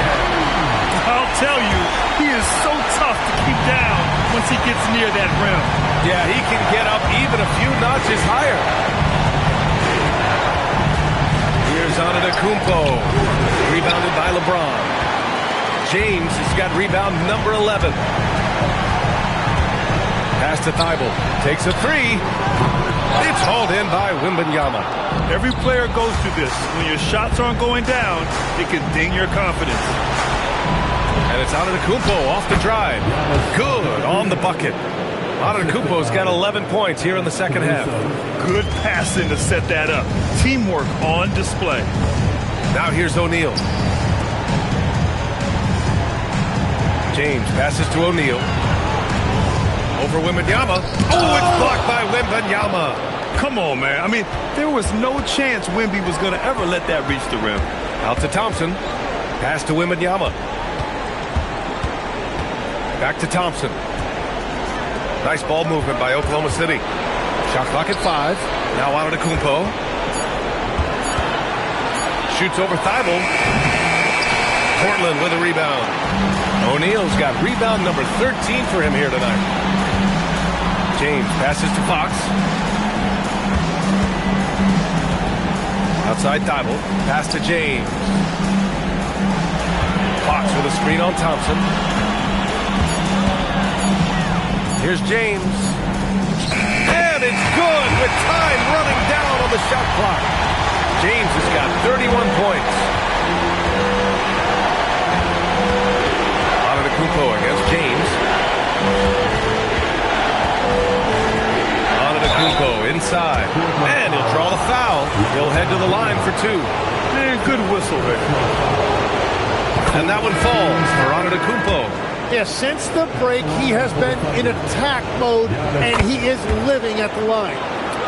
I'll tell you, he is so tough to keep down once he gets near that rim. Yeah, he can get up even a few notches higher. Here's Antetokounmpo, rebounded by LeBron. James has got rebound number 11. Pass to Thibault, takes a three. It's hauled in by Wembanyama. Every player goes through this. When your shots aren't going down, it can ding your confidence. And it's Antetokounmpo off the drive. Good on the bucket. Antetokounmpo's got 11 points here in the second half. Good passing to set that up. Teamwork on display. Now here's O'Neal. James passes to O'Neal. Over Wembanyama. Oh, it's blocked by Wembanyama. Come on, man. I mean, there was no chance Wemby was going to ever let that reach the rim. Out to Thompson. Pass to Wembanyama. Back to Thompson. Nice ball movement by Oklahoma City. Shot clock at 5. Now Antetokounmpo. Shoots over Thibault. Portland with a rebound. O'Neal's got rebound number 13 for him here tonight. James passes to Fox. Outside Thibault. Pass to James. Fox with a screen on Thompson. Here's James. And it's good with time running down on the shot clock. James has got 31 points. good whistle there. And that one falls for Antetokounmpo. Yeah, since the break, he has been in attack mode, and he is living at the line.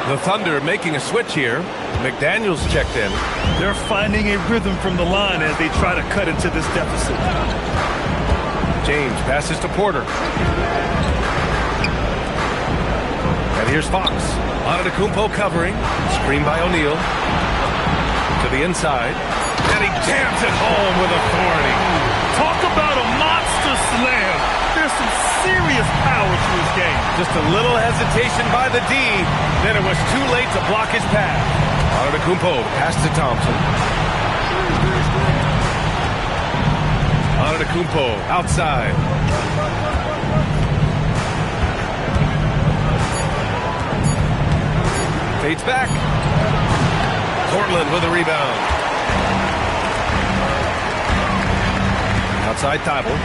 The Thunder making a switch here. McDaniels checked in. They're finding a rhythm from the line as they try to cut into this deficit. James passes to Porter. And here's Fox. Antetokounmpo covering. Screen by O'Neal. To the inside. And he jams it home with authority. Talk about a monster slam. There's some serious power to his game. Just a little hesitation by the D. Then it was too late to block his path. Antetokounmpo pass to Thompson. Antetokounmpo outside. Fades back. Portland with a rebound. Outside Thibault.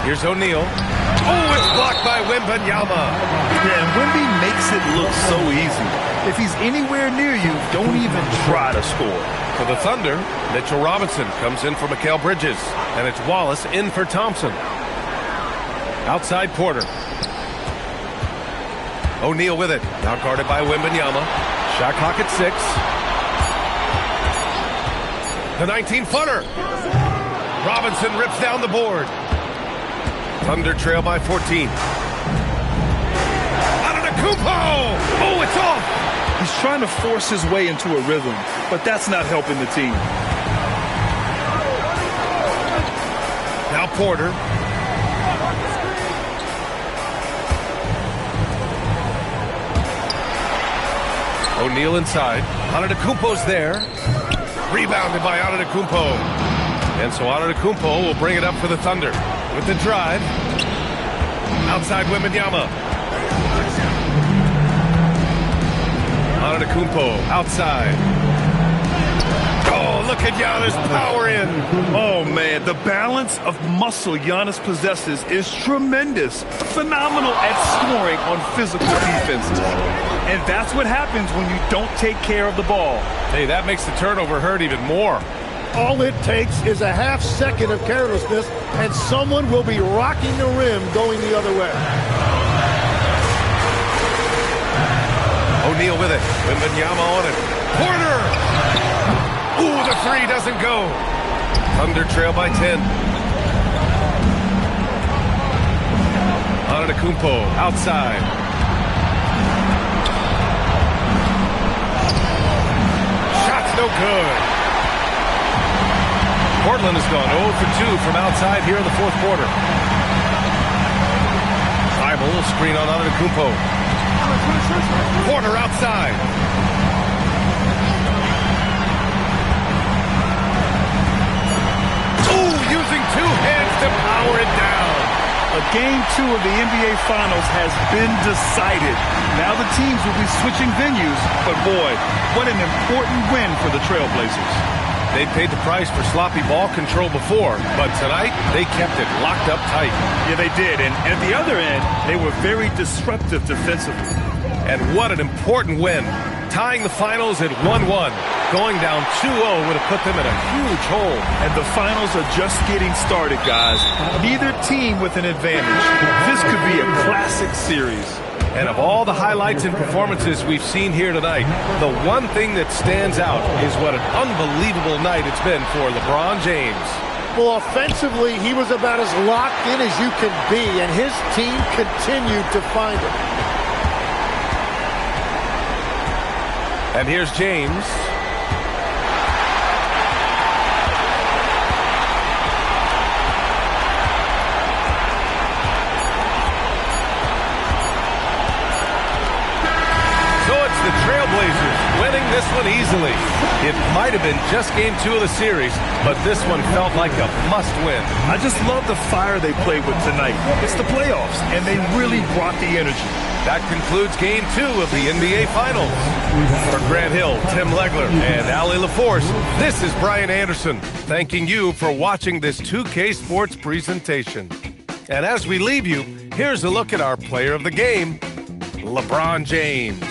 Here's O'Neal. Oh, it's blocked by Wembanyama. Yeah, and Wemby makes it look so easy. If he's anywhere near you, don't even try to score. For the Thunder, Mitchell Robinson comes in for Mikal Bridges. And it's Wallace in for Thompson. Outside Porter. O'Neal with it. Now guarded by Wembanyama. Shot clock at 6. The 19-footer. Robinson rips down the board. Thunder trail by 14. Antetokounmpo! Oh, it's off! He's trying to force his way into a rhythm, but that's not helping the team. Now Porter. O'Neal inside. Antetokounmpo's there. Rebounded by Antetokounmpo. And so Antetokounmpo will bring it up for the Thunder. With the drive. Outside Wembanyama. Antetokounmpo outside. Oh, look at Giannis power in. Oh, man, the balance of muscle Giannis possesses is tremendous. Phenomenal at scoring on physical defenses. And that's what happens when you don't take care of the ball. Hey, that makes the turnover hurt even more. All it takes is a half second of carelessness, and someone will be rocking the rim going the other way. O'Neal with it. Wembanyama on it. Porter! Ooh, the three doesn't go. Thunder trail by 10. Antetokounmpo outside. Shot's no good. Portland has gone 0 for 2 from outside here in the fourth quarter. Thibault will screen on Antetokounmpo. Porter outside. Ooh, using two hands to power it down. Game 2 of the NBA Finals has been decided. Now the teams will be switching venues, but boy, what an important win for the Trailblazers. They paid the price for sloppy ball control before, but tonight they kept it locked up tight. Yeah, they did, and at the other end, they were very disruptive defensively. And what an important win. Tying the finals at 1-1. Going down 2-0 would have put them in a huge hole. And the finals are just getting started, guys. Neither team with an advantage. This could be a classic series. And of all the highlights and performances we've seen here tonight, the one thing that stands out is what an unbelievable night it's been for LeBron James. Well, offensively, he was about as locked in as you can be, and his team continued to find it. And here's James. The Trailblazers winning this one easily. It might have been just game 2 of the series, but this one felt like a must-win. I just love the fire they played with tonight. It's the playoffs, and they really brought the energy. That concludes game 2 of the NBA Finals. For Grant Hill, Tim Legler, and Allie LaForce, this is Brian Anderson, thanking you for watching this 2K Sports presentation. And as we leave you, here's a look at our player of the game, LeBron James.